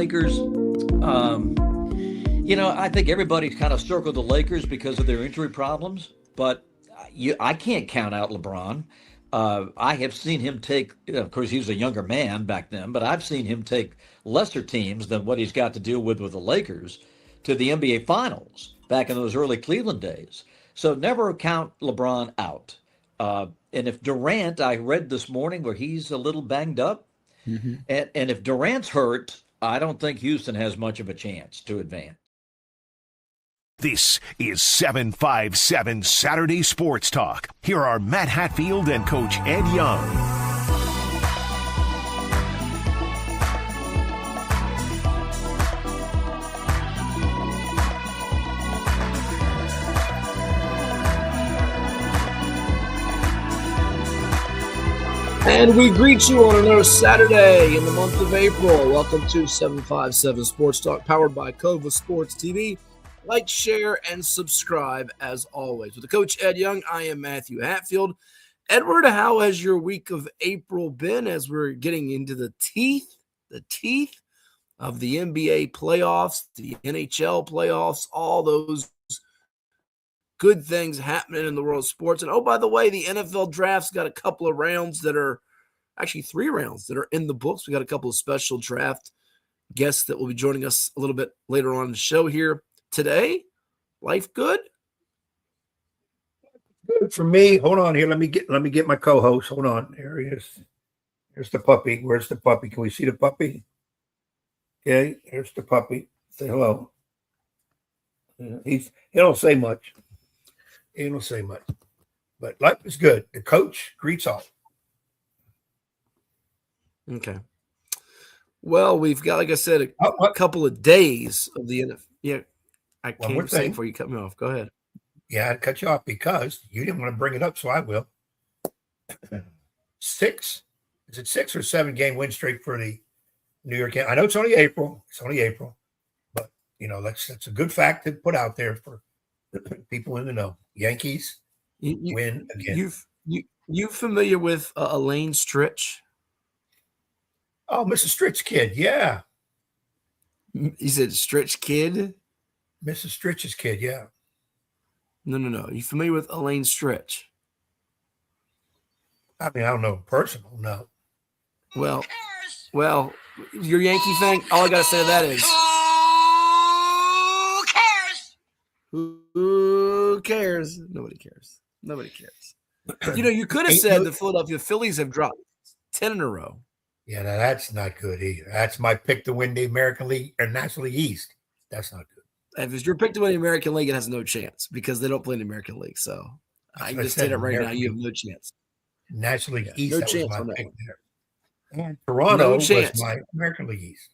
Lakers, I think everybody's kind of circled the Lakers because of their injury problems, but I can't count out LeBron. I have seen him take, of course, he was a younger man back then, but I've seen him take lesser teams than what he's got to deal with the Lakers to the NBA Finals back in those early Cleveland days. So never count LeBron out. And if Durant, I read this morning where he's a little banged up, and if Durant's hurt, I don't think Houston has much of a chance to advance. This is 757 Saturday Sports Talk. Here are Matt Hatfield and Coach Ed Young. And we greet you on another Saturday in the month of April. Welcome to 757 Sports Talk, powered by Cova Sports TV. Like, share, and subscribe as always. With the Coach Ed Young, I am Matthew Hatfield. Edward, how has your week of April been as we're getting into the teeth of the NBA playoffs, the NHL playoffs, all those good things happening in the world of sports? And, oh, by the way, the NFL draft's got a couple of rounds that are actually 3 rounds that are in the books. We got a couple of special draft guests that will be joining us a little bit later on in the show here. Today, life good? Good for me. Hold on here. Let me get my co-host. Hold on. There he is. There's the puppy. Where's the puppy? Can we see the puppy? Okay, there's the puppy. Say hello. He don't say much. He don't say much. But life is good. The coach greets all. Okay. Well, we've got, like I said, a couple of days of the NFL. Yeah. I can't say before you cut me off. Go ahead. Yeah, I'd cut you off because you didn't want to bring it up, so I will. 6? Is it 6 or 7 game win streak for the New York Yankees? I know it's only April. But that's a good fact to put out there for people in the know. Yankees win again. You familiar with Elaine Stritch? Oh, Mrs. Stritch kid, yeah. You said Stritch kid? Mrs. Stritch's kid, yeah. No. You familiar with Elaine Stritch? I mean, I don't know personal, no. Well, your Yankee fan, all I got to say to that is... Who cares? Nobody cares. You could have said the Philadelphia Phillies have dropped 10 in a row. Yeah, now that's not good either. That's my pick to win the American League or National League East. That's not good. If it's your pick to win the American League, it has no chance because they don't play in the American League. So I can just say that right now. You have no chance. National League East, no that chance was my on pick that there. And Toronto was my American League East.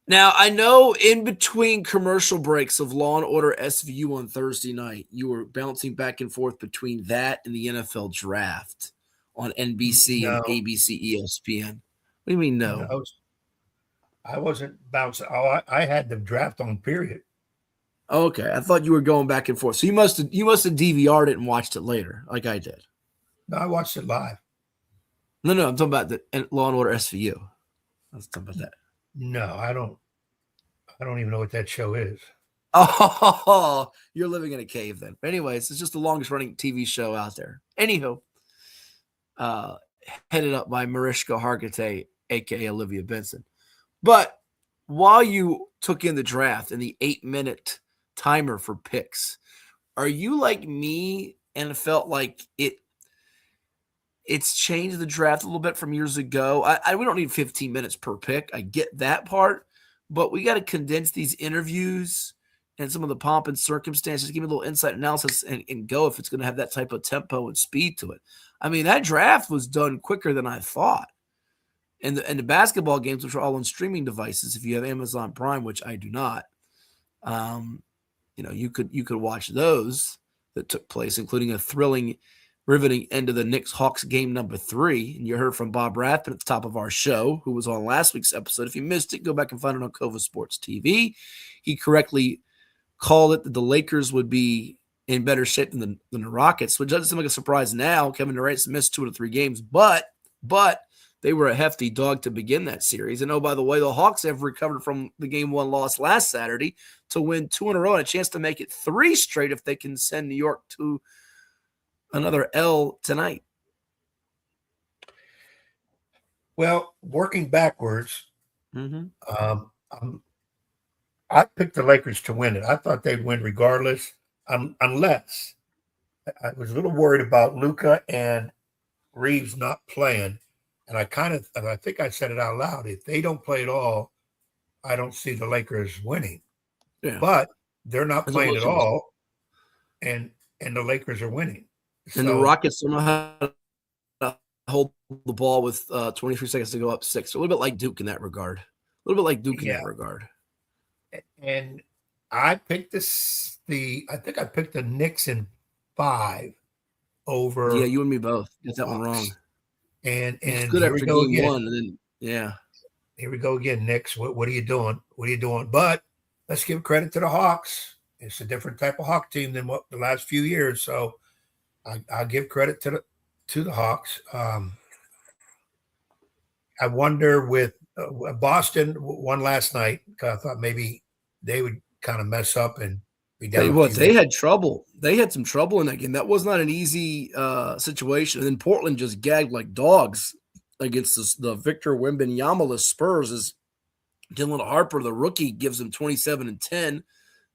Now, I know in between commercial breaks of Law & Order SVU on Thursday night, you were bouncing back and forth between that and the NFL draft on NBC and ABC, ESPN. What do you mean no? I wasn't bouncing. Oh, I had the draft on, period. Okay, I thought you were going back and forth. So you must have DVR'd it and watched it later, like I did. No, I watched it live. No, I'm talking about the Law & Order SVU. I was talking about that. No, I don't even know what that show is. Oh, you're living in a cave then. But anyways, it's just the longest running TV show out there. Anywho, headed up by Mariska Hargitay, a.k.a. Olivia Benson. But while you took in the draft and the 8-minute timer for picks, are you like me and felt like it's changed the draft a little bit from years ago? We don't need 15 minutes per pick. I get that part, but we got to condense these interviews and some of the pomp and circumstances, give me a little insight analysis and go if it's going to have that type of tempo and speed to it. I mean, that draft was done quicker than I thought. And the basketball games, which are all on streaming devices, if you have Amazon Prime, which I do not, you could watch those that took place, including a thrilling, riveting end of the Knicks-Hawks game number 3. And you heard from Bob Rathman at the top of our show, who was on last week's episode. If you missed it, go back and find it on Cova Sports TV. He correctly called it that the Lakers would be in better shape than the Rockets, which doesn't seem like a surprise now. Kevin Durant's missed 2 of the 3 games, but they were a hefty dog to begin that series. And, oh, by the way, the Hawks have recovered from the game 1 loss last Saturday to win 2 in a row and a chance to make it 3 straight if they can send New York to another L tonight. Well, working backwards, Mm-hmm. I picked the Lakers to win it. I thought they'd win regardless, unless I was a little worried about Luka and Reeves not playing. And I think I said it out loud. If they don't play at all, I don't see the Lakers winning. Yeah. But they're not playing at all, and the Lakers are winning. And the Rockets don't know how to hold the ball with 23 seconds to go up 6. A little bit like Duke in that regard. A little bit like Duke in that regard. And I picked I think I picked the Knicks in 5 over. Yeah, you and me both. Get that one wrong. And it's good after game again. 1. And then, here we go again, Knicks. What are you doing? What are you doing? But let's give credit to the Hawks. It's a different type of Hawk team than what the last few years. So I'll give credit to the Hawks. I wonder with Boston won last night. I thought maybe they would kind of mess up and be down. They had trouble. They had some trouble in that game. That was not an easy situation. And then Portland just gagged like dogs against the Victor Wembanyama Spurs. As Dylan Harper, the rookie, gives them 27 and 10.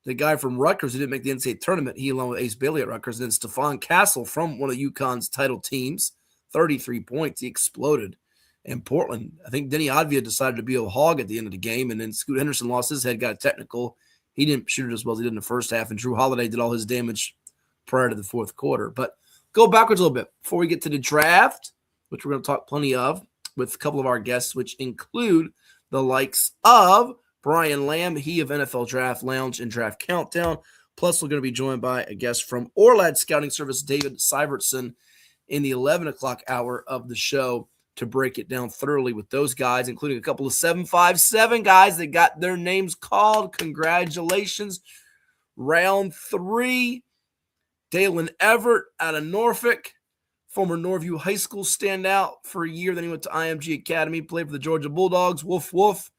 The guy from Rutgers who didn't make the NCAA tournament, he along with Ace Bailey at Rutgers, and then Stephon Castle from one of UConn's title teams, 33 points. He exploded. And Portland, I think Denny Advia decided to be a hog at the end of the game, and then Scoot Henderson lost his head, got a technical. He didn't shoot it as well as he did in the first half, and Drew Holiday did all his damage prior to the fourth quarter. But go backwards a little bit before we get to the draft, which we're going to talk plenty of with a couple of our guests, which include the likes of Brian Lamb, he of NFL Draft Lounge and Draft Countdown. Plus, we're going to be joined by a guest from Orlad Scouting Service, David Syvertson, in the 11 o'clock hour of the show to break it down thoroughly with those guys, including a couple of 757 guys that got their names called. Congratulations. Round 3, Daylen Everette out of Norfolk, former Norview High School standout for a year. Then he went to IMG Academy, played for the Georgia Bulldogs, woof, woof.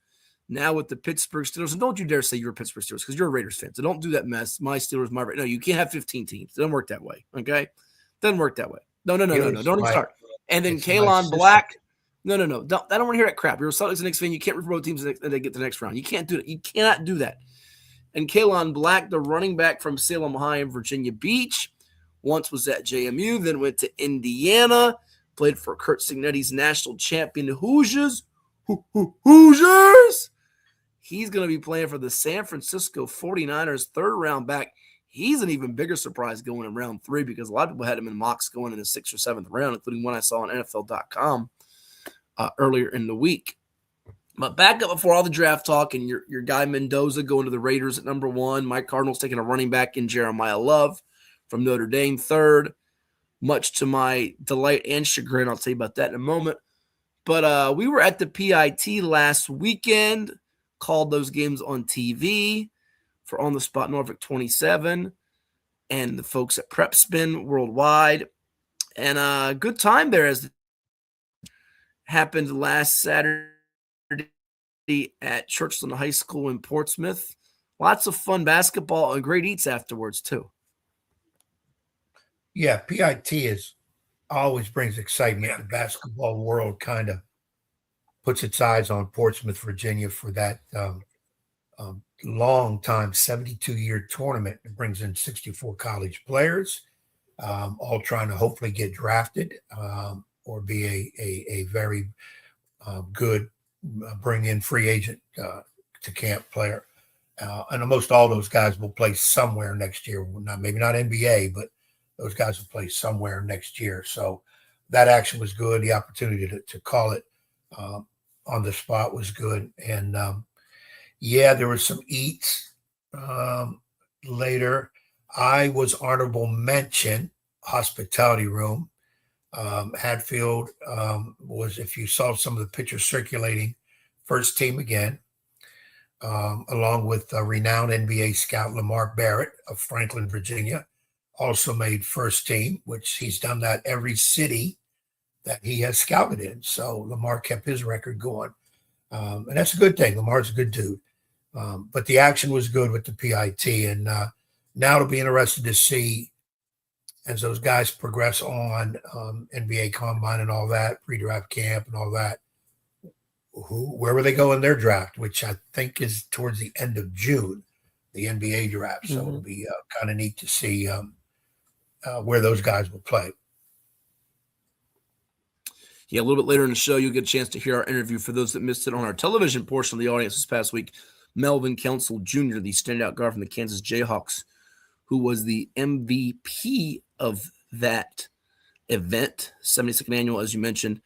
Now with the Pittsburgh Steelers. And don't you dare say you're a Pittsburgh Steelers because you're a Raiders fan. So don't do that mess. My Steelers, my Raiders. No, you can't have 15 teams. It doesn't work that way, okay? Doesn't work that way. No. Don't even start. And then Kaelon Black. No. I don't want to hear that crap. You're a Celtics and Knicks fan. You can't root for both teams and they get to the next round. You can't do that. You cannot do that. And Kaelon Black, the running back from Salem High in Virginia Beach, once was at JMU, then went to Indiana, played for Kurt Signetti's national champion Hoosiers. Hoosiers! He's going to be playing for the San Francisco 49ers, third round back. He's an even bigger surprise going in round 3 because a lot of people had him in mocks going in the 6th or 7th round, including one I saw on NFL.com earlier in the week. But back up before all the draft talk and your guy Mendoza going to the Raiders at number 1. Mike Cardinals taking a running back in Jeremiah Love from Notre Dame, 3rd. Much to my delight and chagrin. I'll tell you about that in a moment. But we were at the PIT last weekend, called those games on TV for On the Spot Norfolk 27 and the folks at Prep Spin Worldwide. And a good time there as happened last Saturday at Churchland High School in Portsmouth. Lots of fun basketball and great eats afterwards, too. Yeah, PIT always brings excitement. The basketball world kind of puts its eyes on Portsmouth, Virginia for that long time, 72-year tournament. It brings in 64 college players, all trying to hopefully get drafted or be a very good bring in free agent to camp player. And almost all those guys will play somewhere next year. Maybe not NBA, but those guys will play somewhere next year. So that action was good. The opportunity to call it on the spot was good. And there were some eats later. I was honorable mention, hospitality room. Hatfield was, if you saw some of the pictures circulating, first team again, along with renowned NBA scout Lamar Barrett of Franklin, Virginia, also made first team, which he's done that every city that he has scouted in. So Lamar kept his record going. And that's a good thing. Lamar's a good dude. But the action was good with the PIT. And now it'll be interesting to see as those guys progress on NBA Combine and all that, pre-draft camp and all that, where will they go in their draft, which I think is towards the end of June, the NBA draft. So it'll be kind of neat to see where those guys will play. Yeah, a little bit later in the show, you'll get a chance to hear our interview for those that missed it on our television portion of the audience this past week. Melvin Council Jr., the standout guard from the Kansas Jayhawks, who was the MVP of that event, 72nd annual, as you mentioned.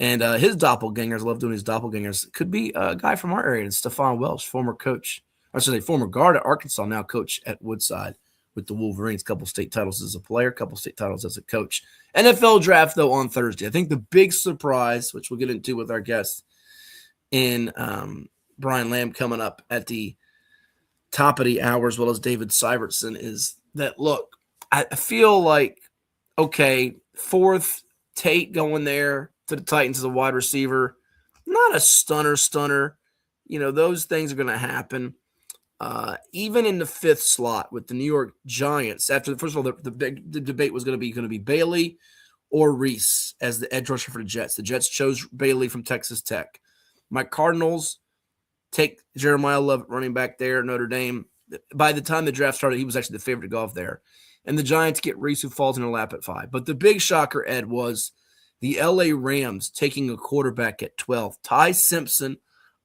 And his doppelgangers, love doing his doppelgangers, could be a guy from our area, and Stephon Welsh, former coach, or should I say former guard at Arkansas, now coach at Woodside with the Wolverines, couple state titles as a player, couple state titles as a coach. NFL draft, though, on Thursday. I think the big surprise, which we'll get into with our guest in Brian Lamb coming up at the top of the hour, as well as David Syvertson, is that, look, I feel like, okay, fourth, Tate going there to the Titans as a wide receiver, not a stunner. You know, those things are going to happen. Even in the fifth slot with the New York Giants, after first of all, the debate was going to be Bailey or Reese as the edge rusher for the Jets. The Jets chose Bailey from Texas Tech. My Cardinals take Jeremiah Love, running back there, Notre Dame. By the time the draft started, he was actually the favorite to go off there. And the Giants get Reese, who falls in their lap at 5. But the big shocker, Ed, was the LA Rams taking a quarterback at 12. Ty Simpson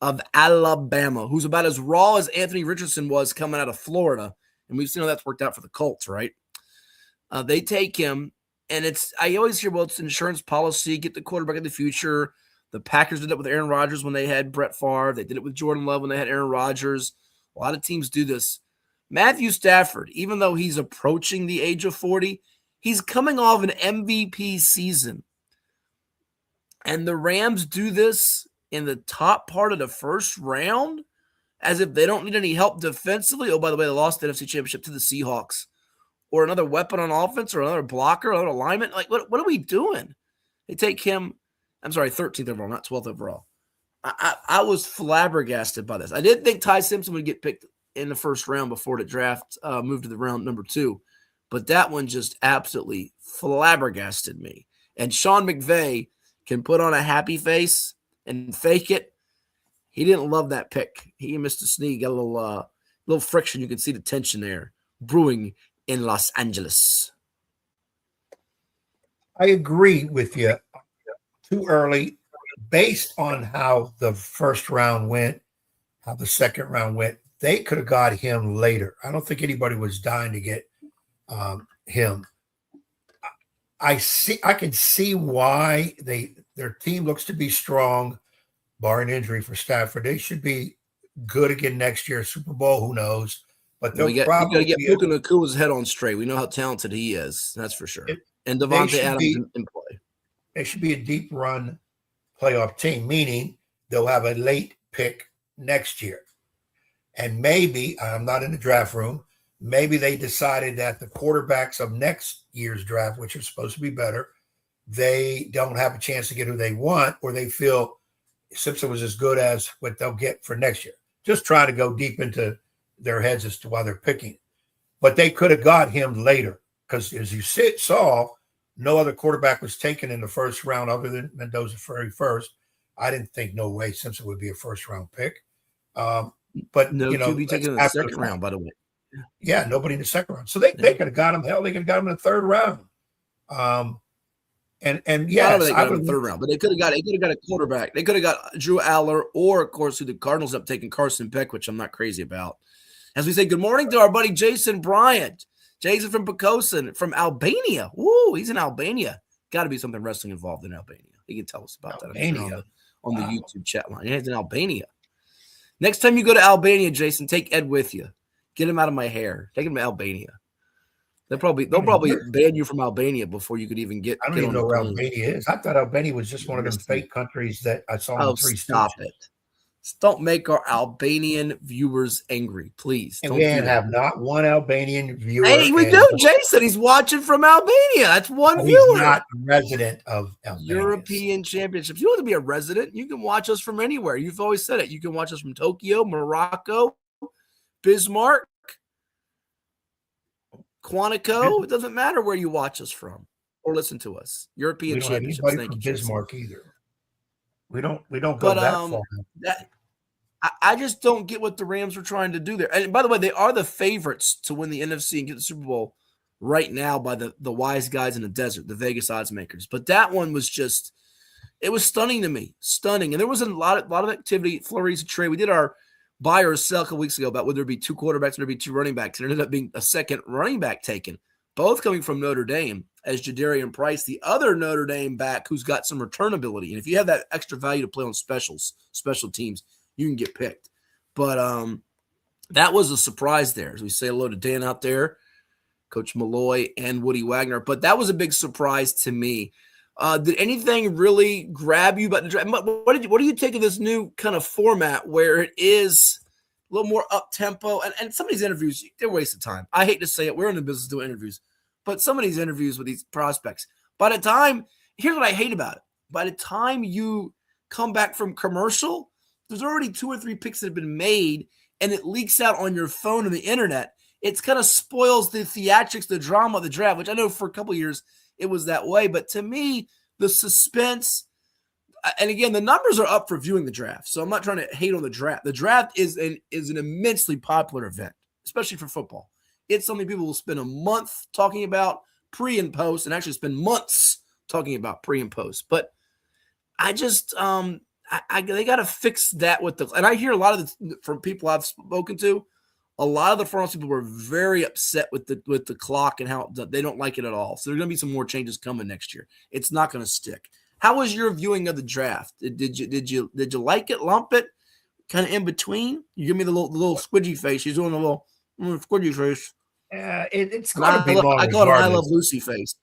of Alabama, who's about as raw as Anthony Richardson was coming out of Florida. And we've seen how that's worked out for the Colts, right? They take him, and I always hear, well, it's insurance policy, get the quarterback in the future. The Packers did it with Aaron Rodgers when they had Brett Favre. They did it with Jordan Love when they had Aaron Rodgers. A lot of teams do this. Matthew Stafford, even though he's approaching the age of 40, he's coming off an MVP season. And the Rams do this in the top part of the first round as if they don't need any help defensively. Oh, by the way, they lost the NFC Championship to the Seahawks. Or another weapon on offense, or another blocker, another alignment. Like, what are we doing? They take him, 13th overall, not 12th overall. I was flabbergasted by this. I didn't think Ty Simpson would get picked in the first round before the draft moved to the round number 2. But that one just absolutely flabbergasted me. And Sean McVay can put on a happy face and fake it. He didn't love that pick. He and Mr. Snead got a little friction. You can see the tension there brewing in Los Angeles. I agree with you. Too early, based on how the first round went, how the second round went. They could have got him later. I don't think anybody was dying to get him. I can see why their team looks to be strong, barring injury for Stafford. They should be good again next year. Super Bowl, who knows? But they'll probably get Puka Nakuma's head on straight. We know how talented he is. That's for sure. And Devontae Adams in play. They should be a deep run playoff team, meaning they'll have a late pick next year. And maybe, I'm not in the draft room, maybe they decided that the quarterbacks of next year's draft, which are supposed to be better, they don't have a chance to get who they want, or they feel Simpson was as good as what they'll get for next year. Just trying to go deep into their heads as to why they're picking. But they could have got him later because, as you saw, no other quarterback was taken in the first round other than Mendoza very first. I didn't think no way Simpson would be a first-round pick. But, no, QB taken in the second round, by the way. Yeah, nobody in the second round. So they could have got him. Hell, they could have got him in the third round. And yeah, they got him in the third round, but they could have got a quarterback. They could have got Drew Aller, or of course, who the Cardinals up taking Carson Beck, which I'm not crazy about. As we say, good morning to our buddy Jason Bryant. Jason from Pocosin, from Albania. Woo, he's in Albania. Got to be something wrestling involved in Albania. He can tell us about that on the YouTube chat line. Yeah, he's in Albania. Next time you go to Albania, Jason, take Ed with you. Get him out of my hair. Take him to Albania. They'll probably ban you from Albania before you could even get. I don't even know where Albania is. I thought Albania was just one of them fake countries that I saw in the Three Stop Stooges. it. Don't make our Albanian viewers angry, please. And Don't we do ain't that. have not one Albanian viewer. Hey, we do. Jason, he's watching from Albania. That's one He's viewer. not a resident of Albania. European Championships. You don't have to be a resident. You can watch us from anywhere. You've always said it. You can watch us from Tokyo, Morocco, Bismarck, Quantico. It doesn't matter where you watch us from or listen to us. European We don't have Championships. anybody Thank from you, Jason. Bismarck either. We don't go that far. I just don't get what the Rams were trying to do there. And by the way, they are the favorites to win the NFC and get the Super Bowl right now by the wise guys in the desert, the Vegas odds makers. But that one was just, it was stunning to me. Stunning. And there was a lot of activity, flurries of trade. We did our buy or sell a couple weeks ago about whether there be two quarterbacks or there be two running backs. And it ended up being a second running back taken, both coming from Notre Dame as Jadarian Price, the other Notre Dame back who's got some return ability. And if you have that extra value to play on special teams, you can get picked. But that was a surprise there. As we say hello to Dan out there, Coach Malloy and Woody Wagner. But that was a big surprise to me. Did anything really grab you about the draft? What do you take of this new kind of format where it is a little more up-tempo? And some of these interviews, they're a waste of time. I hate to say it. We're in the business doing interviews. But some of these interviews with these prospects, by the time, here's what I hate about it. By the time you come back from commercial, there's already 2 or 3 picks that have been made, and it leaks out on your phone and the internet. It kind of spoils the theatrics, the drama of the draft, which I know for a couple of years it was that way. But to me, the suspense, and again, the numbers are up for viewing the draft. So I'm not trying to hate on the draft. The draft is an immensely popular event, especially for football. It's something people will spend a month talking about pre and post, and actually spend months talking about pre and post. But I just they got to fix that with and I hear a lot of from people I've spoken to, a lot of the front office people were very upset with the clock and how they don't like it at all. So there's going to be some more changes coming next year. It's not going to stick. How was your viewing of the draft? Did you like it, lump it, kind of in between? You give me the little squidgy face. She's doing a little squidgy face. It's going to be long. I call it an I Love Lucy face.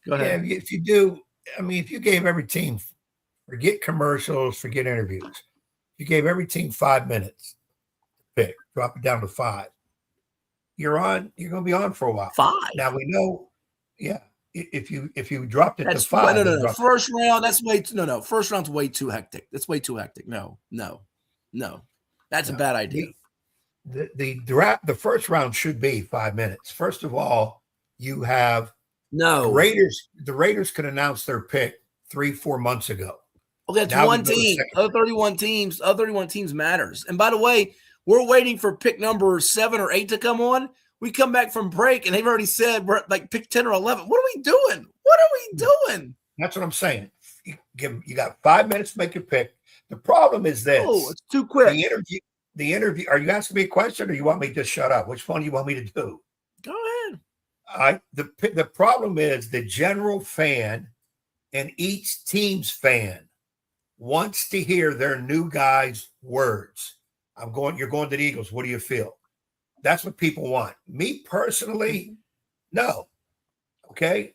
Go ahead. Yeah, if you do, I mean, if you gave every team, forget commercials, forget interviews, if you gave every team 5 minutes to pick, drop it down to 5, you're going to be on for a while. 5. Now we know, yeah. If you dropped it to 5, no. First round, that's way too. No. First round's way too hectic. That's way too hectic. No. That's a bad idea. The draft, the first round should be 5 minutes. First of all, you have the Raiders could announce their pick 3-4 months ago. Okay, that's one team. Other 31 teams matters. And by the way, we're waiting for pick number 7 or 8 to come on. We come back from break, and they've already said we're at like pick 10 or 11. What are we doing? That's what I'm saying. You got 5 minutes to make your pick. The problem is this. Oh, it's too quick. The interview. Are you asking me a question, or you want me to just shut up? Which one do you want me to do? Go ahead. The problem is the general fan and each team's fan wants to hear their new guy's words. You're going to the Eagles. What do you feel? That's what people want. Me personally, no. Okay.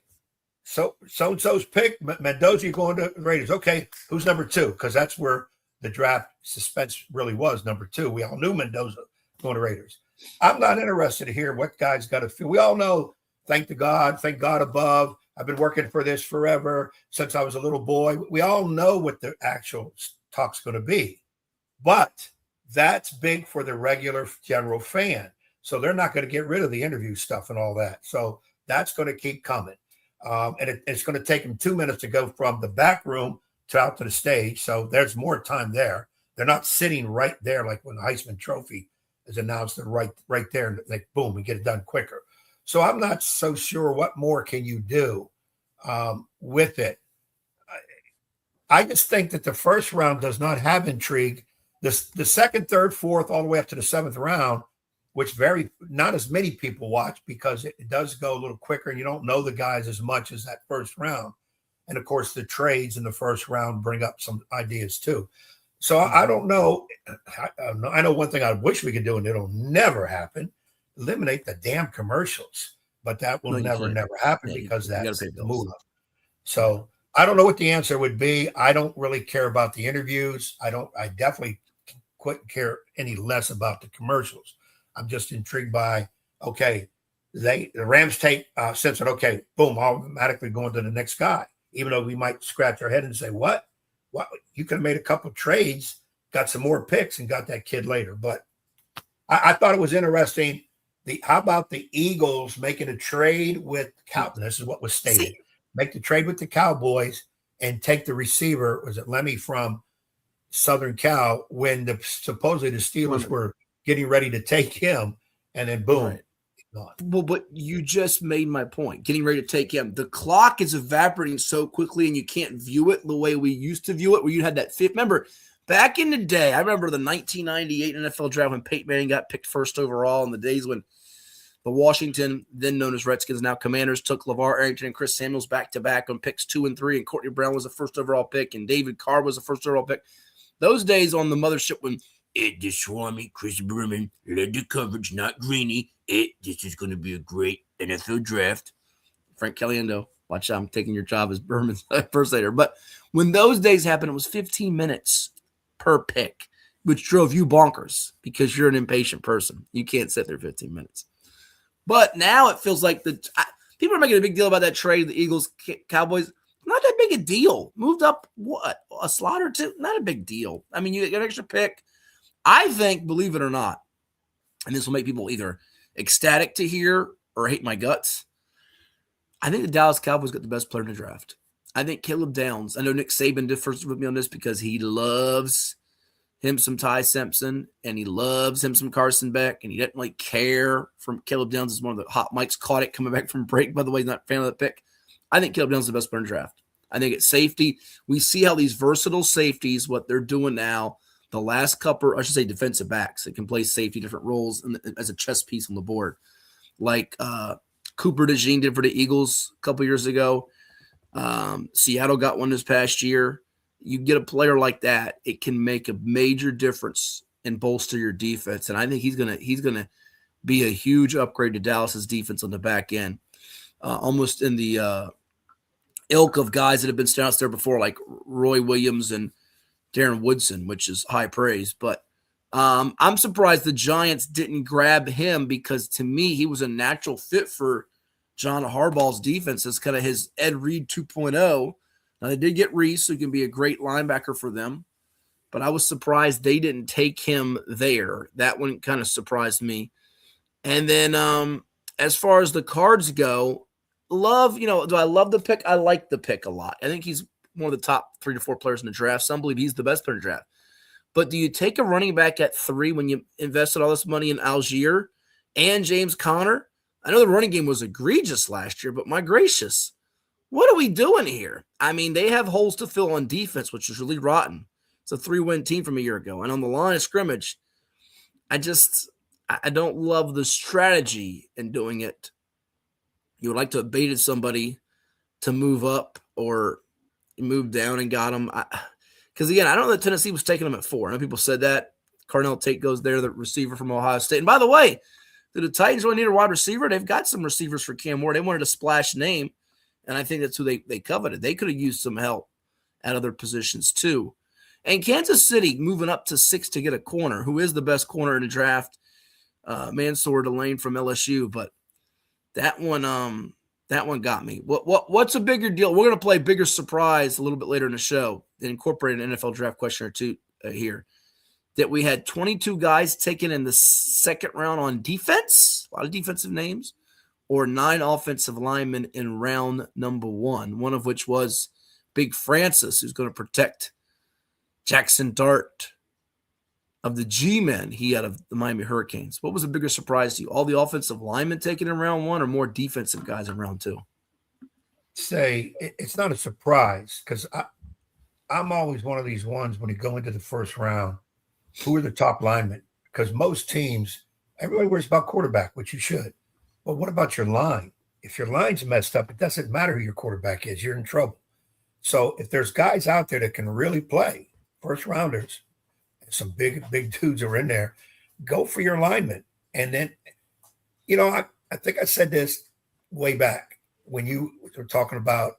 So-and-so's pick. Mendoza going to the Raiders. Okay. Who's number 2? Because that's where the draft suspense really was, number 2. We all knew Mendoza going to Raiders. I'm not interested to hear what guys got to feel. We all know, thank God above. I've been working for this forever since I was a little boy. We all know what the actual talk's going to be. But that's big for the regular general fan. So they're not going to get rid of the interview stuff and all that. So that's going to keep coming. And it's going to take them 2 minutes to go from the back room to out to the stage. So there's more time there. They're not sitting right there like when the Heisman Trophy is announced. They're right there, and like boom, we get it done quicker. So I'm not so sure what more can you do with it. I just think that the first round does not have intrigue. The second, third, fourth, all the way up to the 7th round, which not as many people watch because it does go a little quicker and you don't know the guys as much as that first round. And of course, the trades in the first round bring up some ideas too. So I don't know. I know one thing I wish we could do, and it'll never happen: eliminate the damn commercials. But that will never happen because that's the move. So I don't know what the answer would be. I don't really care about the interviews. I definitely couldn't care any less about the commercials. I'm just intrigued by, okay, the Rams take Simpson, okay, boom, automatically going to the next guy, even though we might scratch our head and say, what? You could have made a couple of trades, got some more picks, and got that kid later. But I thought it was interesting. How about the Eagles making a trade with Cowboys? This is what was stated. Make the trade with the Cowboys and take the receiver, was it Lemmy from Southern Cal, when supposedly the Steelers were getting ready to take him, and then boom. Right. Well, but you just made my point. Getting ready to take him. The clock is evaporating so quickly, and you can't view it the way we used to view it, where you had that fifth. Remember, back in the day, I remember the 1998 NFL draft when Peyton Manning got picked first overall, in the days when the Washington, then known as Redskins, now Commanders, took LeVar Arrington and Chris Samuels back-to-back on picks 2 and 3, and Courtney Brown was the first overall pick, and David Carr was the first overall pick. Those days on the mothership when Ed DeSwami, Chris Berman led the coverage, not Greeny. This is going to be a great NFL draft. Frank Caliendo, watch out, I'm taking your job as Berman's impersonator. But when those days happened, it was 15 minutes per pick, which drove you bonkers because you're an impatient person. You can't sit there 15 minutes. But now it feels like people are making a big deal about that trade, the Eagles, Cowboys. Not that big a deal. Moved up, a slot or two? Not a big deal. I mean, you get an extra pick. I think, believe it or not, and this will make people either ecstatic to hear or hate my guts, I think the Dallas Cowboys got the best player in the draft. I think Caleb Downs. I know Nick Saban differs with me on this because he loves him some Ty Simpson, and he loves him some Carson Beck, and he doesn't really care from Caleb Downs. Is one of the hot mics caught it coming back from break, by the way. He's not a fan of that pick. I think Caleb Downs is the best player in the draft. I think it's safety. We see how these versatile safeties, what they're doing now, the last couple, I should say defensive backs that can play safety, different roles as a chess piece on the board. Like Cooper DeJean did for the Eagles a couple years ago. Seattle got one this past year. You get a player like that, it can make a major difference and bolster your defense. And I think he's gonna be a huge upgrade to Dallas's defense on the back end. Almost in the ilk of guys that have been out there before, like Roy Williams and Darren Woodson, which is high praise. But I'm surprised the Giants didn't grab him, because to me, he was a natural fit for John Harbaugh's defense as kind of his Ed Reed 2.0. Now, they did get Reese, who can be a great linebacker for them, but I was surprised they didn't take him there. That one kind of surprised me. And then as far as the Cards go, do I love the pick? I like the pick a lot. I think he's one of the top 3 to 4 players in the draft. Some believe he's the best player in the draft. But do you take a running back at 3 when you invested all this money in Algier and James Conner? I know the running game was egregious last year, but my gracious, what are we doing here? I mean, they have holes to fill on defense, which is really rotten. It's a 3-win team from a year ago. And on the line of scrimmage, I don't love the strategy in doing it. You would like to have baited somebody to move up or move down and got them. Because, again, I don't know that Tennessee was taking them at 4. I know people said that. Carnell Tate goes there, the receiver from Ohio State. And by the way, do the Titans really need a wide receiver? They've got some receivers for Cam Ward. They wanted a splash name, and I think that's who they coveted. They could have used some help at other positions too. And Kansas City moving up to 6 to get a corner, who is the best corner in the draft, Mansour Delane from LSU. But that one got me. What's a bigger deal? We're going to play bigger surprise a little bit later in the show and incorporate an NFL draft question or two here. That we had 22 guys taken in the second round on defense, a lot of defensive names, or 9 offensive linemen in round number 1, one of which was Big Francis, who's going to protect Jackson Dart of the G-Men, he out of the Miami Hurricanes. What was a bigger surprise to you? All the offensive linemen taken in round 1 or more defensive guys in round 2? Say it's not a surprise, because I'm always one of these ones when you go into the first round, who are the top linemen? Because most teams, everybody worries about quarterback, which you should. But what about your line? If your line's messed up, it doesn't matter who your quarterback is. You're in trouble. So if there's guys out there that can really play, first rounders, some big dudes are in there, go for your linemen. And then, I think I said this way back when you were talking about,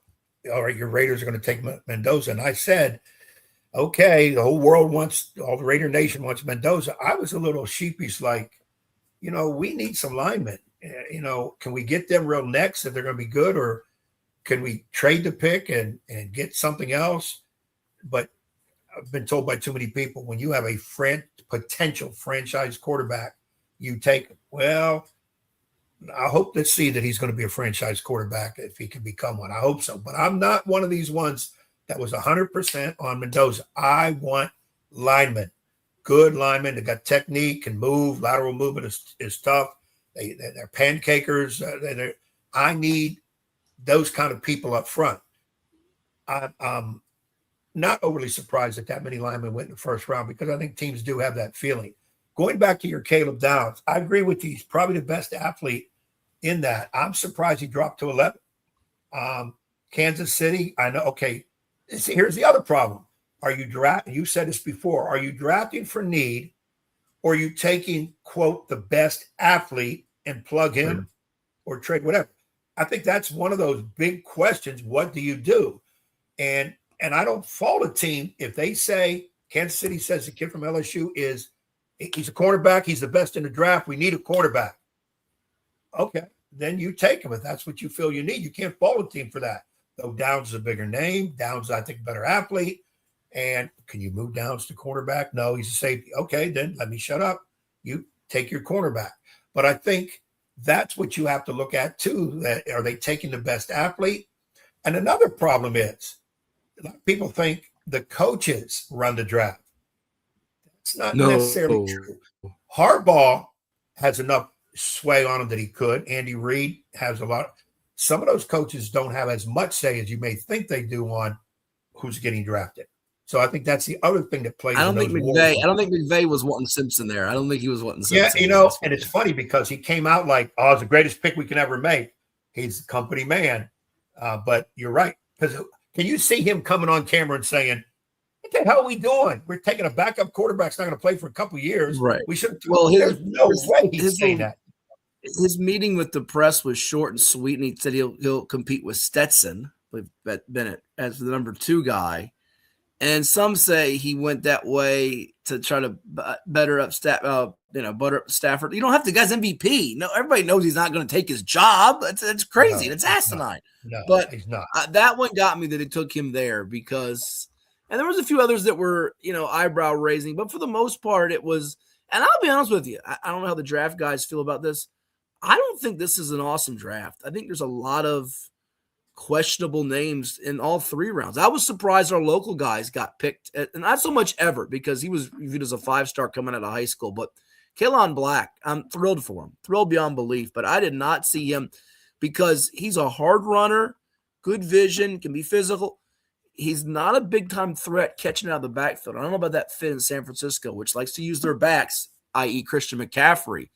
all right, your Raiders are going to take Mendoza. And I said, okay, the whole world wants, all the Raider Nation wants Mendoza. I was a little sheepish, like, we need some linemen. Can we get them real next if they're going to be good, or can we trade the pick and get something else? But I've been told by too many people, when you have a potential franchise quarterback, you take him. Well, I hope to see that he's going to be a franchise quarterback if he can become one. I hope so. But I'm not one of these ones that was 100% on Mendoza. I want linemen, good linemen that got technique, can move. Lateral movement is tough. They're pancakers. I need those kind of people up front. I'm not overly surprised that many linemen went in the first round, because I think teams do have that feeling. Going back to your Caleb Downs, I agree with you. He's probably the best athlete in that. I'm surprised he dropped to 11. Kansas City, I know. Okay, here's the other problem. Are you drafting? You said this before. Are you drafting for need, or are you taking, quote, the best athlete and plug him or trade whatever? I think that's one of those big questions. What do you do? And I don't fault a team if they say, Kansas City says the kid from LSU he's a cornerback. He's the best in the draft. We need a cornerback. Okay, then you take him if that's what you feel you need. You can't fault a team for that. Though Downs is a bigger name. Downs, I think, a better athlete. And can you move Downs to cornerback? No, he's a safety. Okay, then let me shut up. You take your cornerback. But I think that's what you have to look at too. That are they taking the best athlete? And another problem is, a lot of people think the coaches run the draft. That's not necessarily true. Harbaugh has enough sway on him that he could. Andy Reid has a lot. Some of those coaches don't have as much say as you may think they do on who's getting drafted. So I think that's the other thing that plays. I don't think McVay was wanting Simpson there. I don't think he was wanting Simpson. Yeah, and it's funny because he came out like, "Oh, it's the greatest pick we can ever make." He's the company man. But you're right. Because can you see him coming on camera and saying, "What the hell are we doing? We're taking a backup quarterback's not going to play for a couple of years." Right. We should. Well, there's no way he's saying that. His meeting with the press was short and sweet, and he said he'll compete with Stetson, Bennett, as the number 2 guy. And some say he went that way to try to butter up Stafford. You don't have to, guy's MVP. No, everybody knows he's not going to take his job. It's crazy. It's asinine. No, but he's not. That one got me that it took him there because, and there was a few others that were, eyebrow raising. But for the most part, it was. And I'll be honest with you, I don't know how the draft guys feel about this. I don't think this is an awesome draft. I think there's a lot of questionable names in all 3 rounds. I was surprised our local guys got picked, and not so much Everett because he was viewed as a 5-star coming out of high school, but Kaelon Black, I'm thrilled for him, thrilled beyond belief, but I did not see him because he's a hard runner, good vision, can be physical. He's not a big-time threat catching out of the backfield. I don't know about that fit in San Francisco, which likes to use their backs, i.e. Christian McCaffrey,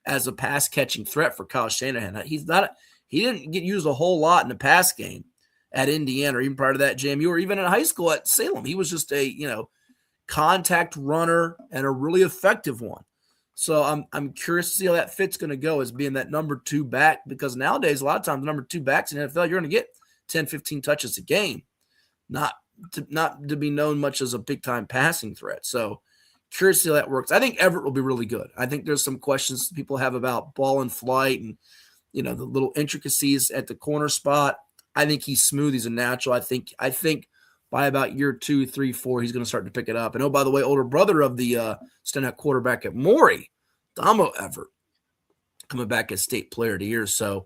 as a pass-catching threat for Kyle Shanahan. He didn't get used a whole lot in the pass game at Indiana or even prior to that, JMU, or even in high school at Salem. He was just a, contact runner and a really effective one. So I'm curious to see how that fit's going to go as being that number 2 back, because nowadays, a lot of times, number 2 backs in the NFL, you're going to get 10, 15 touches a game, not to be known much as a big-time passing threat. So curious to see how that works. I think Everett will be really good. I think there's some questions people have about ball and flight and, the little intricacies at the corner spot. I think he's smooth. He's a natural. I think by about year 2, 3, 4, he's going to start to pick it up. And oh, by the way, older brother of the standout quarterback at Maury, Damo Everett, coming back as state player of the year. So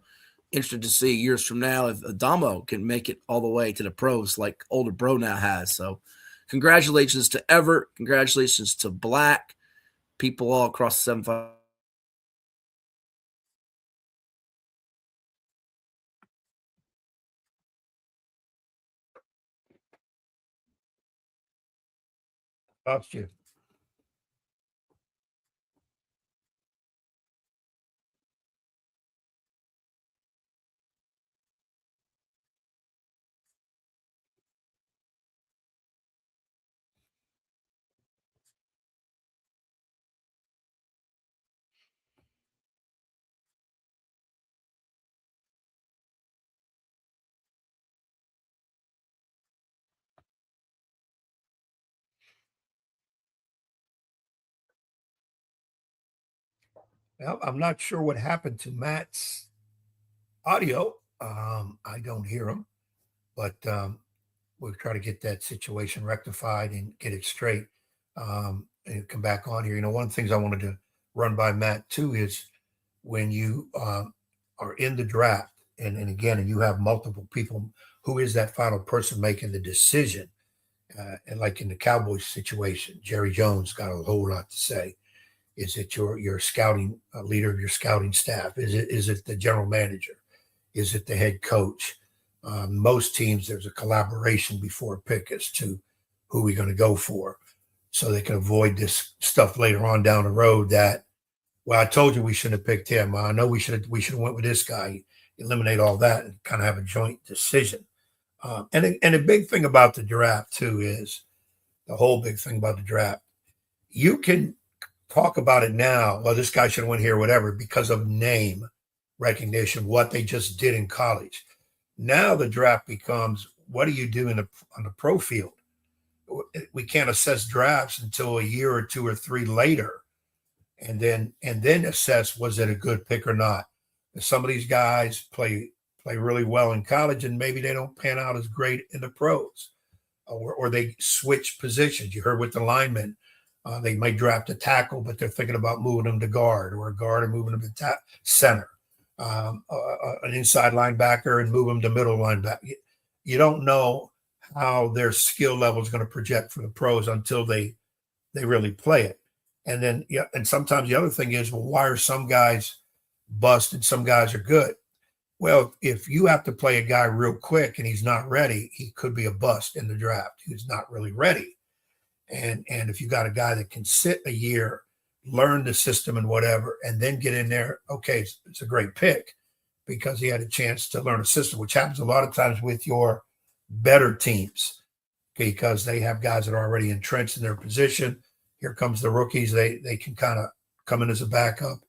interested to see years from now if Damo can make it all the way to the pros like older bro now has. So congratulations to Everett. Congratulations to Black. People all across the 7-5. Lost you. Well, I'm not sure what happened to Matt's audio. I don't hear him, but we'll try to get that situation rectified and get it straight and come back on here. One of the things I wanted to run by Matt too is when you are in the draft and you have multiple people, who is that final person making the decision? And like in the Cowboys situation, Jerry Jones got a whole lot to say. Is it your scouting leader of your scouting staff? Is it the general manager? Is it the head coach? Most teams, there's a collaboration before a pick as to who we're going to go for, so they can avoid this stuff later on down the road that, well, I told you we shouldn't have picked him. I know we should have went with this guy. Eliminate all that and kind of have a joint decision. And a big thing about the draft too is the whole big thing about the draft. You can talk about it now. Well, this guy should have went here, whatever, because of name recognition, what they just did in college. Now the draft becomes, what do you do on the pro field? We can't assess drafts until a year or 2 or 3 later, and then assess, was it a good pick or not? Some of these guys play really well in college, and maybe they don't pan out as great in the pros, or they switch positions. You heard with the linemen, they might draft a tackle, but they're thinking about moving them to guard, or a guard and moving them to center, an inside linebacker and move them to middle linebacker. You don't know how their skill level is going to project for the pros until they really play it. And then, and sometimes the other thing is, well, why are some guys bust and some guys are good? Well, if you have to play a guy real quick and he's not ready, he could be a bust in the draft. He's not really ready. And if you got a guy that can sit a year, learn the system and whatever, and then get in there, okay, it's a great pick because he had a chance to learn a system, which happens a lot of times with your better teams because they have guys that are already entrenched in their position. Here comes the rookies. They can kind of come in as a backup,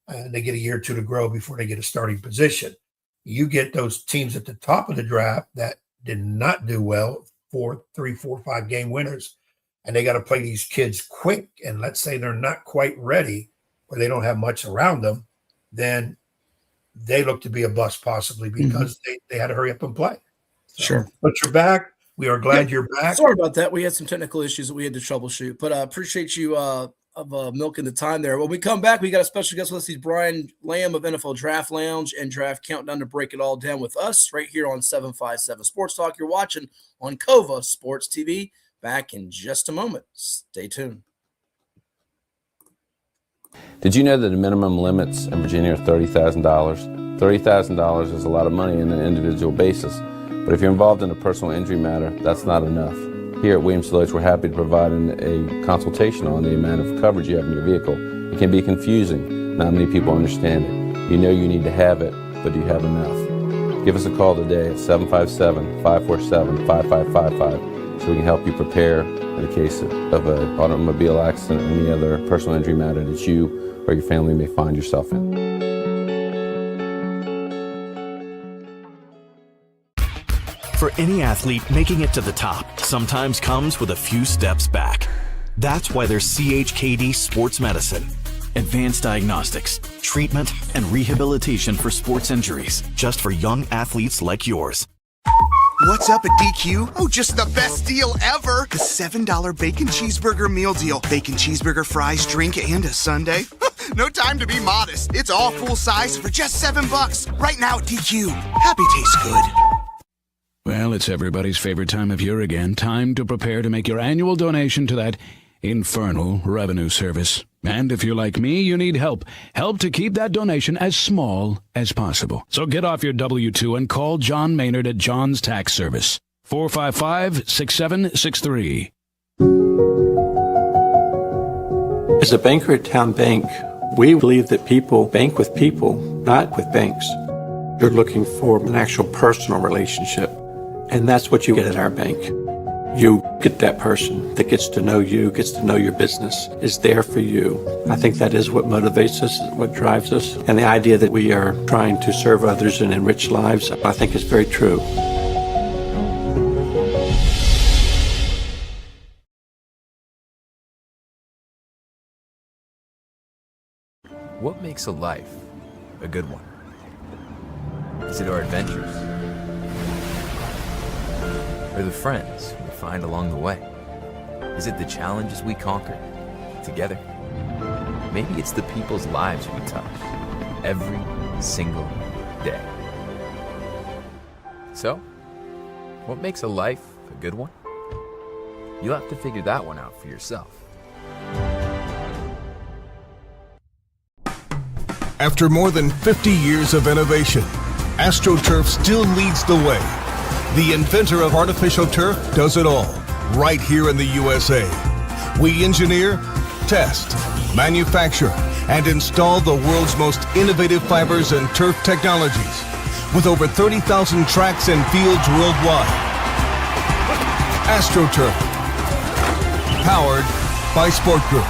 and they get a year or 2 to grow before they get a starting position. You get those teams at the top of the draft that did not do well, 3, 4, 5 game winners, and they got to play these kids quick. And let's say they're not quite ready or they don't have much around them, then they look to be a bust possibly because they had to hurry up and play. So, sure. But you're back. We are glad you're back. Sorry about that. We had some technical issues that we had to troubleshoot, but I appreciate you milking the time there. When we come back, we got a special guest with us. He's Brian Lamb of NFL Draft Lounge and Draft Countdown to break it all down with us right here on 757 Sports Talk. You're watching on Cova Sports TV. Back in just a moment. Stay tuned. Did you know that the minimum limits in Virginia are $30,000? $30,000 is a lot of money on an individual basis, but if you're involved in a personal injury matter, that's not enough. Here at Williams-Deloitte, we're happy to provide a consultation on the amount of coverage you have in your vehicle. It can be confusing. Not many people understand it. You know you need to have it, but do you have enough? Give us a call today at 757-547-5555 so we can help you prepare in the case of an automobile accident or any other personal injury matter that you or your family may find yourself in. For any athlete, making it to the top sometimes comes with a few steps back. That's why there's CHKD Sports Medicine. Advanced diagnostics, treatment, and rehabilitation for sports injuries, just for young athletes like yours. What's up at DQ? Oh, just the best deal ever. The $7 bacon cheeseburger meal deal. Bacon cheeseburger, fries, drink, and a sundae. No time to be modest. It's all full size for just $7. Right now at DQ. Happy tastes good. Well, it's everybody's favorite time of year again. Time to prepare to make your annual donation to that infernal revenue service. And if you're like me, you need help. Help to keep that donation as small as possible. So get off your W-2 and call John Maynard at John's Tax Service. 455-6763. As a banker at Town Bank, we believe that people bank with people, not with banks. You're looking for an actual personal relationship, and that's what you get at our bank. You get that person that gets to know you, gets to know your business, is there for you. I think that is what motivates us, what drives us. And the idea that we are trying to serve others and enrich lives, I think is very true. What makes makes a life a good one? Is it our adventures? Or the friends we find along the way? Is it the challenges we conquer together? Maybe it's the people's lives we touch every single day. So, what makes a life a good one? You'll have to figure that one out for yourself. After more than 50 years of innovation, AstroTurf still leads the way. The inventor of artificial turf does it all, right here in the USA. We engineer, test, manufacture, and install the world's most innovative fibers and turf technologies, with over 30,000 tracks and fields worldwide. AstroTurf, powered by Sport Group.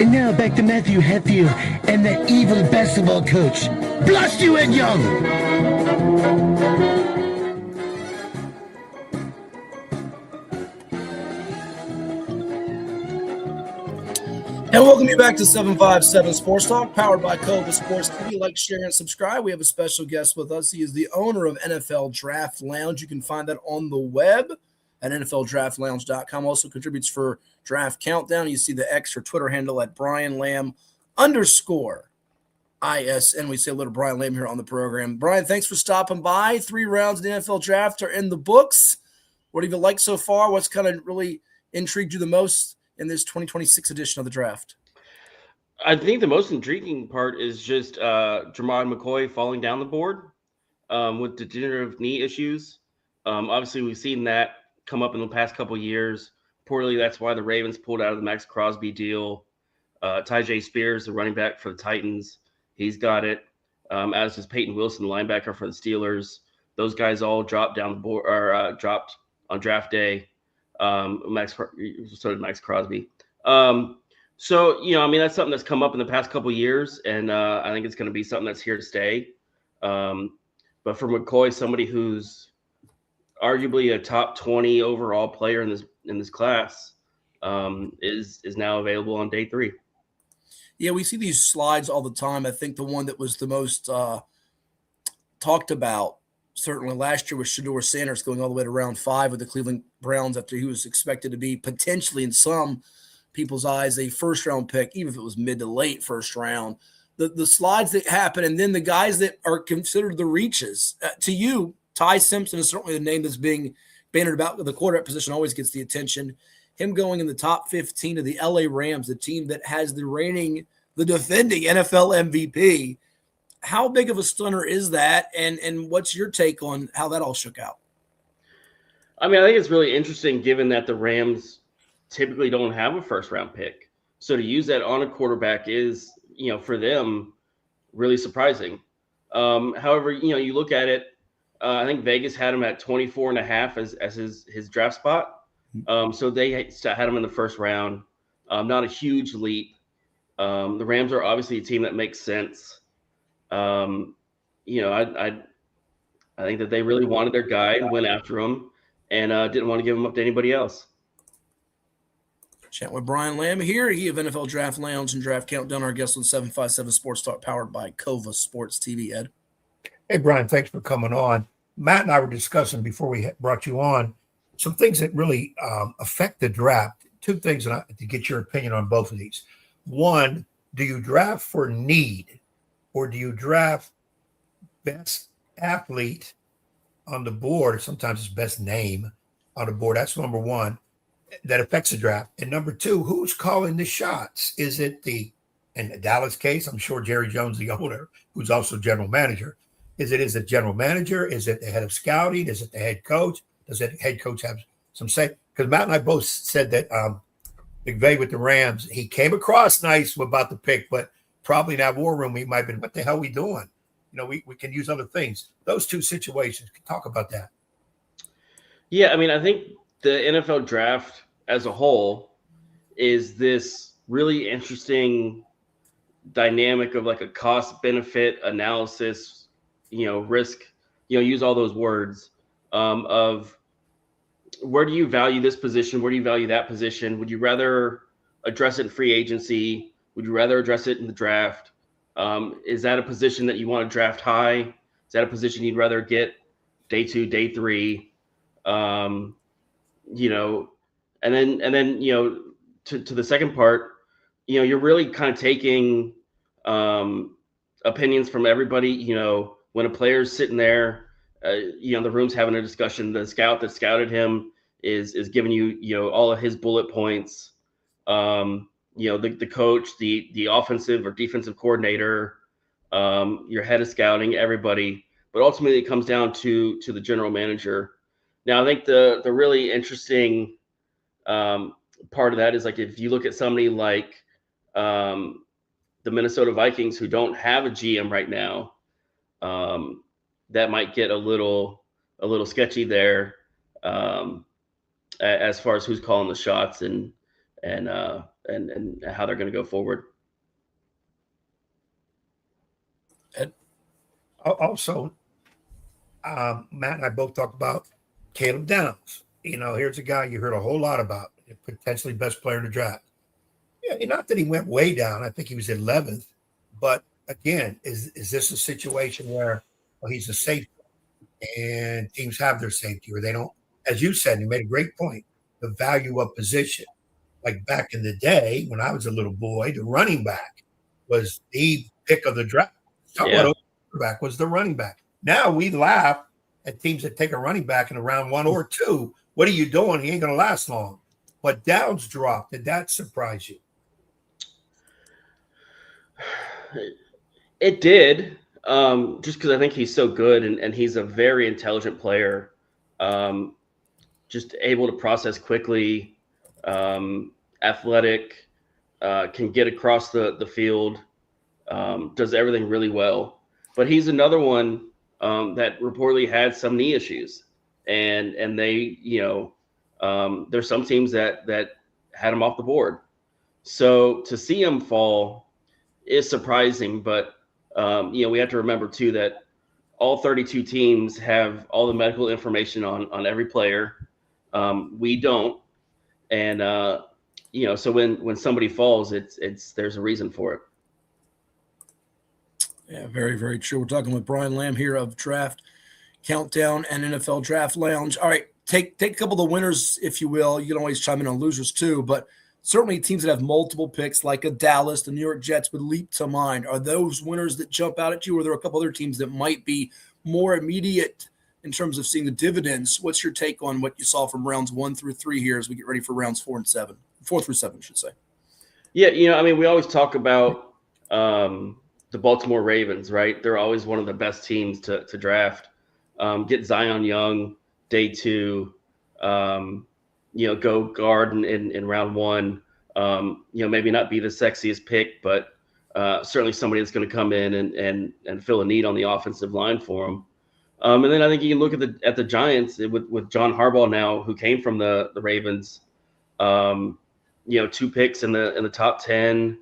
And now back to Matthew Hatfield and that evil basketball coach. Blast you, Ed Young! And welcome you back to 757 Sports Talk, powered by Cova Sports TV. Like, share, and subscribe. We have a special guest with us. He is the owner of NFL Draft Lounge. You can find that on the web at NFLDraftLounge.com. Also contributes for Draft Countdown. You see the X or Twitter handle at @BrianLamb_ISN. We say a little Brian Lamb here on the program. Brian, thanks for stopping by. 3 rounds of the NFL Draft are in the books. What have you liked so far? What's kind of really intrigued you the most in this 2026 edition of the draft? I think the most intriguing part is just Jermod McCoy falling down the board with degenerative knee issues. Obviously, we've seen that come up in the past couple of years. Poorly, that's why the Ravens pulled out of the Max Crosby deal. Tyjae Spears, the running back for the Titans, he's got it. As does Peyton Wilson, the linebacker for the Steelers. Those guys all dropped down the board or dropped on draft day. So did Max Crosby. So, that's something that's come up in the past couple of years, and I think it's going to be something that's here to stay. But for McCoy, somebody who's arguably a top 20 overall player in this class, is now available on day 3. Yeah, we see these slides all the time. I think the one that was the most talked about certainly last year was Shedeur Sanders going all the way to round 5 with the Cleveland Browns after he was expected to be potentially, in some people's eyes, a first-round pick, even if it was mid to late first round. The slides that happen, and then the guys that are considered the reaches. To you, Ty Simpson is certainly the name that's being bannered about. The quarterback position always gets the attention. Him going in the top 15 of the LA Rams, the team that has the defending NFL MVP. How big of a stunner is that? And what's your take on how that all shook out? I think it's really interesting given that the Rams typically don't have a first-round pick. So to use that on a quarterback is, for them, really surprising. However, you look at it, I think Vegas had him at 24.5 as his draft spot. So they had him in the first round. Not a huge leap. The Rams are obviously a team that makes sense. I think that they really wanted their guy and went after him and didn't want to give him up to anybody else. Chat with Brian Lamb here. He of NFL Draft Lounge and Draft Countdown, our guest on 757 Sports Talk, powered by Cova Sports TV. Ed. Hey, Brian, thanks for coming on. Matt and I were discussing before we brought you on some things that really affect the draft. 2 things to get your opinion on both of these. One, do you draft for need or do you draft best athlete on the board? Sometimes it's best name on the board. That's number one. That affects the draft. And number 2, who's calling the shots? Is it in the Dallas case, I'm sure Jerry Jones, the owner, who's also general manager. Is it general manager? Is it the head of scouting? Is it the head coach? Does the head coach have some say? Because Matt and I both said that McVay with the Rams, he came across nice about the pick, but probably in that war room, he might have been, what the hell are we doing? We can use other things. Those 2 situations, talk about that. Yeah, I think the NFL draft as a whole is this really interesting dynamic of like a cost benefit analysis, risk, use all those words of where do you value this position? Where do you value that position? Would you rather address it in free agency? Would you rather address it in the draft? Is that a position that you want to draft high? Is that a position you'd rather get day 2, day 3? You know, and then you know, to the second part, you know, you're really kind of taking opinions from everybody. You know, when a player's sitting there, you know, the room's having a discussion, the scout that scouted him is giving you, you know, all of his bullet points. You know, the coach, the offensive or defensive coordinator, your head of scouting, everybody. But ultimately, it comes down to the general manager. Now, I think the really interesting part of that is, like, if you look at somebody like the Minnesota Vikings, who don't have a GM right now, that might get a little sketchy there, as far as who's calling the shots and how they're going to go forward. Also, Matt and I both talked about Caleb Downs. You know, here's a guy you heard a whole lot about, potentially best player in the draft. Yeah, not that he went way down. I think he was 11th. But again, is this a situation where he's a safety and teams have their safety, or they don't? As you said, you made a great point, the value of position. Like back in the day when I was a little boy, the running back was the pick of the draft. Someone back was the running back. Now we laugh at teams that take a running back in round 1 or 2. What are you doing? He ain't going to last long. But Downs dropped. Did that surprise you? It did, just because I think he's so good and he's a very intelligent player, just able to process quickly, athletic, can get across the field, does everything really well. But he's another one that reportedly had some knee issues, and they, you know, there's some teams that had him off the board. So to see him fall is surprising, but you know, we have to remember too that all 32 teams have all the medical information on every player. We don't, and you know, so when somebody falls, it's there's a reason for it. Yeah, very, very true. We're talking with Brian Lamb here of Draft Countdown and NFL Draft Lounge. All right, take a couple of the winners, if you will. You can always chime in on losers too, but certainly teams that have multiple picks, like a Dallas, the New York Jets, would leap to mind. Are those winners that jump out at you, or are there a couple other teams that might be more immediate in terms of seeing the dividends? What's your take on what you saw from rounds 1 through 3 here as we get ready for rounds 4 through 7, I should say? Yeah, you know, I mean, we always talk about the Baltimore Ravens, right? They're always one of the best teams to draft. Get Zion Young day 2, you know, go guard in round 1. You know, maybe not be the sexiest pick, but certainly somebody that's going to come in and fill a need on the offensive line for them. And then I think you can look at the Giants with John Harbaugh now, who came from the Ravens. You know, 2 picks in the top 10.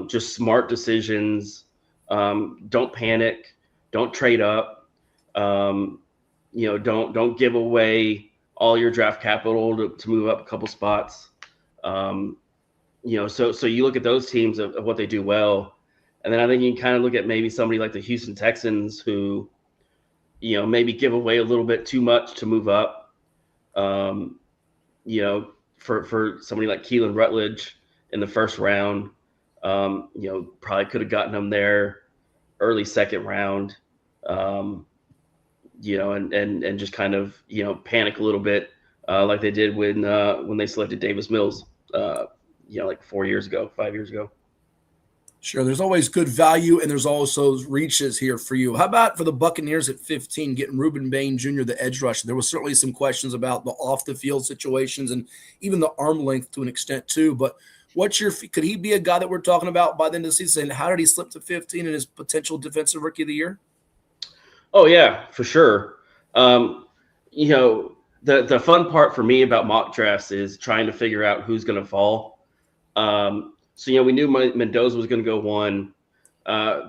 Just smart decisions. Don't panic. Don't trade up. You know, don't give away all your draft capital to move up a couple spots. You know, so you look at those teams of what they do well, and then I think you can kind of look at maybe somebody like the Houston Texans, who, you know, maybe give away a little bit too much to move up. You know, for somebody like Keelan Rutledge in the first round, you know, probably could have gotten him there early second round. You know, and just kind of, you know, panic a little bit, like they did when they selected Davis Mills, you know, like 5 years ago. Sure. There's always good value, and there's also reaches here for you. How about for the Buccaneers at 15, getting Reuben Bain Jr., the edge rusher? There was certainly some questions about the off-the-field situations and even the arm length to an extent too. But could he be a guy that we're talking about by the end of the season? How did he slip to 15 in his potential defensive rookie of the year? Oh yeah, for sure. You know, the fun part for me about mock drafts is trying to figure out who's going to fall. So, you know, we knew Mendoza was going to go 1.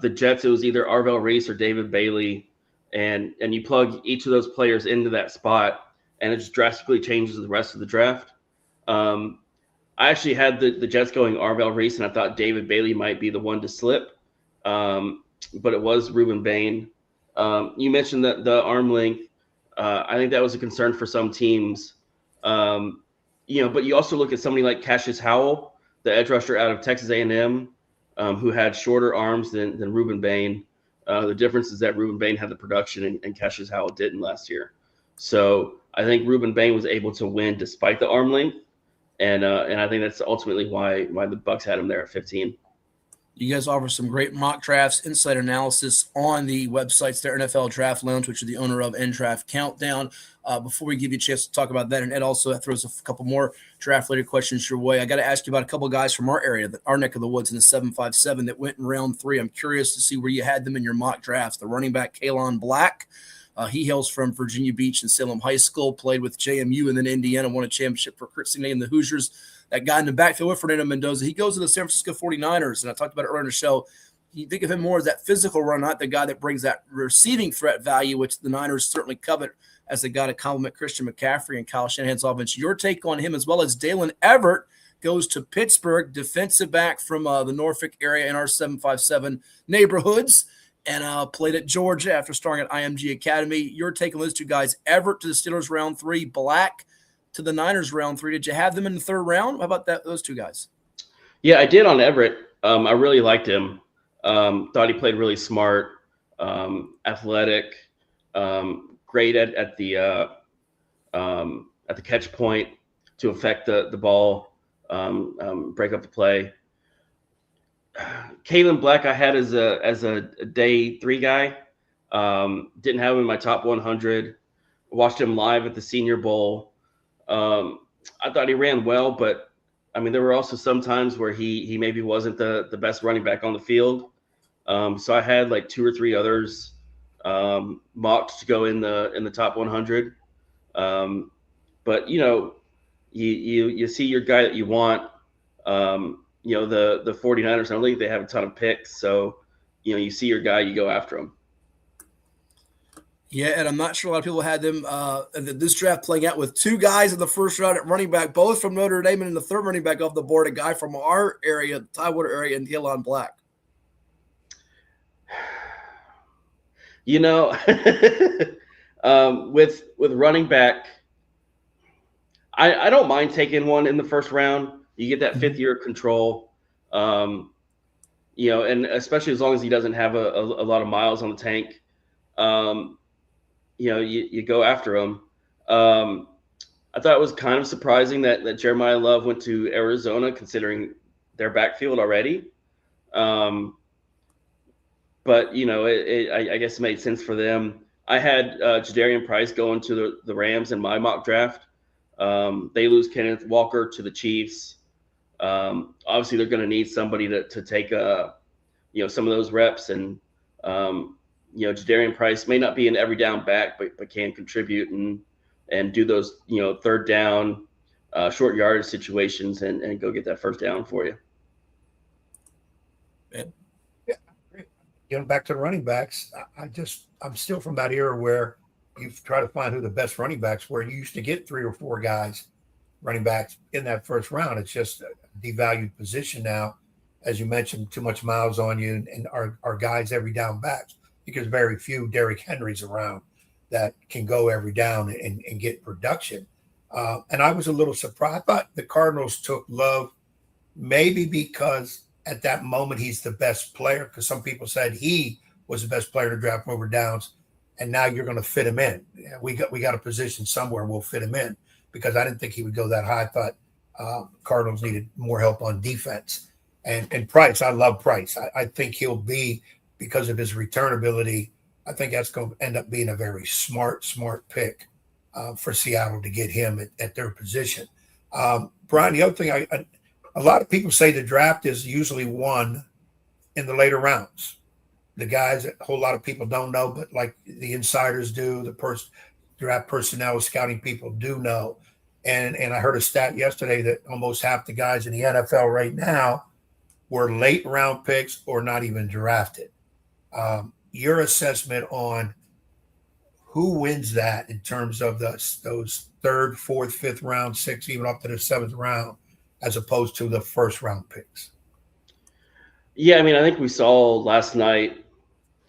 The Jets, it was either Arvell Reese or David Bailey, and you plug each of those players into that spot, and it just drastically changes the rest of the draft. I actually had the Jets going Arvell Reese, and I thought David Bailey might be the one to slip, but it was Ruben Bain. You mentioned that the arm length. I think that was a concern for some teams. But you also look at somebody like Cassius Howell, the edge rusher out of Texas A&M, who had shorter arms than Ruben Bain. The difference is that Ruben Bain had the production and Cassius Howell didn't last year. So I think Ruben Bain was able to win despite the arm length, and I think that's ultimately why the Bucs had him there at 15. You guys offer some great mock drafts, insider analysis on the websites there, NFL Draft Lounge, which are the owner of and Draft Countdown. Before we give you a chance to talk about that, and Ed also throws a couple more draft-related questions your way, I got to ask you about a couple of guys from our area, our neck of the woods in the 757 that went in round 3. I'm curious to see where you had them in your mock drafts. The running back, Kaelon Black. He hails from Virginia Beach and Salem High School, played with JMU and then Indiana, won a championship for Kurt Signe and the Hoosiers. That guy in the backfield with Fernando Mendoza, he goes to the San Francisco 49ers, and I talked about it earlier in the show. You think of him more as that physical runner, not the guy that brings that receiving threat value, which the Niners certainly covet as the guy to complement Christian McCaffrey and Kyle Shanahan's offense. Your take on him, as well as Daylen Everette, goes to Pittsburgh, defensive back from the Norfolk area in our 757 neighborhoods, and played at Georgia after starting at IMG Academy. Your take on those two guys, Everette to the Steelers round 3, Black to the Niners round 3. Did you have them in the 3rd round? How about those two guys? Yeah, I did on Everett. I really liked him. Thought he played really smart, athletic, great at the catch point to affect the ball, break up the play. Kaelon Black I had as a day 3 guy. Didn't have him in my top 100. Watched him live at the Senior Bowl. I thought he ran well, but I mean, there were also some times where he maybe wasn't the best running back on the field. So I had like 2 or 3 others mocked to go in the top 100. But you see your guy that you want. The 49ers, I don't think they have a ton of picks, so you see your guy, you go after him. Yeah, and I'm not sure a lot of people had them this draft playing out with 2 guys in the 1st round at running back, both from Notre Dame, and in the 3rd running back off the board, a guy from our area, the Tidewater area, and Kaelon Black. With running back, I don't mind taking one in the 1st round. You get that 5th year control, and especially as long as he doesn't have a lot of miles on the tank. You go after him. I thought it was kind of surprising that Jeremiah Love went to Arizona, considering their backfield already. But I guess it made sense for them. I had Jadarian Price going to the Rams in my mock draft. They lose Kenneth Walker to the Chiefs. Obviously, they're going to need somebody to take some of those reps, and Jadarian Price may not be an every down back, but can contribute and do those, 3rd down, short yardage situations and go get that 1st down for you. Yeah. Getting back to the running backs, I'm still from that era where you try to find who the best running backs were. You used to get 3 or 4 guys, running backs in that 1st round. It's just a devalued position now. As you mentioned, too much miles on you and our guys every down backs. Because very few Derrick Henrys around that can go every down and get production. And I was a little surprised. I thought the Cardinals took Love maybe because at that moment he's the best player, because some people said he was the best player to draft over Downs, and now you're going to fit him in. We got a position somewhere, we'll fit him in, because I didn't think he would go that high. I thought Cardinals needed more help on defense. And Price, I love Price. I think he'll be, because of his return ability, I think that's going to end up being a very smart pick for Seattle to get him at their position. Brian, the other thing, a lot of people say the draft is usually won in the later rounds. The guys that a whole lot of people don't know, but like the insiders do, the draft personnel, scouting people do know. And I heard a stat yesterday that almost half the guys in the NFL right now were late round picks or not even drafted. Your assessment on who wins that in terms of those 3rd, 4th, 5th round, 6th, even up to the 7th round, as opposed to the first round picks. Yeah, I mean, I think we saw last night.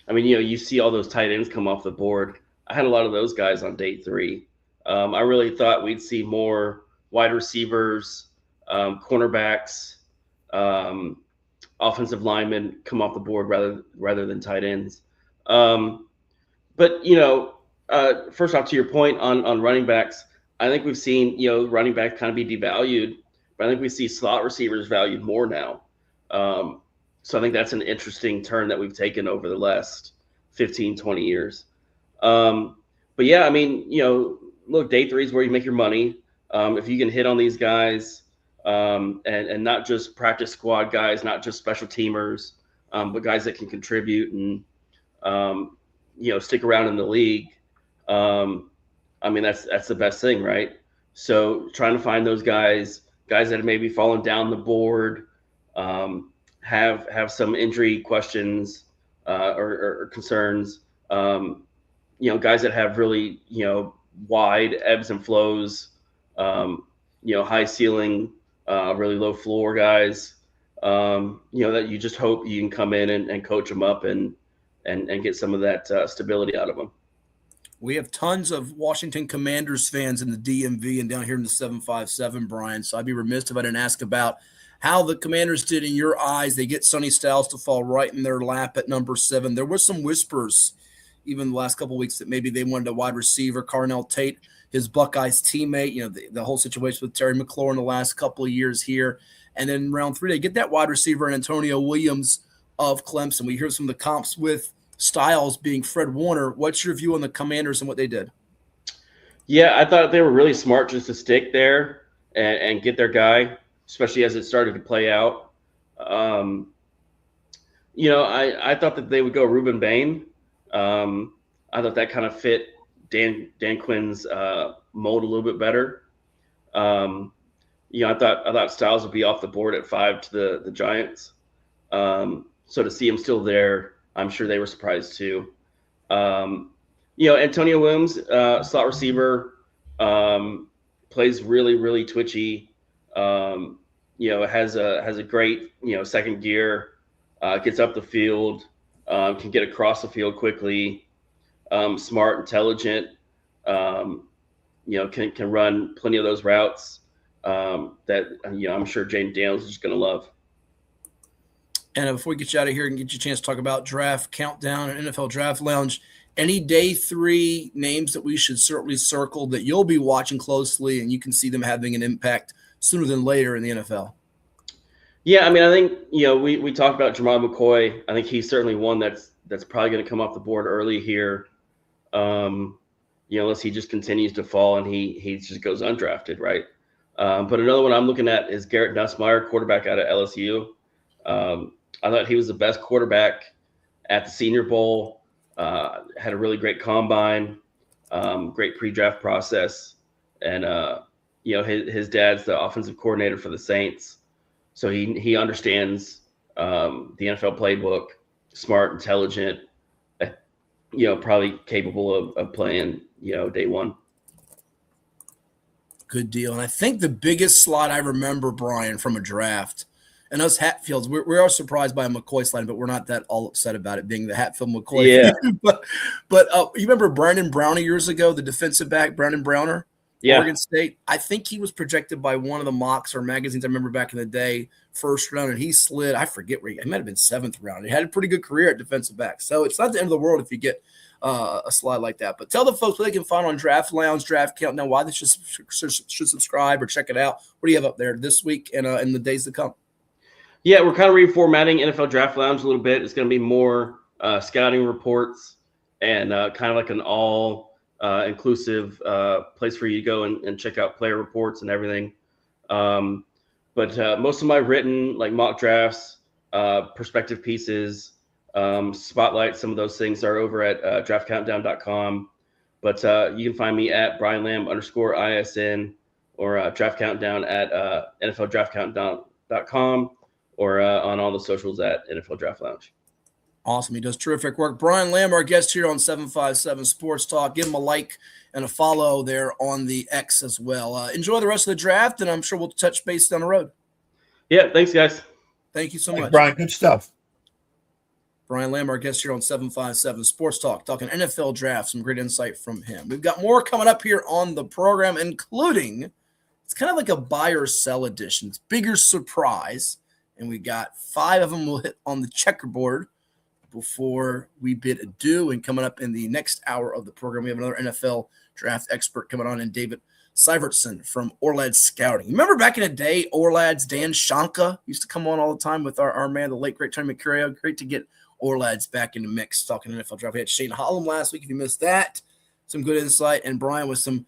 I mean, you see all those tight ends come off the board. I had a lot of those guys on day 3. I really thought we'd see more wide receivers, cornerbacks, offensive linemen come off the board rather than tight ends. But first off, to your point on running backs, I think we've seen running backs kind of be devalued, but I think we see slot receivers valued more now. So I think that's an interesting turn that we've taken over the last 15, 20 years. But yeah, I mean, look, day 3 is where you make your money. If you can hit on these guys, and not just practice squad guys, not just special teamers, but guys that can contribute and stick around in the league. I mean, that's the best thing, right? So trying to find those guys that have maybe fallen down the board, have some injury questions or concerns, guys that have really wide ebbs and flows, high ceiling, really low floor guys, that you just hope you can come in and coach them up and get some of that stability out of them. We have tons of Washington Commanders fans in the DMV and down here in the 757, Brian. So I'd be remiss if I didn't ask about how the Commanders did in your eyes. They get Sonny Styles to fall right in their lap at number 7. There was some whispers even the last couple of weeks that maybe they wanted a wide receiver, Carnell Tate, his Buckeyes teammate, the whole situation with Terry McLaurin the last couple of years here. And then round 3, they get that wide receiver in Antonio Williams of Clemson. We hear some of the comps with Styles being Fred Warner. What's your view on the Commanders and what they did? Yeah, I thought they were really smart just to stick there and get their guy, especially as it started to play out. I thought that they would go Reuben Bain. I thought that kind of fit Dan Quinn's mold a little bit better. I thought Styles would be off the board at 5 to the Giants. So to see him still there, I'm sure they were surprised too. Antonio Williams, slot receiver, plays really, really twitchy. Has a great, second gear, gets up the field, can get across the field quickly, smart, intelligent, can run plenty of those routes that, I'm sure Jaden Daniels is just going to love. And before we get you out of here and get you a chance to talk about draft countdown and NFL Draft Lounge, any day 3 names that we should certainly circle that you'll be watching closely and you can see them having an impact sooner than later in the NFL? Yeah, I mean, I think, we talked about Jamal McCoy. I think he's certainly one that's probably going to come off the board early here, unless he just continues to fall and he just goes undrafted, right? But another one I'm looking at is Garrett Nussmeier, quarterback out of LSU. I thought he was the best quarterback at the Senior Bowl, had a really great combine, great pre-draft process. And, his dad's the offensive coordinator for the Saints. So he understands the NFL playbook, smart, intelligent, probably capable of playing, day 1. Good deal. And I think the biggest slide I remember, Brian, from a draft, and us Hatfields, we are surprised by a McCoy slide, but we're not that all upset about it being the Hatfield McCoy. Yeah. but you remember Brandon Browner years ago, the defensive back, Brandon Browner? Yeah. Oregon State. I think he was projected by one of the mocks or magazines I remember back in the day, first round, and he slid. I forget where he might have been 7th round. He had a pretty good career at defensive back. So it's not the end of the world if you get a slide like that. But tell the folks what they can find on Draft Lounge, Draft Countdown, why they should subscribe or check it out. What do you have up there this week and in the days to come? Yeah, we're kind of reformatting NFL Draft Lounge a little bit. It's going to be more scouting reports and kind of like an all inclusive place for you to go and check out player reports and everything. But most of my written like mock drafts, perspective pieces, spotlight, some of those things are over at draftcountdown.com. But you can find me at BrianLamb_ISN or Draft Countdown at NFLDraftCountdown.com or on all the socials at NFL Draft Lounge. Awesome. He does terrific work. Brian Lamb, our guest here on 757 Sports Talk. Give him a like and a follow there on the X as well. Enjoy the rest of the draft, and I'm sure we'll touch base down the road. Yeah, thanks, guys. Thank you so Thanks, much. Brian. Good stuff. Brian Lamb, our guest here on 757 Sports Talk, talking NFL draft. Some great insight from him. We've got more coming up here on the program, including it's kind of like a buy or sell edition. It's bigger surprise, and we got 5 of them will hit on the checkerboard before we bid adieu. And coming up in the next hour of the program, we have another NFL draft expert coming on, and David Syvertson from Orlad Scouting. Remember back in the day, Orlad's Dan Shanka used to come on all the time with our man, the late great Tony McCurry. Great to get Orlad's back in the mix talking NFL draft. We had Shane Hollum last week. If you missed that, some good insight, and Brian with some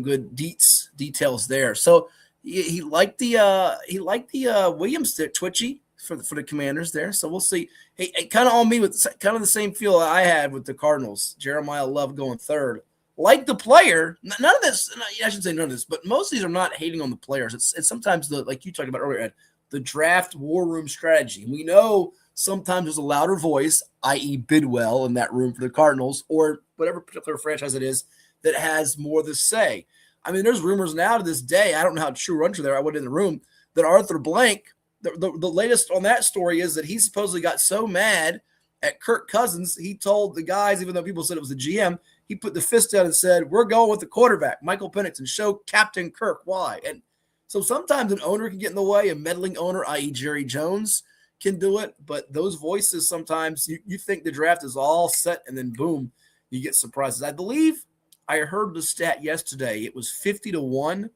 good details there. So he liked the Williams stick twitchy for the Commanders there. So we'll see. Hey, kind of on me with kind of the same feel I had with the Cardinals. Jeremiah Love going third. Like the player, none of this. I shouldn't say none of this, but most of these are not hating on the players. It's sometimes like you talked about earlier, Ed, the draft war room strategy. We know sometimes there's a louder voice, i.e. Bidwell, in that room for the Cardinals or whatever particular franchise it is that has more to say. I mean, there's rumors now to this day. I don't know how true or untrue there. I wasn't in the room that Arthur Blank. The latest on that story is that he supposedly got so mad at Kirk Cousins, he told the guys, even though people said it was the GM, he put the fist down and said, "We're going with the quarterback, Michael Penix, and show Captain Kirk why." And so sometimes an owner can get in the way, a meddling owner, i.e. Jerry Jones, can do it. But those voices, sometimes you think the draft is all set, and then boom, you get surprises. I believe I heard the stat yesterday. It was 50-1,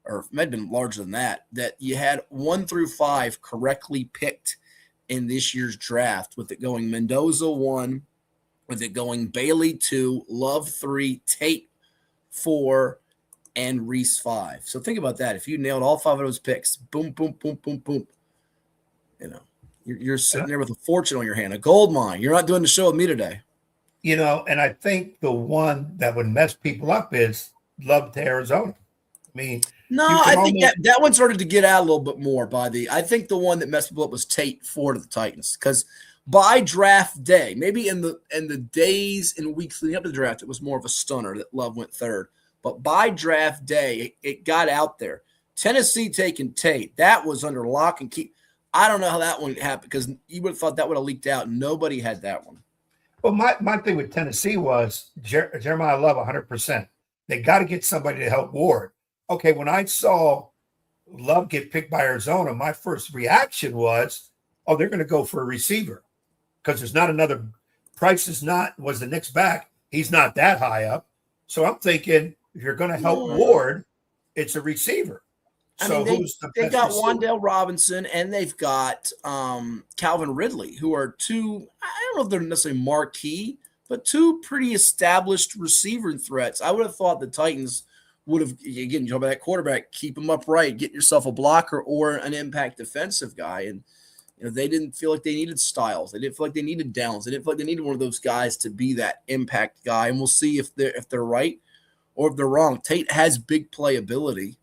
or it might have been larger than that you had 1 through 5 correctly picked in this year's draft, with it going Mendoza 1, with it going Bailey 2, Love 3, Tate 4, and Reese 5. So think about that. If you nailed all 5 of those picks, boom, boom, boom, boom, boom, you're sitting there with a fortune on your hand, a gold mine. You're not doing the show with me today. And I think the one that would mess people up is Love to Arizona. I mean, no, I think that one started to get out a little bit more I think the one that messed people up was Tate 4 to the Titans, because by draft day, maybe in the days and weeks leading up to the draft, it was more of a stunner that Love went third. But by draft day, it got out there. Tennessee taking Tate, that was under lock and key. I don't know how that one happened, because you would have thought that would have leaked out. Nobody had that one. Well, my thing with Tennessee was Jeremiah Love 100%. They got to get somebody to help Ward. Okay, when I saw Love get picked by Arizona, my first reaction was, oh, they're going to go for a receiver, because there's not another. Price was the next back. He's not that high up. So I'm thinking, if you're going to help Ward, it's a receiver. So they got Wan'Dale Robinson, and they've got Calvin Ridley, who are two, I don't know if they're necessarily marquee, but two pretty established receiver threats. I would have thought the Titans would have, again, you talk about that quarterback, keep him upright, get yourself a blocker or an impact defensive guy. And they didn't feel like they needed Styles. They didn't feel like they needed Downs. They didn't feel like they needed one of those guys to be that impact guy. And we'll see if they're right or if they're wrong. Tate has big playability.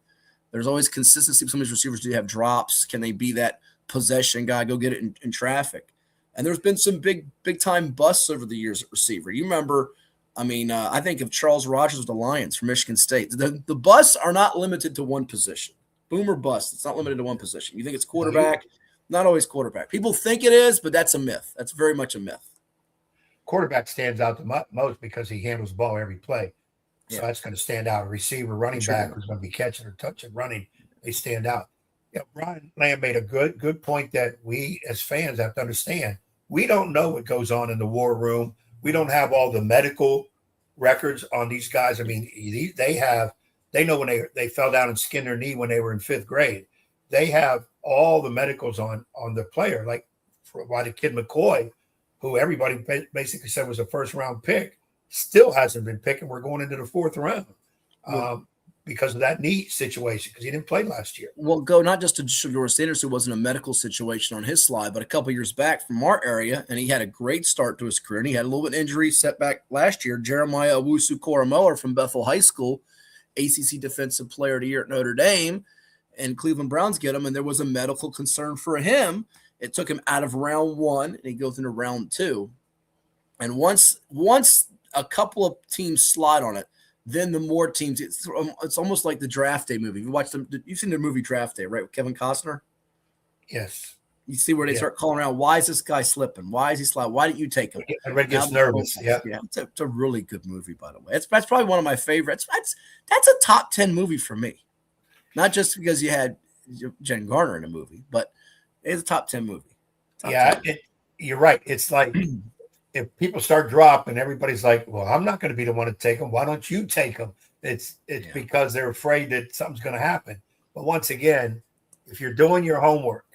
There's always consistency. Some of these receivers do have drops. Can they be that possession guy, go get it in traffic? And there's been some big time busts over the years at receiver. You remember, I think of Charles Rogers with the Lions from Michigan State. The busts are not limited to one position. Boom or bust. It's not limited to one position. You think it's quarterback, not always quarterback. People think it is, but that's a myth. That's very much a myth. Quarterback stands out the most because he handles the ball every play. So that's going to stand out. A receiver, running back who's going to be catching or touching, running, they stand out. Yeah, Brian Lamb made a good point that we as fans have to understand. We don't know what goes on in the war room. We don't have all the medical records on these guys. I mean, they know when they fell down and skinned their knee when they were in 5th grade. They have all the medicals on the player. Like why the kid McCoy, who everybody basically said was a first-round pick, still hasn't been picked, and we're going into the 4th round because of that knee situation, because he didn't play last year. Well, go not just to Shedeur Sanders, who wasn't a medical situation on his slide, but a couple years back from our area, and he had a great start to his career, and he had a little bit of injury setback last year. Jeremiah Owusu-Koramoah from Bethel High School, ACC Defensive Player of the Year at Notre Dame, and Cleveland Browns get him, and there was a medical concern for him. It took him out of round 1, and he goes into round 2. And once a couple of teams slide on it, then the more teams, it's almost like the Draft Day movie. You've seen the movie Draft Day, right, with Kevin Costner? Yes. You see where they start calling around, why is this guy slipping? Why is he sliding? Why didn't you take him? Everybody gets nervous. Yeah. It's a really good movie, by the way. That's probably one of my favorites. That's a top 10 movie for me. Not just because you had Jen Garner in a movie, but it's a top 10 movie. Top 10. You're right. It's like if people start dropping, everybody's like, well, I'm not going to be the one to take them. Why don't you take them? It's because they're afraid that something's going to happen. But once again, if you're doing your homework,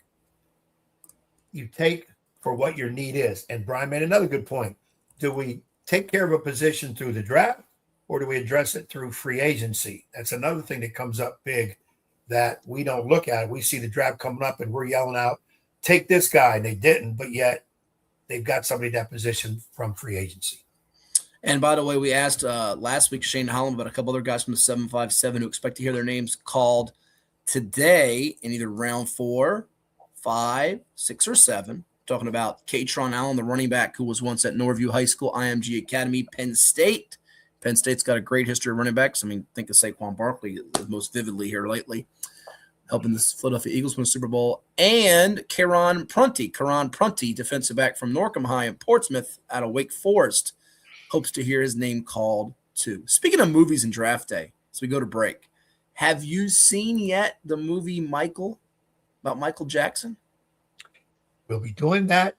you take for what your need is. And Brian made another good point. Do we take care of a position through the draft, or do we address it through free agency? That's another thing that comes up big that we don't look at. We see the draft coming up and we're yelling out, take this guy, and they didn't, but yet they've got somebody in that position from free agency. And by the way, we asked last week Shane Holland about a couple other guys from the 757 who expect to hear their names called today in either round 4, 5, 6, or 7. Talking about Katron Allen, the running back who was once at Norview High School, IMG Academy, Penn State. Penn State's got a great history of running backs. I mean, think of Saquon Barkley most vividly here lately, helping the Philadelphia Eagles win the Super Bowl. And Kaelon Prunty, defensive back from Norfolk High in Portsmouth out of Wake Forest, hopes to hear his name called too. Speaking of movies and draft day, as we go to break, have you seen yet the movie Michael, about Michael Jackson? We'll be doing that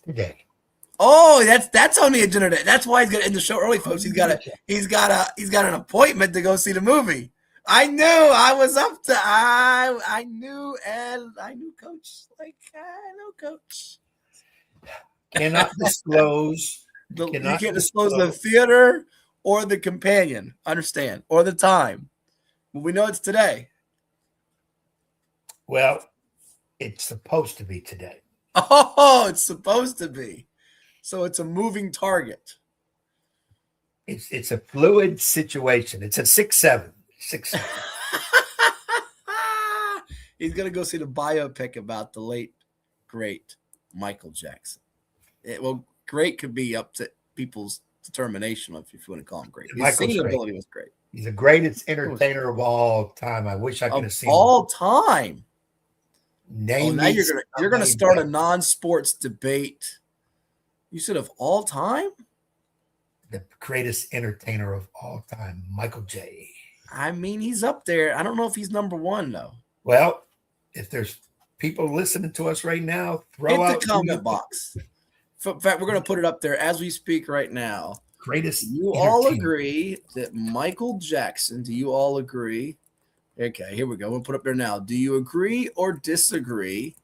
today. Oh, that's on the agenda today. That's why he's gonna end the show early, folks. He's got an appointment to go see the movie. I knew I was up to I knew Coach. Like I know Coach. Cannot disclose. You can't disclose the theater or the companion. Understand? Or the time. But we know it's today. Well, it's supposed to be today. Oh, it's supposed to be. So it's a moving target. It's a fluid situation. It's a 6'7". 6'7". He's gonna go see the biopic about the late, great Michael Jackson. Great could be up to people's determination if you want to call him great. His singing ability was great. He's the greatest entertainer of all time. I wish I could have seen all time. Name now you're gonna start a non-sports debate. You said of all time? The greatest entertainer of all time, Michael J. I mean, he's up there. I don't know if he's number one, though. Well, if there's people listening to us right now, hit the comment box. In fact, we're going to put it up there as we speak right now. Greatest. You all agree that Michael Jackson, do you all agree? Okay, here we go. We'll put it up there now. Do you agree or disagree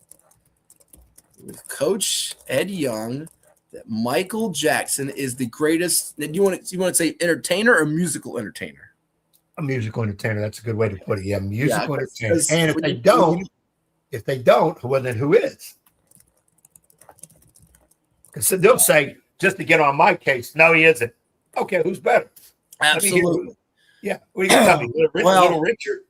with Coach Ed Young that Michael Jackson is the greatest? You want to say entertainer or musical entertainer? A musical entertainer. That's a good way to put it. Yeah, musical entertainer. And if they don't, well, then who is? Because they'll say, just to get on my case, no, he isn't. Okay, who's better? Absolutely. Yeah. What are you going to tell me? Little Richard?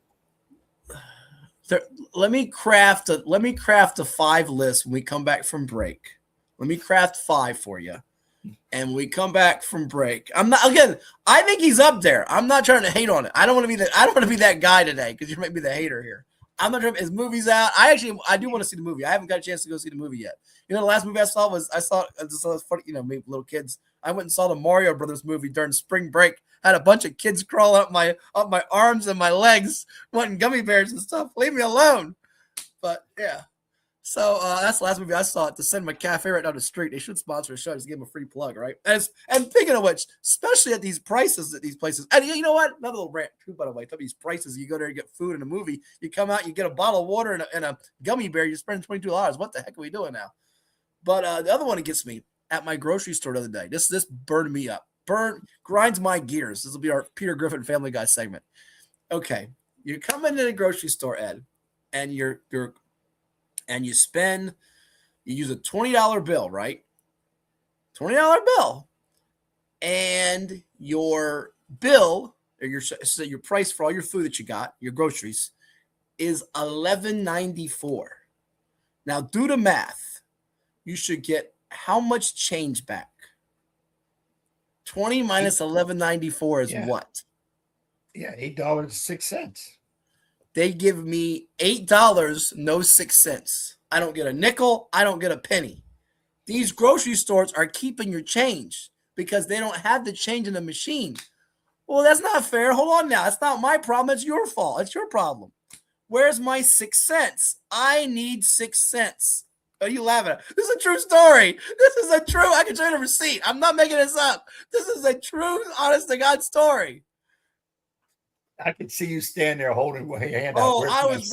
Let me craft a 5 list when we come back from break. Let me craft 5 for you. And we come back from break. I think he's up there. I'm not trying to hate on it. I don't want to be that guy today because you might be the hater here. I'm not trying. His movie's out. I do want to see the movie. I haven't got a chance to go see the movie yet. You know, the last movie I saw was funny. You know, me little kids. I went and saw the Mario Brothers movie during spring break. I had a bunch of kids crawling up my arms and my legs, wanting gummy bears and stuff. Leave me alone. But yeah. So that's the last movie I saw at the Cinema Cafe right down the street. They should sponsor a show. Just give them a free plug, right? And speaking of which, especially at these prices at these places. And you know what? Another little rant too, by the way. These prices, you go there and get food in a movie. You come out, you get a bottle of water and a gummy bear. You're spending $22. What the heck are we doing now? But the other one that gets me at my grocery store the other day. This burned me up. Grinds my gears. This will be our Peter Griffin Family Guy segment. Okay, you come into the grocery store, Ed, and you use a $20 bill, right? $20 bill. And your bill, or your price for all your food that you got, your groceries, is $11.94. Now, do the math. You should get how much change back? 20 minus $11.94 is what? Yeah, $8.06. They give me $8, no 6 cents. I don't get a nickel. I don't get a penny. These grocery stores are keeping your change because they don't have the change in the machine. Well, that's not fair. Hold on now. It's not my problem. It's your fault. It's your problem. Where's my 6 cents? I need 6 cents. Are you laughing at? This is a true story. I can show you the receipt. I'm not making this up. This is a true, honest to God story. I could see you stand there holding your hand out. Oh, I was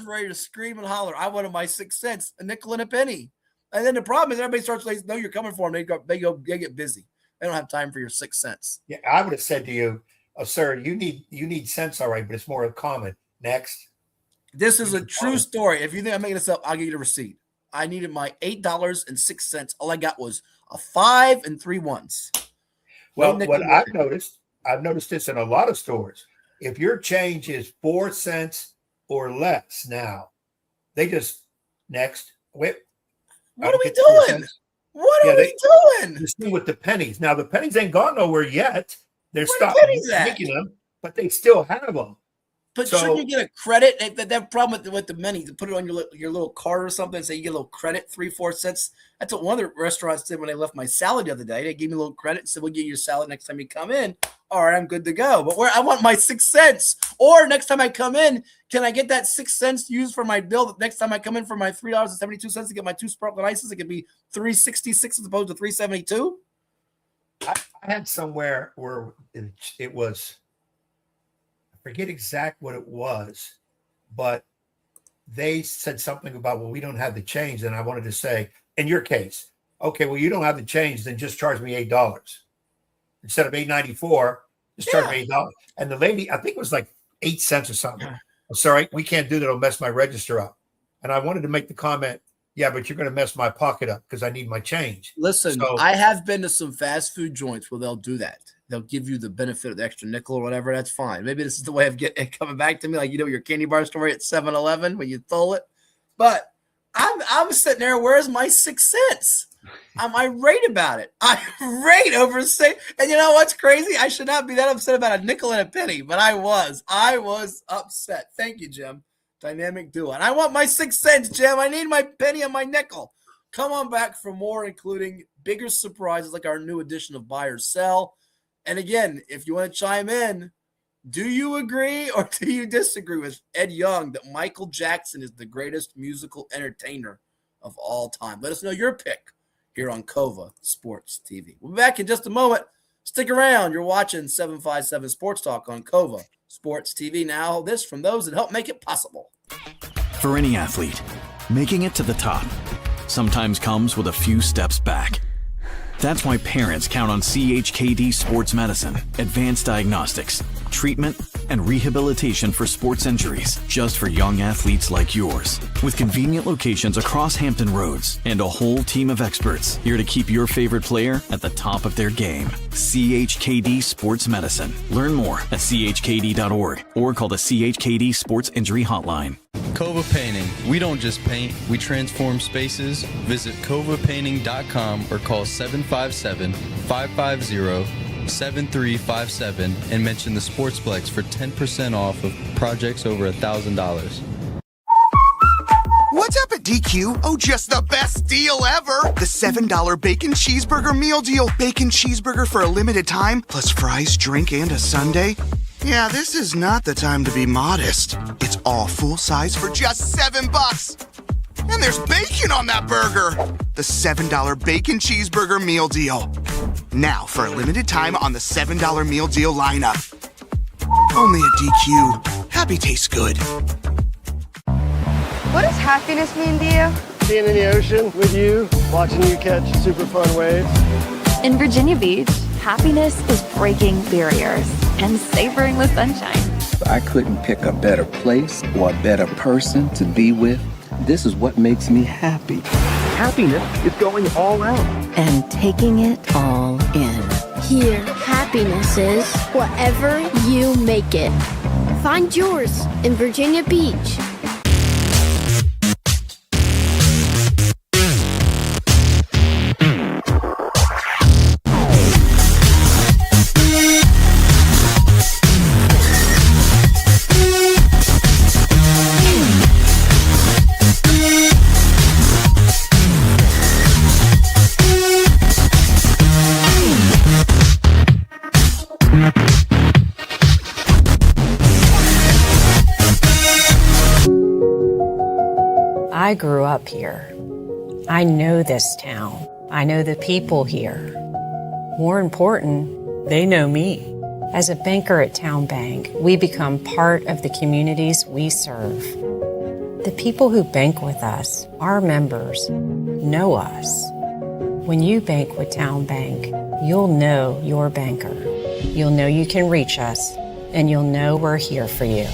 ready to scream and holler. I wanted my 6 cents, a nickel and a penny. And then the problem is everybody starts to know you're coming for them. They get busy. They don't have time for your 6 cents. Yeah, I would have said to you, sir, you need cents, all right, but it's more common. Next. This is a true story. If you think I'm making this up, I'll give you the receipt. I needed my $8.06. All I got was a 5 and 3 ones. Well, what I've noticed this in a lot of stores. If your change is 4 cents or less now, they just next. Wait. What are we doing? What are we doing? You see with the pennies. Now the pennies ain't gone nowhere yet. They're stopped making them, but they still have them. But shouldn't you get a credit? That problem with the money, to put it on your little card or something, say you get a little credit, 3-4 cents. That's what one of the restaurants did when they left my salad the other day. They gave me a little credit and said, we'll give you your salad next time you come in. All right, I'm good to go. But I want my 6 cents. Or next time I come in, can I get that 6 cents used for my bill? Next time I come in for my $3.72 to get my 2 sparkling ices, it could be $3.66 as opposed to $3.72. I had somewhere where it was, I forget exact what it was, but they said something about, well, we don't have the change. And I wanted to say, in your case, okay, well, you don't have the change, then just charge me $8 instead of $8.94. Just charge me $8. And the lady, I think it was like 8 cents or something. I'm sorry, we can't do that. It'll mess my register up. And I wanted to make the comment, yeah, but you're going to mess my pocket up because I need my change. Listen, I have been to some fast food joints where they'll do that. They'll give you the benefit of the extra nickel or whatever. That's fine. Maybe this is the way of coming back to me, like your candy bar story at 7-Eleven when you stole it. But I'm sitting there. Where's my 6 cents? I'm irate about it. Irate over 6. And you know what's crazy? I should not be that upset about a nickel and a penny, but I was. I was upset. Thank you, Jim. Dynamic duo. And I want my 6 cents, Jim. I need my penny and my nickel. Come on back for more, including bigger surprises like our new edition of Buy or Sell. And again, if you want to chime in, do you agree or do you disagree with Ed Young that Michael Jackson is the greatest musical entertainer of all time? Let us know your pick here on Cova Sports TV. We'll be back in just a moment. Stick around. You're watching 757 Sports Talk on Cova Sports TV. Now, this from those that help make it possible. For any athlete, making it to the top sometimes comes with a few steps back. That's why parents count on CHKD Sports Medicine, advanced diagnostics, treatment, and rehabilitation for sports injuries, just for young athletes like yours. With convenient locations across Hampton Roads and a whole team of experts here to keep your favorite player at the top of their game. CHKD Sports Medicine. Learn more at chkd.org or call the CHKD Sports Injury Hotline. Cova Painting. We don't just paint, we transform spaces. Visit covapainting.com or call 757-550-7357 and mention the Sportsplex for 10% off of projects over $1,000. What's up at DQ? Oh, just the best deal ever! The $7 Bacon Cheeseburger Meal Deal. Bacon cheeseburger for a limited time, plus fries, drink, and a sundae. Yeah, this is not the time to be modest. It's all full size for just $7. And there's bacon on that burger. The $7 Bacon Cheeseburger Meal Deal. Now, for a limited time on the $7 Meal Deal lineup. Only at DQ. Happy tastes good. What does happiness mean to you? Being in the ocean with you, watching you catch super fun waves. In Virginia Beach, happiness is breaking barriers and savoring the sunshine. I couldn't pick a better place or a better person to be with. This is what makes me happy. Happiness is going all out. And taking it all in. Here, happiness is whatever you make it. Find yours in Virginia Beach. I grew up here. I know this town. I know the people here. More important, they know me. As a banker at Town Bank, we become part of the communities we serve. The people who bank with us, our members, know us. When you bank with Town Bank, you'll know your banker. You'll know you can reach us, and you'll know we're here for you.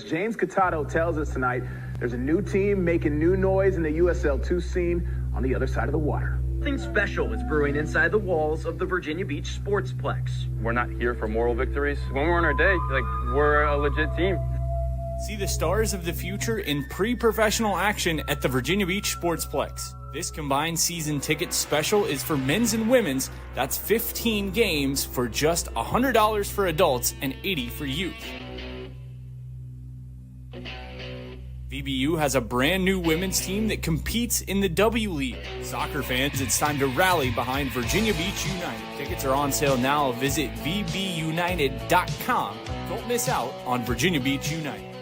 James Catato tells us tonight there's a new team making new noise in the USL2 scene on the other side of the water. Something special is brewing inside the walls of the Virginia Beach Sportsplex. We're not here for moral victories. When we're on our day, we're a legit team. See the stars of the future in pre-professional action at the Virginia Beach Sportsplex. This combined season ticket special is for men's and women's. That's 15 games for just $100 for adults and $80 for youth. VBU has a brand new women's team that competes in the W League. Soccer fans, it's time to rally behind Virginia Beach United. Tickets are on sale now. Visit vbunited.com. Don't miss out on Virginia Beach United.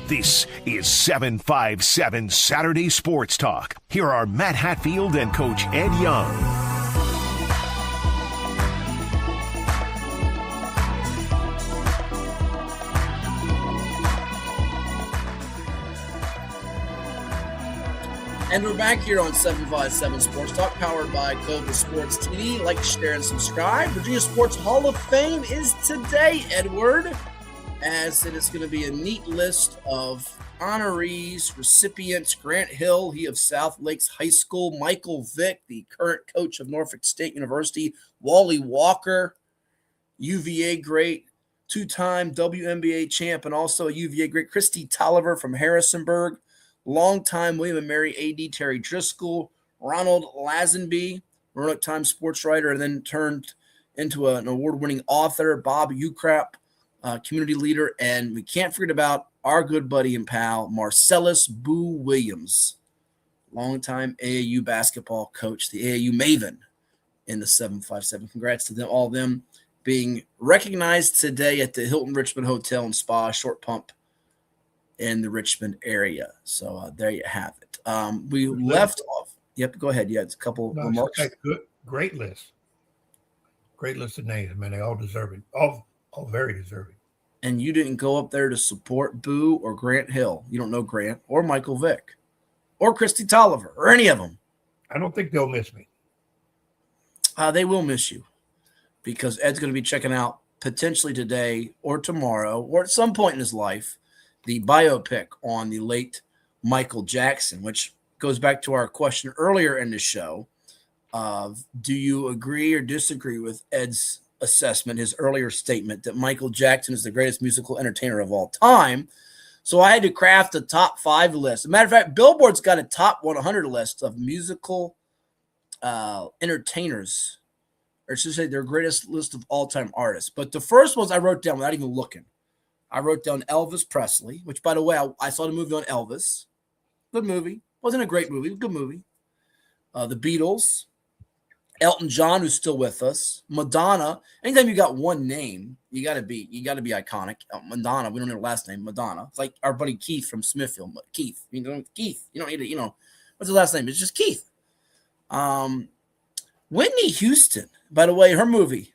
This is 757 Saturday Sports Talk. Here are Matt Hatfield and Coach Ed Young. And we're back here on 757 Sports Talk, powered by Cobra Sports TV. Like, share, and subscribe. Virginia Sports Hall of Fame is today, Edward, as it is going to be a neat list of honorees, recipients. Grant Hill, he of South Lakes High School. Michael Vick, the current coach of Norfolk State University. Wally Walker, UVA great, two-time WNBA champ, and also a UVA great. Christy Tolliver from Harrisonburg. Longtime William & Mary AD Terry Driscoll, Ronald Lazenby, Roanoke Times sports writer, and then turned into an award-winning author, Bob Ukrap, community leader, and we can't forget about our good buddy and pal, Marcellus Boo Williams, longtime AAU basketball coach, the AAU Maven in the 757. Congrats to them, all of them being recognized today at the Hilton Richmond Hotel and Spa, Short Pump, in the Richmond area. So there you have it. We left off. Yep, go ahead. Yeah, it's a couple remarks. Good, great list. Great list of names, man. They all deserving. All very deserving. And you didn't go up there to support Boo or Grant Hill. You don't know Grant or Michael Vick or Christy Tolliver or any of them. I don't think they'll miss me. They will miss you because Ed's going to be checking out potentially today or tomorrow or at some point in his life the biopic on the late Michael Jackson, which goes back to our question earlier in the show of, do you agree or disagree with Ed's assessment, his earlier statement that Michael Jackson is the greatest musical entertainer of all time? So I had to craft a top 5 list. As a matter of fact, Billboard's got a top 100 list of musical entertainers, or I should say their greatest list of all-time artists. But the first ones I wrote down without even looking. I wrote down Elvis Presley, which, by the way, I saw the movie on Elvis. Good movie. Wasn't a great movie. Good movie. The Beatles. Elton John, who's still with us. Madonna. Anytime you got one name, you got to be iconic. Madonna. We don't need a last name. Madonna. It's like our buddy Keith from Smithfield. Keith. Keith. You don't need it. What's the last name? It's just Keith. Whitney Houston. By the way, her movie.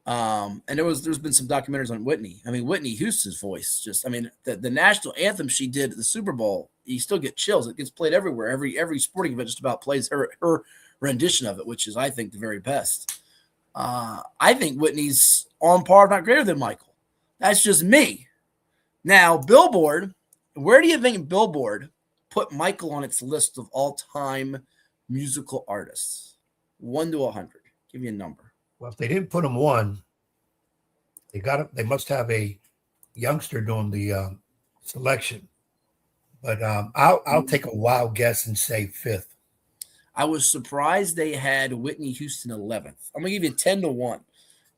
And there's been some documentaries on Whitney. I mean, Whitney Houston's voice, the national anthem she did at the Super Bowl, you still get chills. It gets played everywhere. Every sporting event just about plays her rendition of it, which is, I think, the very best. I think Whitney's on par, if not greater than Michael. That's just me. Now, Billboard, where do you think Billboard put Michael on its list of all-time musical artists? 1 to 100. Give me a number. Well, if they didn't put him 1, they must have a youngster doing the selection. But I'll take a wild guess and say 5th. I was surprised they had Whitney Houston 11th. I'm gonna give you 10 to 1.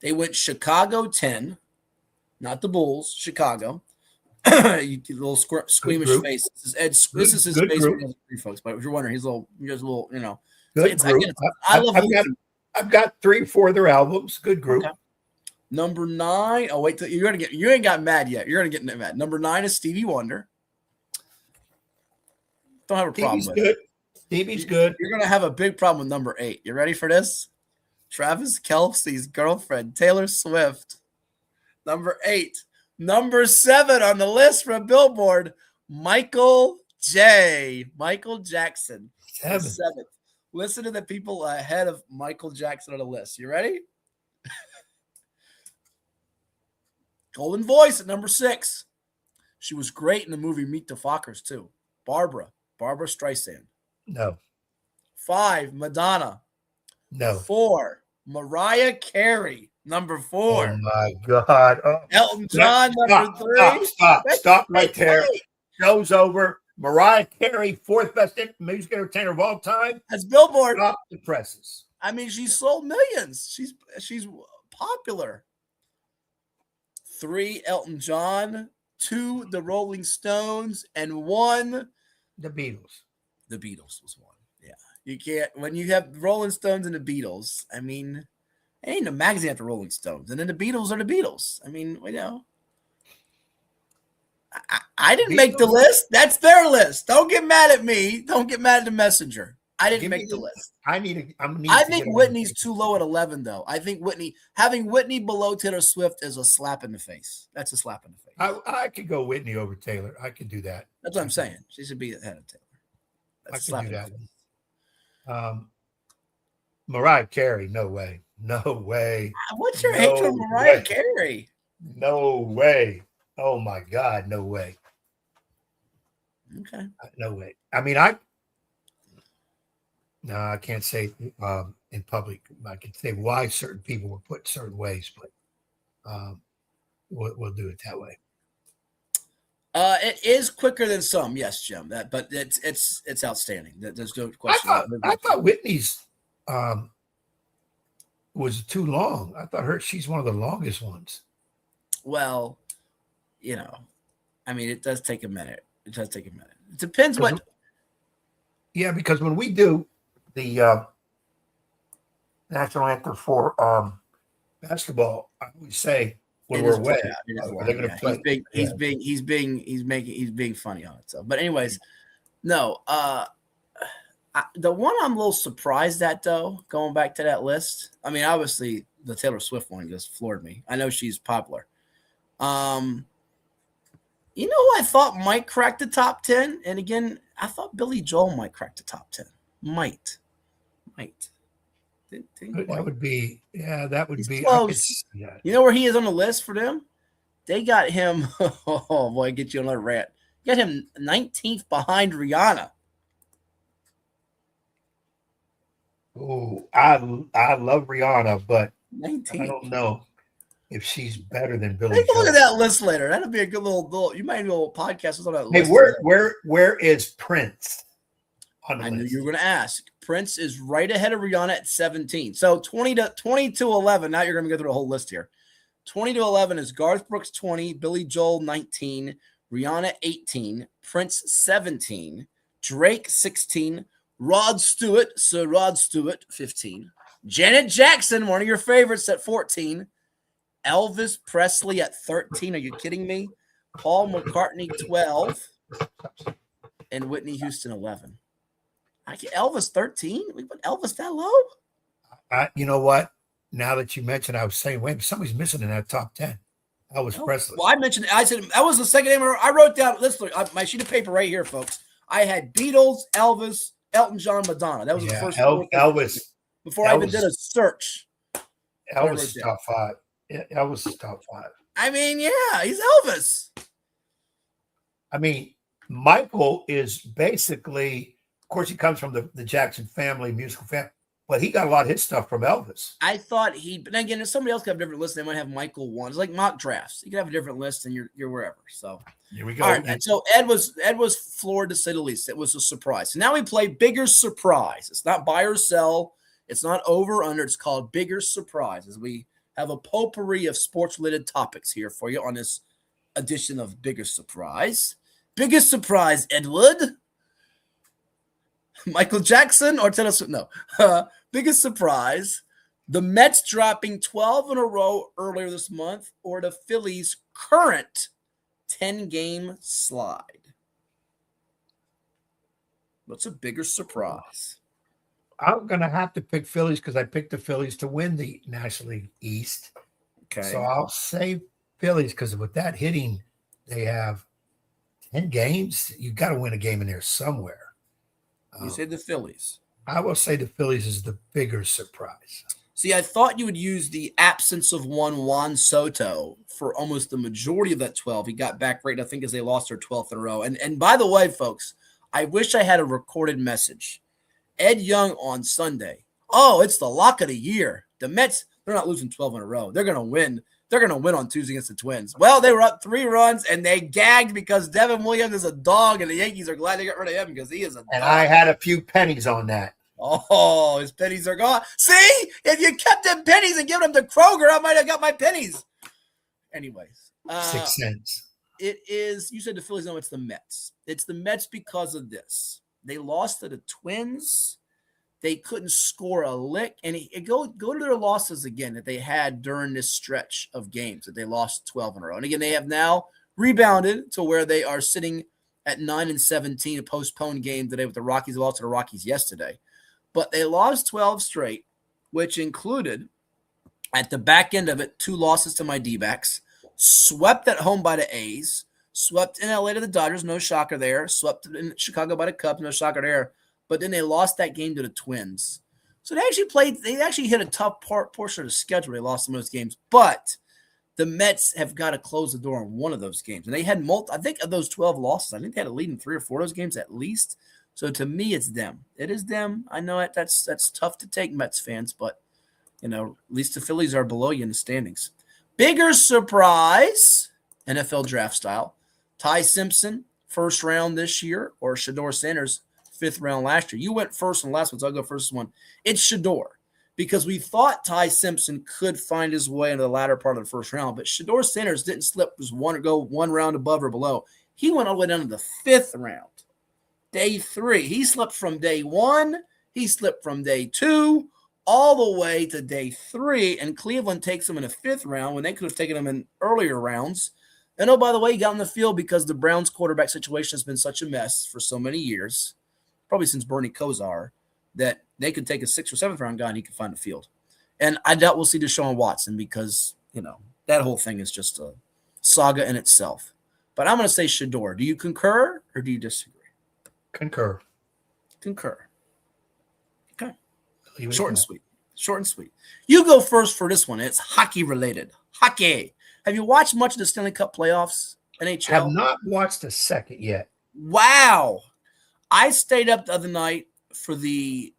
They went Chicago 10, not the Bulls. Chicago. You get a little squeamish face. This is his face. Folks, but if you're wondering, he's a little. Good group. I've got 3 or 4 of their albums. Good group. Okay. Number 9. Oh, wait till you ain't got mad yet. You're gonna get mad. Number 9 is Stevie Wonder. Don't have a problem Stevie's with good. it. Stevie's good. You're going to have a big problem with number 8. You ready for this? Travis Kelce's girlfriend, Taylor Swift. Number 8. Number 7 on the list from Billboard, Michael Jackson. 7th. Listen to the people ahead of Michael Jackson on the list. You ready? Golden Voice at number 6. She was great in the movie Meet the Fockers, too. Barbara Streisand. No. 5, Madonna. No. 4, Mariah Carey. Number 4. Oh, my God. Oh. Elton John, number 3. Stop right there. Show's over. Mariah Carey, 4th best music entertainer of all time. That's Billboard. Stop the presses. I mean, she sold millions. She's popular. 3, Elton John. 2, the Rolling Stones, and 1, the Beatles. The Beatles was 1. Yeah, you can't when you have Rolling Stones and the Beatles. I mean, it ain't a magazine after Rolling Stones, and then the Beatles are the Beatles. I mean, I didn't make the list. That's their list. Don't get mad at me. Don't get mad at the messenger. I didn't make the list. I think Whitney's too low at 11, though. I think having Whitney below Taylor Swift is a slap in the face. That's a slap in the face. I could go Whitney over Taylor. I could do that. That's what I'm saying. She should be ahead of Taylor. That's I could do that one. Mariah Carey, no way. No way. What's your hate for Mariah Carey? No way. Oh, my God. No way. Okay. No way. I mean, No, I can't say in public. I can say why certain people were put certain ways, but we'll do it that way. It is quicker than some, yes, Jim. But it's outstanding. There's no question. I thought Whitney's was too long. I thought she's one of the longest ones. Well, I mean, it does take a minute. It depends what. Yeah, because when we do the national anthem for basketball, I always say when we're away, are they going to play? He's being funny on it. So, but anyways, no. The one I'm a little surprised at, though, going back to that list. I mean, obviously the Taylor Swift one just floored me. I know she's popular. You know who I thought might crack the top 10? And again, I thought Billy Joel might crack the top 10. Might. That would be, that would be close. You know where he is on the list for them? They got him. Oh boy, get you another rant. Got him 19th behind Rihanna. Oh, I love Rihanna, but 19th. I don't know if she's better than Billy. Take a look at that list later. That'll be a good little. You might do a little podcast on that list. Hey, where is Prince? I knew you were going to ask. Prince is right ahead of Rihanna at 17. So 20 to 11. Now you're going to go through the whole list here. 20 to 11 is Garth Brooks 20, Billy Joel 19, Rihanna 18, Prince 17, Drake 16, Sir Rod Stewart 15, Janet Jackson, one of your favorites, at 14, Elvis Presley at 13. Are you kidding me? Paul McCartney 12, and Whitney Houston 11. Elvis 13? We put Elvis that low? You know what? Now that you mentioned, I was saying, wait, somebody's missing in that top 10. Elvis Presley. Well, I said that was the second name I wrote down. Listen, my sheet of paper right here, folks. I had Beatles, Elvis, Elton John, Madonna. That was the first Elvis. Before I even did a search. Elvis is top 5. Yeah, Elvis is top 5. I mean, yeah, he's Elvis. I mean, Michael is basically, of course, he comes from the Jackson family, musical family, but he got a lot of his stuff from Elvis. I thought but again, if somebody else could have a different list, they might have Michael one. It's like mock drafts. You could have a different list and you're wherever. So here we go. All right, and so Ed was floored, to say the least. It was a surprise. So now we play Bigger Surprise. It's not buy or sell. It's not over or under. It's called Bigger Surprise, as we have a potpourri of sports-related topics here for you on this edition of Bigger Surprise. Biggest surprise, Edward? Michael Jackson or Taylor Swift? No. Biggest surprise, the Mets dropping 12 in a row earlier this month, or the Phillies' current 10-game slide? What's a bigger surprise? I'm going to have to pick Phillies because I picked the Phillies to win the National League East. Okay. So I'll say Phillies because with that hitting, they have 10 games. You got to win a game in there somewhere. You say the Phillies. I will say the Phillies is the bigger surprise. See, I thought you would use the absence of Juan Soto for almost the majority of that 12. He got back right, I think, as they lost their 12th in a row. And by the way, folks, I wish I had a recorded message. Ed Young on Sunday. Oh, it's the lock of the year. The Mets, they're not losing 12 in a row. They're going to win. They're going to win on Tuesday against the Twins. Well, they were up 3 runs, and they gagged because Devin Williams is a dog, and the Yankees are glad they got rid of him because he is a dog. And I had a few pennies on that. Oh, his pennies are gone. See? If you kept them pennies and given them to Kroger, I might have got my pennies. Anyways. 6 cents. It is, you said the Phillies, no, it's the Mets. It's the Mets because of this. They lost to the Twins. They couldn't score a lick. And go to their losses again that they had during this stretch of games that they lost 12 in a row. And again, they have now rebounded to where they are sitting at 9-17, a postponed game today with the Rockies. They lost to the Rockies yesterday. But they lost 12 straight, which included, at the back end of it, 2 losses to my D-backs, swept at home by the A's, swept in LA to the Dodgers, no shocker there, swept in Chicago by the Cubs, no shocker there. But then they lost that game to the Twins. So they actually hit a tough portion of the schedule. They lost some of those games. But the Mets have got to close the door on one of those games. And they had I think of those 12 losses, I think they had a lead in 3 or 4 of those games at least. So to me, it's them. It is them. I know that's tough to take, Mets fans, but at least the Phillies are below you in the standings. Bigger surprise, NFL draft style. Ty Simpson, first round this year, or Shedeur Sanders, 5th round last year. You went first on the last one, so I'll go first one. It's Shedeur, because we thought Ty Simpson could find his way into the latter part of the first round, but Shedeur Sanders didn't slip, go one round above or below. He went all the way down to the 5th round. Day 3. He slipped from day 1. He slipped from day 2 all the way to day 3. And Cleveland takes him in the 5th round when they could have taken him in earlier rounds. And oh, by the way, he got on the field because the Browns quarterback situation has been such a mess for so many years, probably since Bernie Kosar, that they could take a 6th or 7th round guy and he could find the field. And I doubt we'll see Deshaun Watson because, that whole thing is just a saga in itself. But I'm going to say Shedeur. Do you concur or do you disagree? Concur. Okay. Short and sweet. You go first for this one. It's hockey related. Hockey. Have you watched much of the Stanley Cup playoffs? NHL? Have not watched a second yet. Wow. I stayed up the other night for I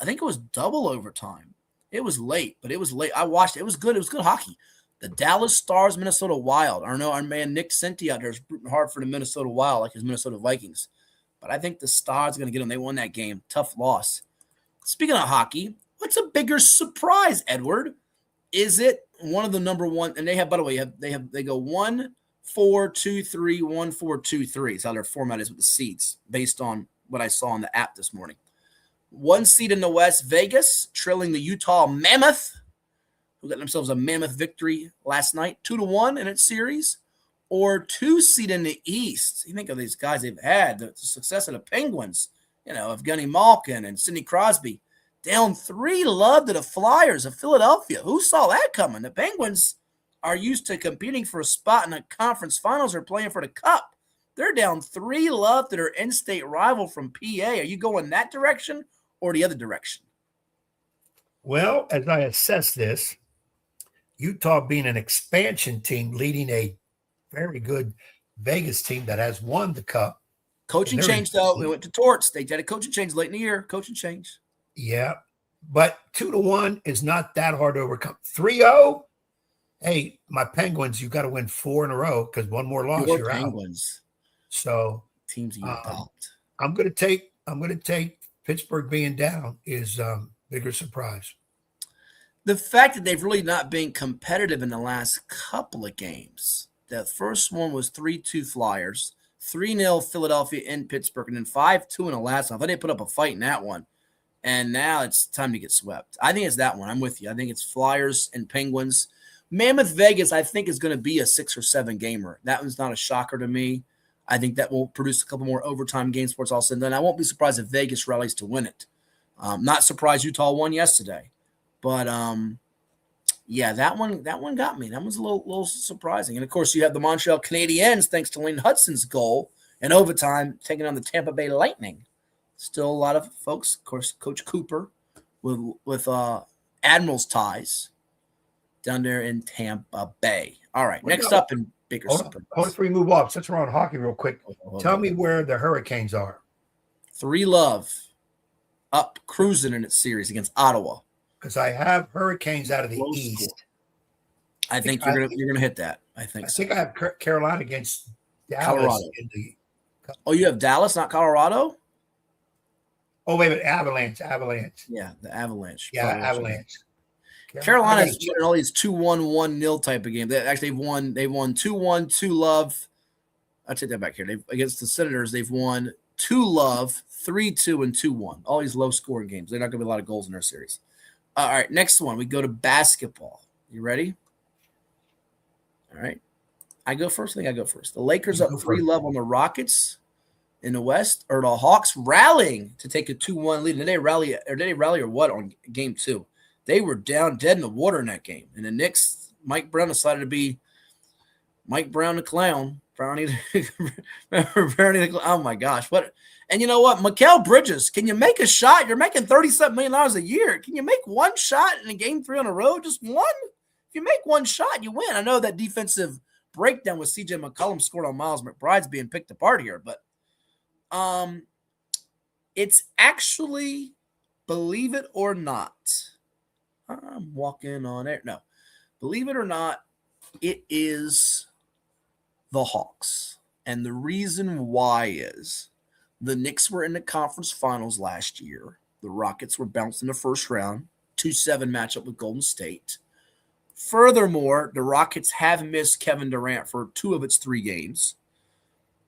think it was double overtime. It was late, but it was late. I watched it. It was good. It was good hockey. The Dallas Stars, Minnesota Wild. I know our man Nick Senti out there is rooting hard for the Minnesota Wild, like his Minnesota Vikings. But I think the Stars are going to get them. They won that game. Tough loss. Speaking of hockey, what's a bigger surprise, Edward? Is it one of the number one? And they have, by the way, they go 1-4-2-3, 1-4-2-3. Is how their format is with the seeds, based on what I saw on the app this morning. 1 seed in the West, Vegas, trailing the Utah Mammoth, who got themselves a mammoth victory last night, 2-1 in its series. Or 2 seed in the East. You think of these guys they've had, the success of the Penguins, Evgeny Malkin and Sidney Crosby, down 3-0 to the Flyers of Philadelphia. Who saw that coming? The Penguins are used to competing for a spot in the conference finals or playing for the Cup. They're down 3-0 to their in-state rival from PA. Are you going that direction or the other direction? Well, as I assess this, Utah being an expansion team leading a very good Vegas team that has won the Cup. Coaching change, though. We went to Torts. They did a coaching change late in the year. Coaching change. Yeah, but 2-1 is not that hard to overcome. 3-0, hey, my Penguins, you got to win 4 in a row because one more loss, you're Penguins. Out. So teams you adopt. I'm going to take Pittsburgh being down is bigger surprise. The fact that they've really not been competitive in the last couple of games. The first one was 3-2 Flyers, 3-0 Philadelphia in Pittsburgh, and then 5-2 in the last one. I thought they put up a fight in that one. And now it's time to get swept. I think it's that one. I'm with you. I think it's Flyers and Penguins. Mammoth Vegas, I think, is going to be a 6 or 7 gamer. That one's not a shocker to me. I think that will produce a couple more overtime games for us all of a sudden. Then I won't be surprised if Vegas rallies to win it. Not surprised Utah won yesterday, but yeah, that one got me. That was a little surprising. And of course, you have the Montreal Canadiens, thanks to Lane Hudson's goal in overtime, taking on the Tampa Bay Lightning. Still a lot of folks, of course, Coach Cooper with Admirals ties down there in Tampa Bay. All right, next up in bigger. Hold on, before we move off, since we're on hockey real quick, tell me where the Hurricanes are. 3-0 up cruising in its series against Ottawa. Because I have Hurricanes out of the East. I think you're gonna hit that. I think I have Carolina against Dallas. Colorado. Oh, you have Dallas, not Colorado? Oh, wait a minute. Avalanche. Yeah, the Avalanche. Yeah, Avalanche. Carolina's winning all these 2-1, 1-0 type of games. They've won 2-1, 2-0. I'll take that back here. Against the Senators, they've won 2-0, 3-2, and 2-1. All these low-scoring games. They're not going to be a lot of goals in their series. All right, next one. We go to basketball. You ready? All right. I go first. I think I go first. The Lakers up 3-0 on the Rockets in the West, or the Hawks rallying to take a 2-1 lead. Did they rally or what on game 2? They were down dead in the water in that game. And the Knicks, Mike Brown decided to be Mike Brown the clown. Brownie the clown. Oh, my gosh. What? And you know what? Mikal Bridges, can you make a shot? You're making $37 million a year. Can you make one shot in a game 3 on the road? Just one? If you make one shot, you win. I know that defensive breakdown with CJ McCollum scored on Miles McBride's being picked apart here, but it's actually, believe it or not, I'm walking on air. No, believe it or not, it is the Hawks. And the reason why is the Knicks were in the conference finals last year. The Rockets were bounced in the first round, 2-7 matchup with Golden State. Furthermore, the Rockets have missed Kevin Durant for 2 of its 3 games.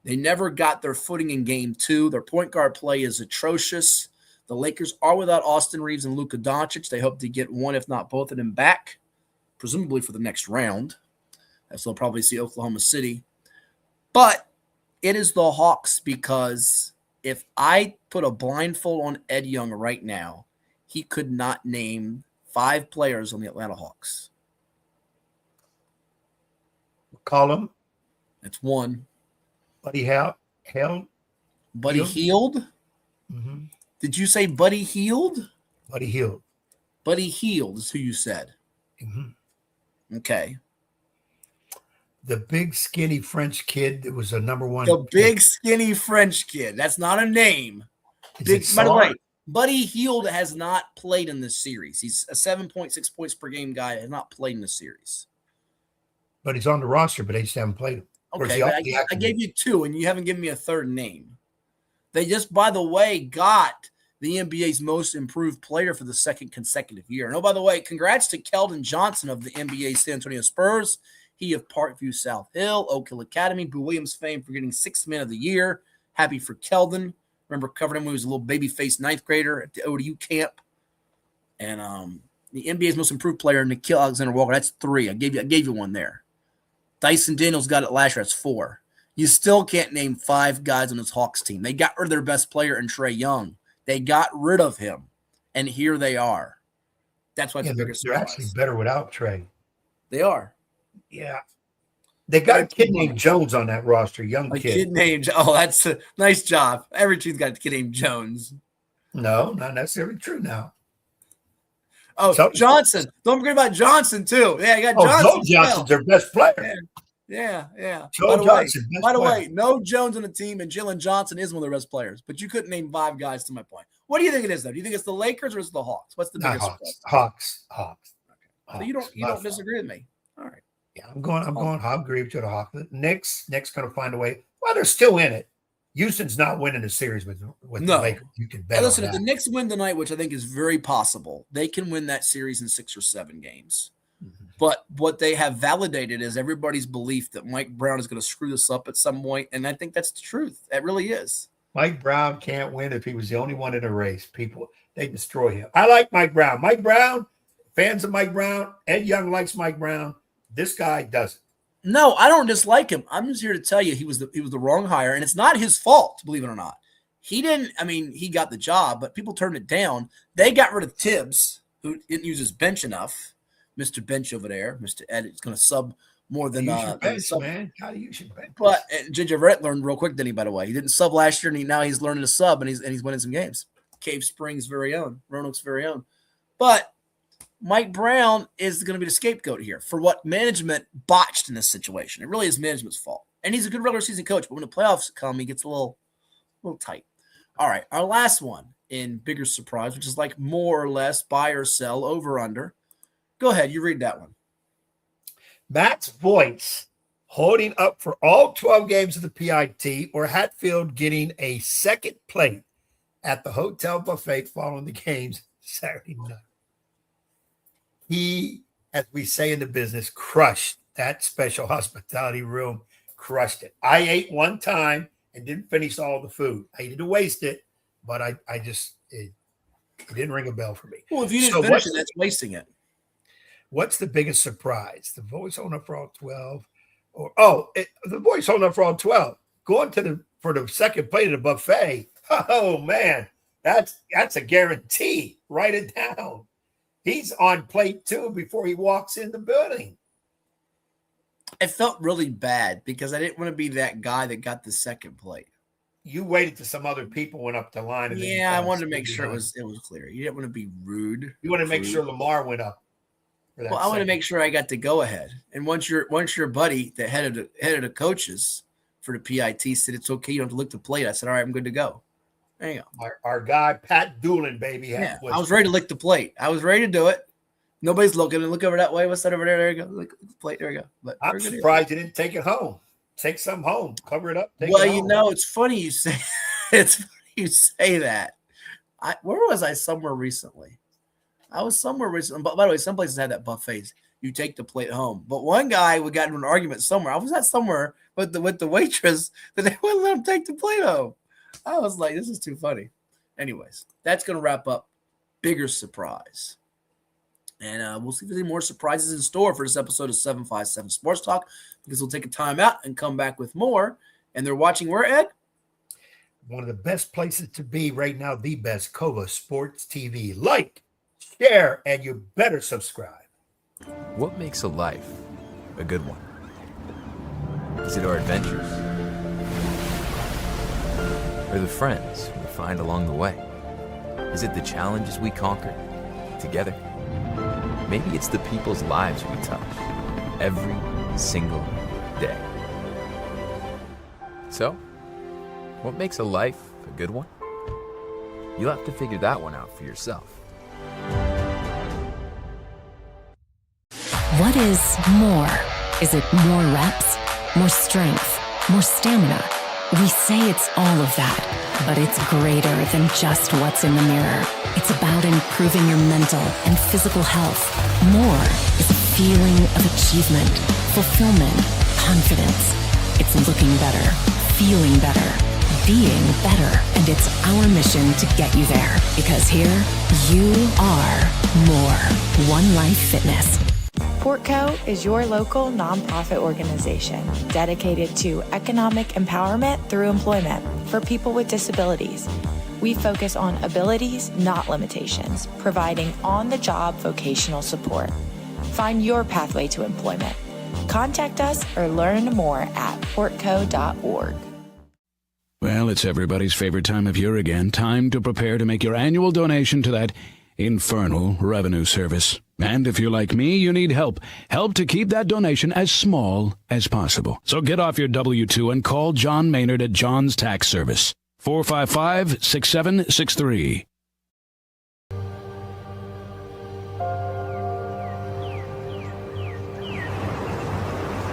They never got their footing in game 2. Their point guard play is atrocious. The Lakers are without Austin Reeves and Luka Doncic. They hope to get one, if not both of them back, presumably for the next round, as they'll probably see Oklahoma City. But it is the Hawks, because if I put a blindfold on Ed Young right now, he could not name 5 players on the Atlanta Hawks. McCollum. That's 1. Buddy Hield. Buddy Hield? Mm-hmm. Did you say Buddy Hield? Buddy Hield. Buddy Hield is who you said. Mm-hmm. Okay. The big, skinny French kid that was a number 1. The big, skinny French kid. That's not a name. By the way, Buddy Hield has not played in this series. He's a 7.6 points per game guy. Has not played in the series. But he's on the roster, but they just haven't played him. Okay, I gave you 2, and you haven't given me a third name. They just, by the way, got the NBA's most improved player for the 2nd consecutive year. And, oh, by the way, congrats to Keldon Johnson of the NBA San Antonio Spurs. He of Parkview South Hill, Oak Hill Academy, Boo Williams fame for getting 6th man of the year. Happy for Keldon. Remember covering him when he was a little baby-faced 9th grader at the ODU camp. And the NBA's most improved player, Nickeil Alexander-Walker, that's 3. I gave you one there. Dyson Daniels got it last year. That's 4. You still can't name 5 guys on this Hawks team. They got rid of their best player in Trae Young. They got rid of him, and here they are. That's why it's the biggest surprise. They're actually better without Trae. They are. Yeah. They got a kid named Jones on that roster, young kid. A kid named, that's a nice job. Every team's got a kid named Jones. No, not necessarily true now. Oh, Johnson. Don't forget about Johnson, too. Yeah, you got Johnson. Joe Johnson's their best player. Yeah. Joe Johnson. By the way, no Jones on the team, and Jalen Johnson is one of their best players. But you couldn't name 5 guys, to my point. What do you think it is, though? Do you think it's the Lakers or is it the Hawks? What's the biggest surprise? Hawks. Okay. So you don't disagree with me. All right. Yeah, I'm going. I agree with you. The Hawks. Knicks going to find a way. Well, they're still in it. Houston's not winning the series with the Lakers. You can bet. Listen, if the Knicks win tonight, which I think is very possible, they can win that series in 6 or 7 games. Mm-hmm. But what they have validated is everybody's belief that Mike Brown is going to screw this up at some point, and I think that's the truth. It really is. Mike Brown can't win if he was the only one in a race. People, they destroy him. I like Mike Brown. Fans of Mike Brown. Ed Young likes Mike Brown. This guy doesn't. No, I don't dislike him. I'm just here to tell you he was the wrong hire, and it's not his fault, believe it or not. He didn't. I mean, he got the job, but people turned it down. They got rid of Tibbs, who didn't use his bench enough. Mr. Bench over there, Mr. Ed, is going to sub more than bench, man. How do you use your bench? But J.J. Everette learned real quick, didn't he? By the way, he didn't sub last year, and now he's learning to sub, and he's winning some games. Cave Springs' very own, Roanoke's very own. But Mike Brown is going to be the scapegoat here for what management botched in this situation. It really is management's fault. And he's a good regular season coach, but when the playoffs come, he gets a little tight. All right, our last one in bigger surprise, which is like more or less buy or sell, over under. Go ahead, you read that one. Matt's voice holding up for all 12 games of the PIT, or Hatfield getting a second plate at the hotel buffet following the games Saturday night. He, as we say in the business, crushed that special hospitality room, crushed it. I ate one time and didn't finish all the food. I hated to waste it, but it didn't ring a bell for me. Well, if you didn't finish it, that's wasting it. What's the biggest surprise? The voice holding up for all 12? The voice holding up for all 12. Going for the second plate of the buffet. Oh, man, that's a guarantee. Write it down. He's on plate 2 before he walks in the building. It felt really bad because I didn't want to be that guy that got the second plate. You waited till some other people went up the line. And yeah, I wanted to make sure it was clear. You didn't want to be rude. You want to make sure Lamar went up. Well, I want to make sure I got the go ahead. And once your buddy, the head of the coaches for the PIT, said it's okay, you don't have to lick the plate, I said, all right, I'm good to go. There you go. Our guy, Pat Doolin, baby. Yeah, I was ready to lick the plate. I was ready to do it. Nobody's looking. And look over that way. What's that over there? There you go. Lick the plate. There you go. But I'm surprised you didn't take it home. Take some home. Cover it up. It's funny you say that. Where was I? Somewhere recently. I was somewhere recently. But by the way, some places had that buffet. You take the plate home. But one guy, we got into an argument somewhere. I was at somewhere with the waitress that they wouldn't let him take the plate home. I was like, this is too funny. Anyways, that's going to wrap up bigger surprise. And we'll see if there's any more surprises in store for this episode of 757 Sports Talk, because we'll take a time out and come back with more. And they're watching where, Ed? One of the best places to be right now, the best, Kova Sports TV. Like, share, and you better subscribe. What makes a life a good one? Is it our adventures? Or the friends we find along the way? Is it the challenges we conquer together? Maybe it's the people's lives we touch every single day. So, what makes a life a good one? You'll have to figure that one out for yourself. What is more? Is it more reps, more strength, more stamina? We say it's all of that, but it's greater than just what's in the mirror. It's about improving your mental and physical health. More is a feeling of achievement, fulfillment, confidence. It's looking better, feeling better, being better, and it's our mission to get you there. Because here, you are more. One Life Fitness. Portco is your local nonprofit organization dedicated to economic empowerment through employment for people with disabilities. We focus on abilities, not limitations, providing on-the-job vocational support. Find your pathway to employment. Contact us or learn more at portco.org. Well, it's everybody's favorite time of year again. Time to prepare to make your annual donation to that infernal revenue service. And if you're like me, you need help. Help to keep that donation as small as possible. So get off your W-2 and call John Maynard at John's Tax Service. 455-6763.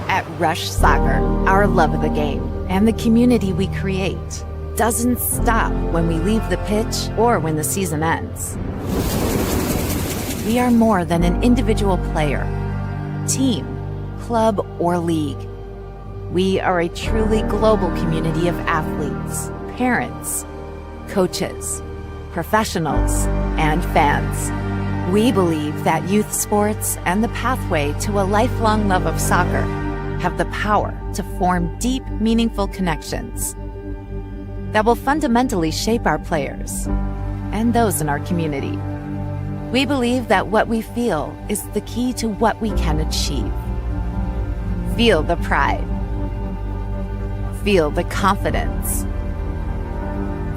At Rush Soccer, our love of the game and the community we create doesn't stop when we leave the pitch or when the season ends. We are more than an individual player, team, club, or league. We are a truly global community of athletes, parents, coaches, professionals, and fans. We believe that youth sports and the pathway to a lifelong love of soccer have the power to form deep, meaningful connections that will fundamentally shape our players and those in our community. We believe that what we feel is the key to what we can achieve. Feel the pride. Feel the confidence.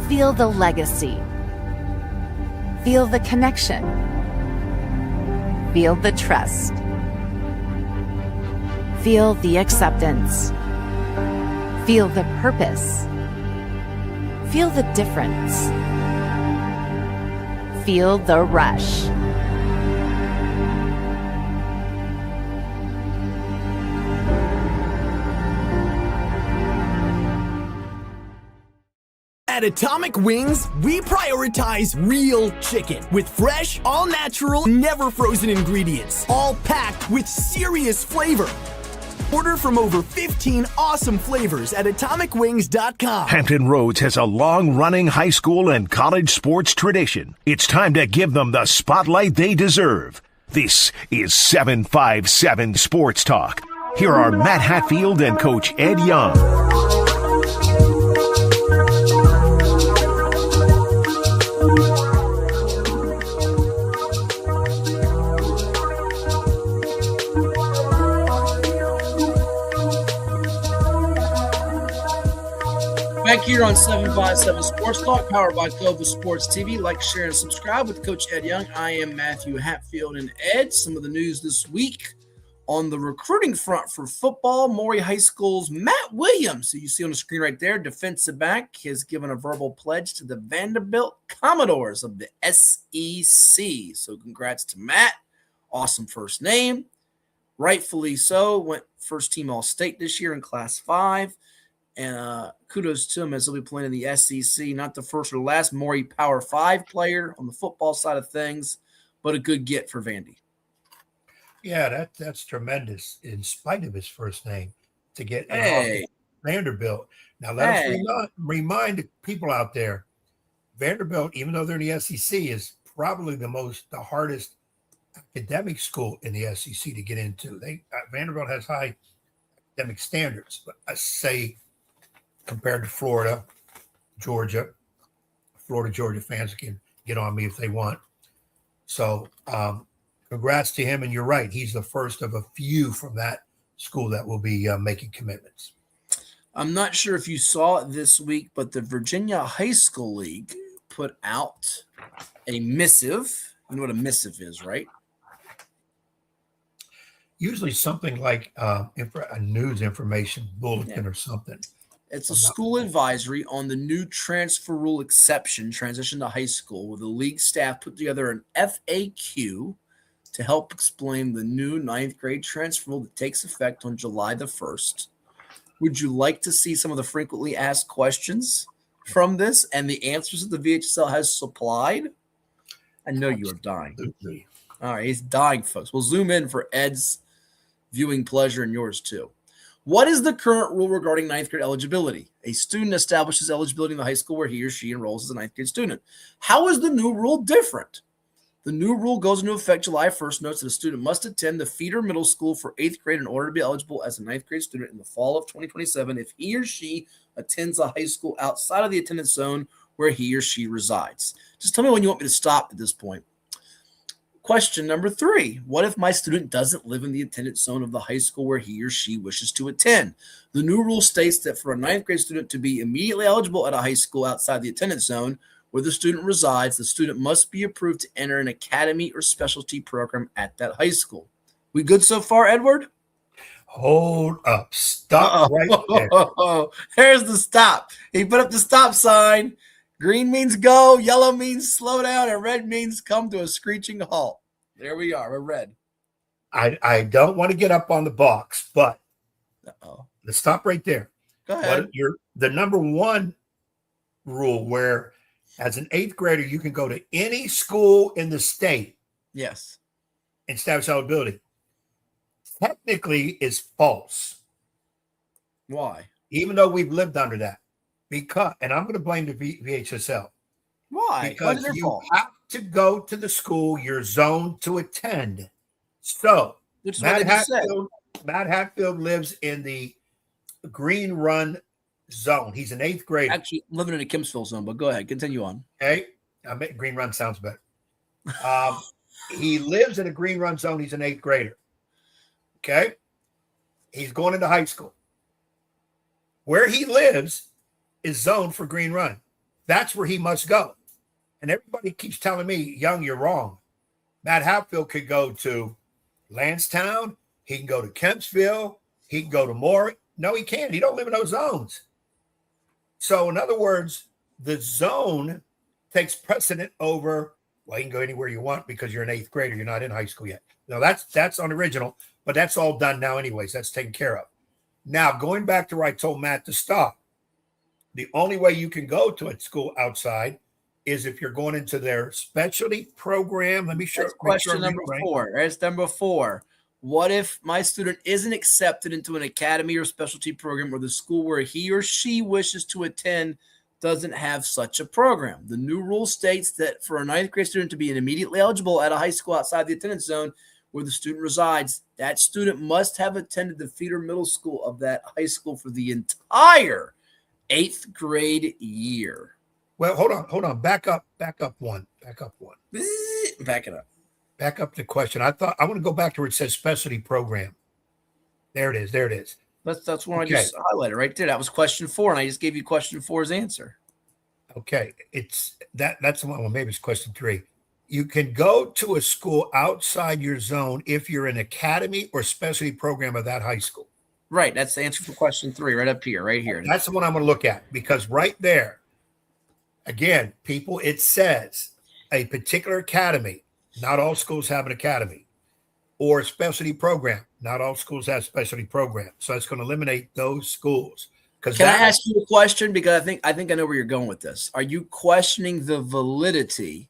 Feel the legacy. Feel the connection. Feel the trust. Feel the acceptance. Feel the purpose. Feel the difference. Feel the rush. At Atomic Wings, we prioritize real chicken with fresh, all-natural, never-frozen ingredients, all packed with serious flavor. Order from over 15 awesome flavors at atomicwings.com. Hampton Roads has a long-running high school and college sports tradition. It's time to give them the spotlight they deserve. This is 757 Sports Talk. Here are Matt Hatfield and Coach Ed Young. Back here on 757 Sports Talk, powered by Cova Sports TV. Like, share, and subscribe with Coach Ed Young. I am Matthew Hatfield. And Ed, some of the news this week on the recruiting front for football. Maury High School's Matt Williams, who you see on the screen right there, defensive back, has given a verbal pledge to the Vanderbilt Commodores of the SEC. So congrats to Matt. Awesome first name. Rightfully so. Went first team All-State this year in Class 5. And kudos to him as he'll be playing in the SEC. Not the first or the last Maury Power 5 player on the football side of things, but a good get for Vandy. Yeah, that's tremendous in spite of his first name to get Vanderbilt. Now, let us remind the people out there, Vanderbilt, even though they're in the SEC, is probably the hardest academic school in the SEC to get into. Vanderbilt has high academic standards, but I say compared to Florida, Georgia fans can get on me if they want. So congrats to him. And you're right. He's the first of a few from that school that will be making commitments. I'm not sure if you saw it this week, but the Virginia High School League put out a missive. You know what a missive is, right? Usually something like a news information bulletin or something. It's a school advisory on the new transfer rule exception transition to high school, where the league staff put together an FAQ to help explain the new 9th grade transfer rule that takes effect on July the 1st. Would you like to see some of the frequently asked questions from this and the answers that the VHSL has supplied? I know you are dying. Absolutely. All right, he's dying, folks. We'll zoom in for Ed's viewing pleasure and yours too. What is the current rule regarding 9th grade eligibility? A student establishes eligibility in the high school where he or she enrolls as a 9th grade student. How is the new rule different? The new rule goes into effect July 1st, notes that a student must attend the feeder middle school for 8th grade in order to be eligible as a 9th grade student in the fall of 2027 if he or she attends a high school outside of the attendance zone where he or she resides. Just tell me when you want me to stop at this point. Question number 3, what if my student doesn't live in the attendance zone of the high school where he or she wishes to attend? The new rule states that for a 9th grade student to be immediately eligible at a high school outside the attendance zone where the student resides, the student must be approved to enter an academy or specialty program at that high school. We good so far, Edward? Hold up. Stop right there. There's the stop. He put up the stop sign. Green means go, yellow means slow down, and red means come to a screeching halt. There we are. We're red. I don't want to get up on the box, but let's stop right there. Go ahead. The number 1 rule where as an 8th grader, you can go to any school in the state. Yes. And establish eligibility. Technically is false. Why? Even though we've lived under that. And I'm going to blame the VHSL. Why? Because you have to go to the school you're zoned to attend. So, which is Matt what they just said. Matt Hatfield lives in the Green Run zone. He's an 8th grader. Actually, living in the Kimsville zone, but go ahead. Continue on. Okay. Green Run sounds better. He lives in a Green Run zone. He's an 8th grader. Okay. He's going into high school. Where he lives is zoned for Green Run. That's where he must go. And everybody keeps telling me, Young, you're wrong. Matt Hatfield could go to Lansdowne. He can go to Kempsville. He can go to Moore. No, he can't. He don't live in those zones. So, in other words, the zone takes precedent over, well, you can go anywhere you want because you're an 8th grader. You're not in high school yet. Now, that's unoriginal, but that's all done now anyways. That's taken care of. Now, going back to where I told Matt to stop, the only way you can go to a school outside is if you're going into their specialty program. Let me show. That's question number 4. That's number 4. What if my student isn't accepted into an academy or specialty program, or the school where he or she wishes to attend doesn't have such a program? The new rule states that for a 9th grade student to be immediately eligible at a high school outside the attendance zone where the student resides, that student must have attended the feeder middle school of that high school for the entire 8th grade year. Well, hold on. Back up one. Back it up. Back up the question. I want to go back to where it says specialty program. There it is. That's one I just highlighted right there. That was question 4, and I just gave you question 4's answer. Okay. That's the one. Well, maybe it's question 3. You can go to a school outside your zone if you're an academy or specialty program of that high school. Right. That's the answer for question 3, right up here, right here. That's the one I'm going to look at, because right there, again, people, it says a particular academy. Not all schools have an academy, or a specialty program. Not all schools have specialty programs. So it's going to eliminate those schools. Can I ask you a question? Because I think I know where you're going with this. Are you questioning the validity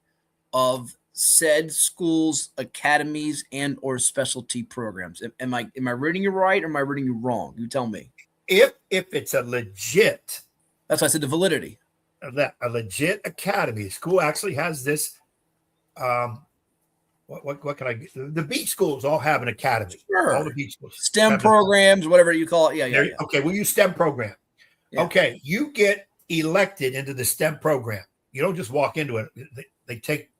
of said schools, academies, and or specialty programs? Am I reading you right, or am I reading you wrong? You tell me. If it's a legit, that's why I said the validity. A legit academy. School actually has this. What can I get? The beach schools all have an academy. Sure. All the beach schools. STEM programs, whatever you call it. Yeah. Okay, we'll use STEM program. Yeah. Okay, you get elected into the STEM program. You don't just walk into it. They take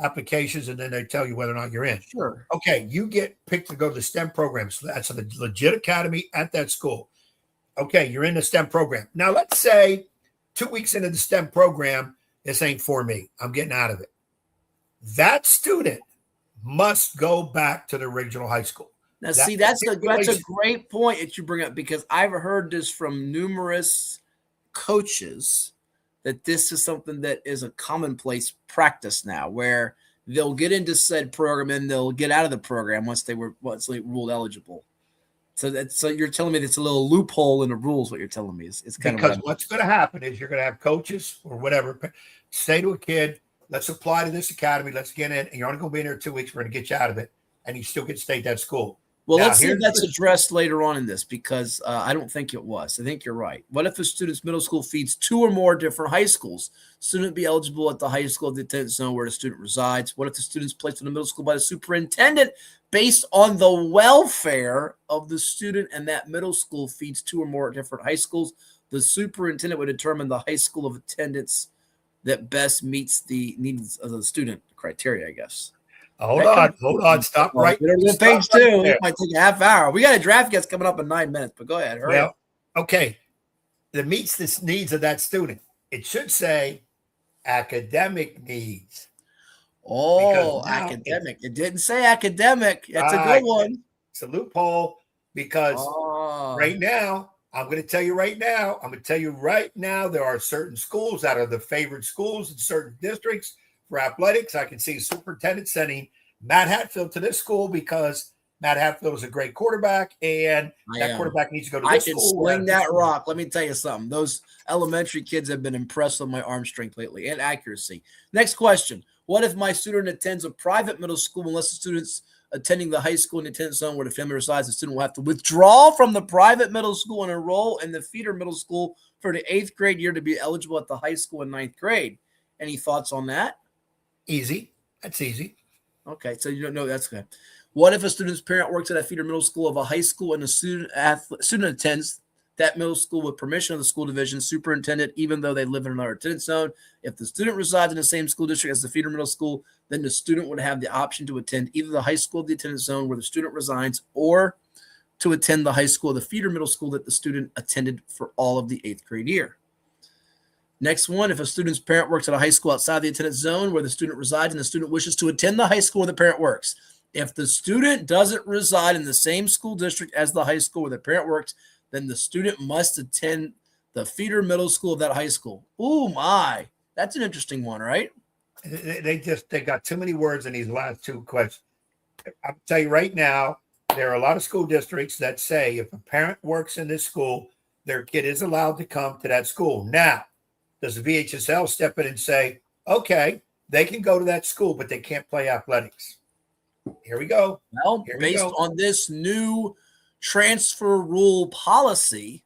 applications and then they tell you whether or not you're in. Sure. Okay, you get picked to go to the STEM program. So that's a legit academy at that school. Okay, you're in the STEM program. Now, let's say 2 weeks into the STEM program, this ain't for me. I'm getting out of it. That student must go back to the original high school. Now, see, that's a great point that you bring up, because I've heard this from numerous coaches that this is something that is a commonplace practice now, where they'll get into said program and they'll get out of the program once they ruled eligible. So you're telling me it's a little loophole in the rules. What you're telling me is kind because what's going to happen is you're going to have coaches or whatever say to a kid, let's apply to this academy. Let's get in. And you're only going to be in there 2 weeks. We're going to get you out of it. And you still get to stay at that school. Well, let's see if that's addressed later on in this, because I don't think it was. I think you're right. What if a student's middle school feeds 2 or more different high schools? Student be eligible at the high school of the attendance zone where the student resides. What if the student's placed in the middle school by the superintendent based on the welfare of the student, and that middle school feeds 2 or more different high schools? The superintendent would determine the high school of attendance that best meets the needs of the student criteria, I guess. Hold on. Stop right there. Page 2. It might take a half hour. We got a draft guest coming up in 9 minutes, but go ahead. Hurry up. Okay. That meets the needs of that student. It should say academic needs. Oh, academic. It didn't say academic. That's a good one. It's a loophole, because right now, I'm going to tell you right now, there are certain schools that are the favored schools in certain districts for athletics. I can see a superintendent sending Matt Hatfield to this school because Matt Hatfield is a great quarterback, and that quarterback needs to go to this school. I can sling that rock. Let me tell you something. Those elementary kids have been impressed with my arm strength lately and accuracy. Next question. What if my student attends a private middle school unless the student's attending the high school in the attendance zone where the family resides? The student will have to withdraw from the private middle school and enroll in the feeder middle school for the 8th grade year to be eligible at the high school in 9th grade. Any thoughts on that? Easy. That's easy. Okay, so you don't know. That's good. What if a student's parent works at a feeder middle school of a high school and a student attends that middle school with permission of the school division superintendent, even though they live in another attendance zone? If the student resides in the same school district as the feeder middle school, then the student would have the option to attend either the high school of the attendance zone where the student resides or to attend the high school of the feeder middle school that the student attended for all of the 8th grade year. Next one, if a student's parent works at a high school outside the attendance zone where the student resides and the student wishes to attend the high school where the parent works. If the student doesn't reside in the same school district as the high school where the parent works, then the student must attend the feeder middle school of that high school. Oh my, that's an interesting one, right? They got too many words in these last two questions. I'll tell you right now, there are a lot of school districts that say if a parent works in this school, their kid is allowed to come to that school. Now, does the VHSL step in and say, okay, they can go to that school, but they can't play athletics? Here we go. Well, based on this new transfer rule policy,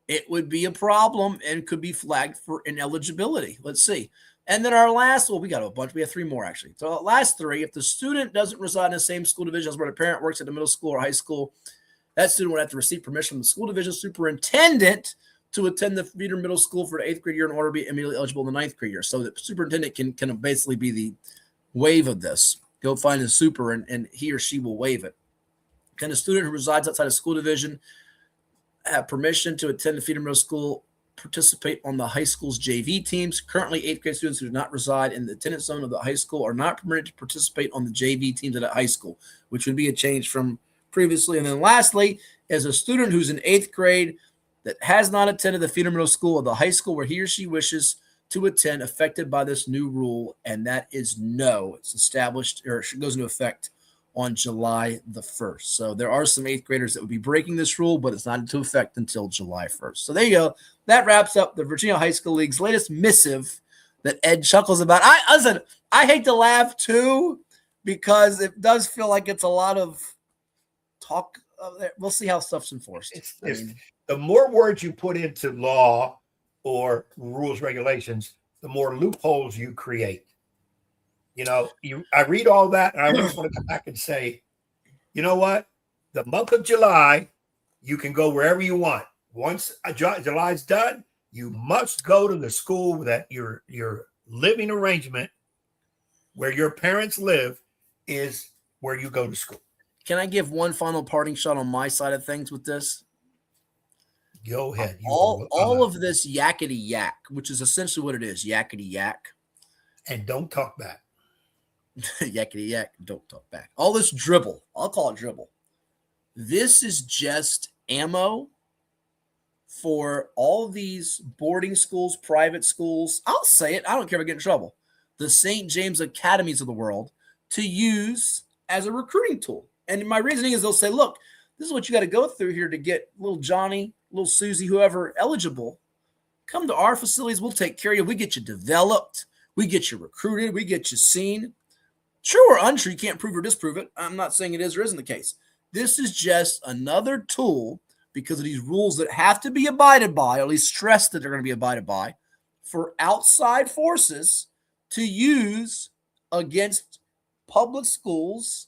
it would be a problem and could be flagged for ineligibility. Let's see. And then our last, we got a bunch. We have 3 more, actually. So the last 3, if the student doesn't reside in the same school division as where the parent works at the middle school or high school, that student would have to receive permission from the school division superintendent to attend the feeder middle school for the 8th grade year in order to be immediately eligible in the 9th grade year. So the superintendent can basically be the waive of this. Go find a super and he or she will waive it. Can a student who resides outside a school division have permission to attend the feeder middle school, participate on the high school's JV teams? Currently, 8th grade students who do not reside in the attendance zone of the high school are not permitted to participate on the JV teams at that high school, which would be a change from previously. And then lastly, as a student who's in 8th grade that has not attended the feeder middle school of the high school where he or she wishes to attend affected by this new rule, and that is no. It's established or it goes into effect on July the 1st. So there are some 8th graders that would be breaking this rule, but it's not into effect until July 1st. So there you go. That wraps up the Virginia High School League's latest missive that Ed chuckles about. I hate to laugh too, because it does feel like it's a lot of talk. We'll see how stuff's enforced. The more words you put into law or rules, regulations, the more loopholes you create. I read all that and I just want to come back and say, you know what? The month of July, you can go wherever you want. Once July's done, you must go to the school that your living arrangement where your parents live is where you go to school. Can I give one final parting shot on my side of things with this? Go ahead. All of this yakety yak, which is essentially what it is, yakety yak. And don't talk back. Yakety yak, don't talk back. All this dribble, I'll call it dribble. This is just ammo for all these boarding schools, private schools. I'll say it. I don't care if I get in trouble. The St. James Academies of the world to use as a recruiting tool. And my reasoning is they'll say, look, this is what you got to go through here to get little Johnny, little Susie, whoever eligible. Come to our facilities. We'll take care of you. We get you developed. We get you recruited. We get you seen. True or untrue, you can't prove or disprove it. I'm not saying it is or isn't the case. This is just another tool because of these rules that have to be abided by, or at least stressed that they're going to be abided by, for outside forces to use against public schools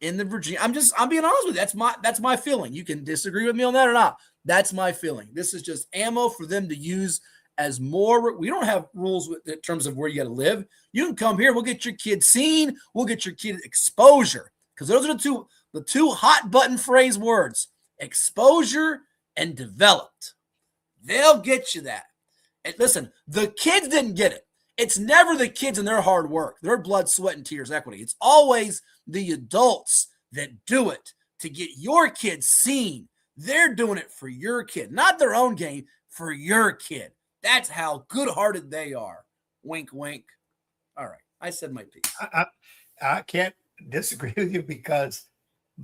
in the Virginia. I'm being honest with you. That's my feeling. You can disagree with me on that or not. That's my feeling. This is just ammo for them to use as more. We don't have rules in terms of where you got to live. You can come here. We'll get your kid seen. We'll get your kid exposure, because those are the two hot button phrase words: exposure and developed. They'll get you that. And listen, the kids didn't get it. It's never the kids and their hard work, their blood, sweat, and tears equity. It's always the adults that do it to get your kid seen. They're doing it for your kid, not their own game, for your kid. That's how good-hearted they are. Wink, wink. All right. I said my piece. I can't disagree with you because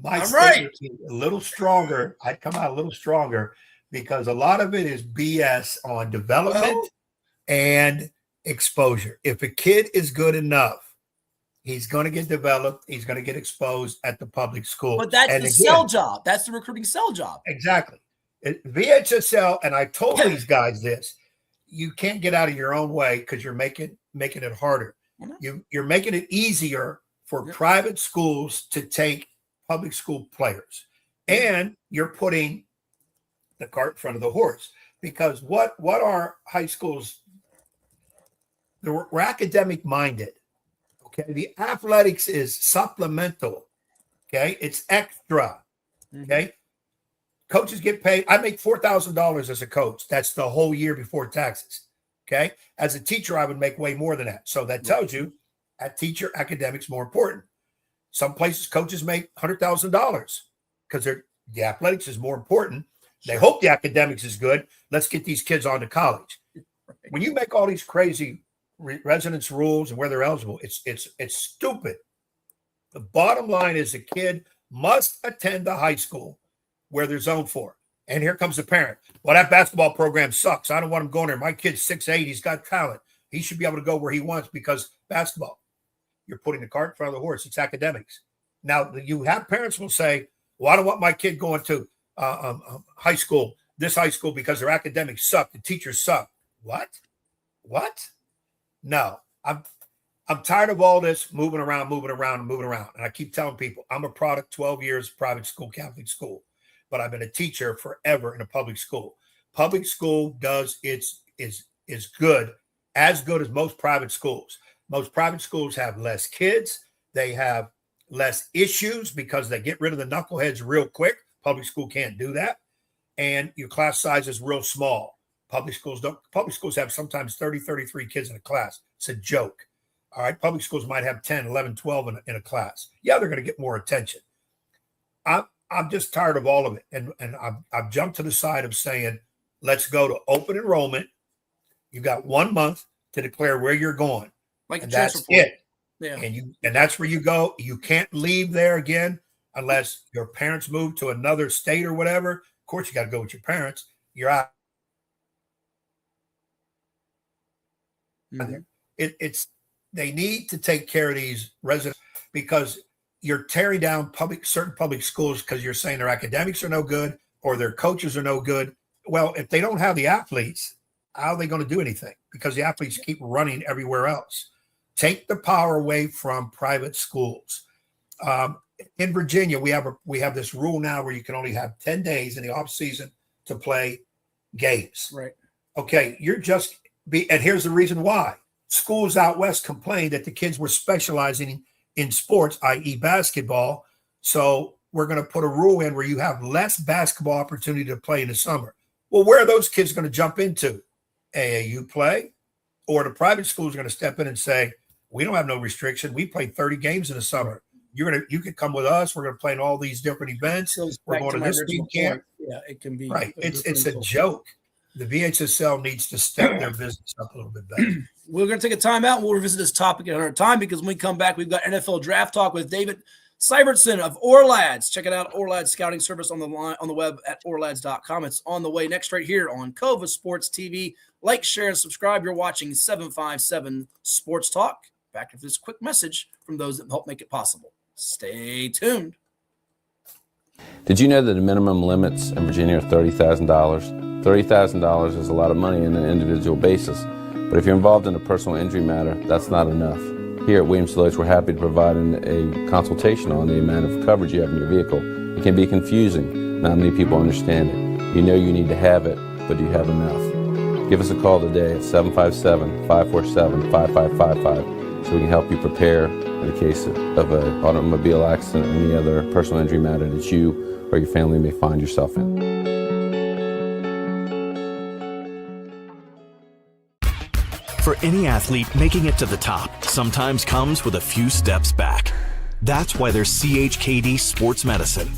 my statement is a little stronger. I'd come out a little stronger because a lot of it is BS on development and exposure. If a kid is good enough, he's going to get developed. He's going to get exposed at the public school. But that's the sell job. That's the recruiting sell job. Exactly. VHSL, and I told these guys this, you can't get out of your own way because you're making it harder. You're making it easier for private schools to take public school players. And you're putting the cart in front of the horse, because what are high schools? We're academic minded. Okay. The athletics is supplemental. Okay. It's extra. Okay. Coaches get paid. I make $4,000 as a coach. That's the whole year before taxes. Okay. As a teacher, I would make way more than that. So that tells you at teacher, academics more important. Some places coaches make $100,000 because the athletics is more important. They hope the academics is good. Let's get these kids on to college. When you make all these crazy residence rules and where they're eligible, it's stupid. The bottom line is the kid must attend the high school where they're zoned for. And here comes the parent. Well, that basketball program sucks. I don't want him going there. My kid's 6'8". He's got talent. He should be able to go where he wants because basketball. You're putting the cart in front of the horse. It's academics. Now, you have parents will say, well, I don't want my kid going to high school, this high school, because their academics suck. The teachers suck. What? No, I'm tired of all this moving around. And I keep telling people I'm a product, 12 years private school, Catholic school, but I've been a teacher forever in a public school. Public school is good, as good as most private schools. Most private schools have less kids. They have less issues because they get rid of the knuckleheads real quick. Public school can't do that. And your class size is real small. Public schools don't. Public schools have sometimes 30, 33 kids in a class. It's a joke. All right. Public schools might have 10, 11, 12 in a class. Yeah, they're going to get more attention. I'm just tired of all of it. And I've jumped to the side of saying, let's go to open enrollment. You've got 1 month to declare where you're going. Like and that's it. Yeah. And that's where you go. You can't leave there again unless your parents move to another state or whatever. Of course, you got to go with your parents. You're out. Mm-hmm. They need to take care of these residents because you're tearing down certain public schools because you're saying their academics are no good or their coaches are no good. Well, if they don't have the athletes, how are they going to do anything? Because the athletes keep running everywhere else. Take the power away from private schools. In Virginia, we have this rule now where you can only have 10 days in the off season to play games. Right. Okay. And here's the reason why. Schools out west complained that the kids were specializing in sports, i.e. basketball. So we're going to put a rule in where you have less basketball opportunity to play in the summer. Well, where are those kids going to jump into? AAU play? Or the private schools are going to step in and say, we don't have no restriction. We play 30 games in the summer. You can come with us. We're going to play in all these different events. We're going to this team camp. Yeah, it can be. Right. It's a joke. The VHSL needs to step their business up a little bit better. We're going to take a timeout. We'll revisit this topic at another time because when we come back, we've got NFL Draft Talk with David Syvertson of Orlads. Check it out, Orlads Scouting Service on the web at orlads.com. It's on the way next right here on Cova Sports TV. Like, share, and subscribe. You're watching 757 Sports Talk. Back after this quick message from those that help make it possible. Stay tuned. Did you know that the minimum limits in Virginia are $30,000? $30,000 is a lot of money on an individual basis, but if you're involved in a personal injury matter, that's not enough. Here at Williams-Deloitte, we're happy to provide a consultation on the amount of coverage you have in your vehicle. It can be confusing. Not many people understand it. You know you need to have it, but do you have enough? Give us a call today at 757-547-5555 so we can help you prepare in the case of an automobile accident or any other personal injury matter that you or your family may find yourself in. For any athlete, making it to the top sometimes comes with a few steps back. That's why there's CHKD Sports Medicine.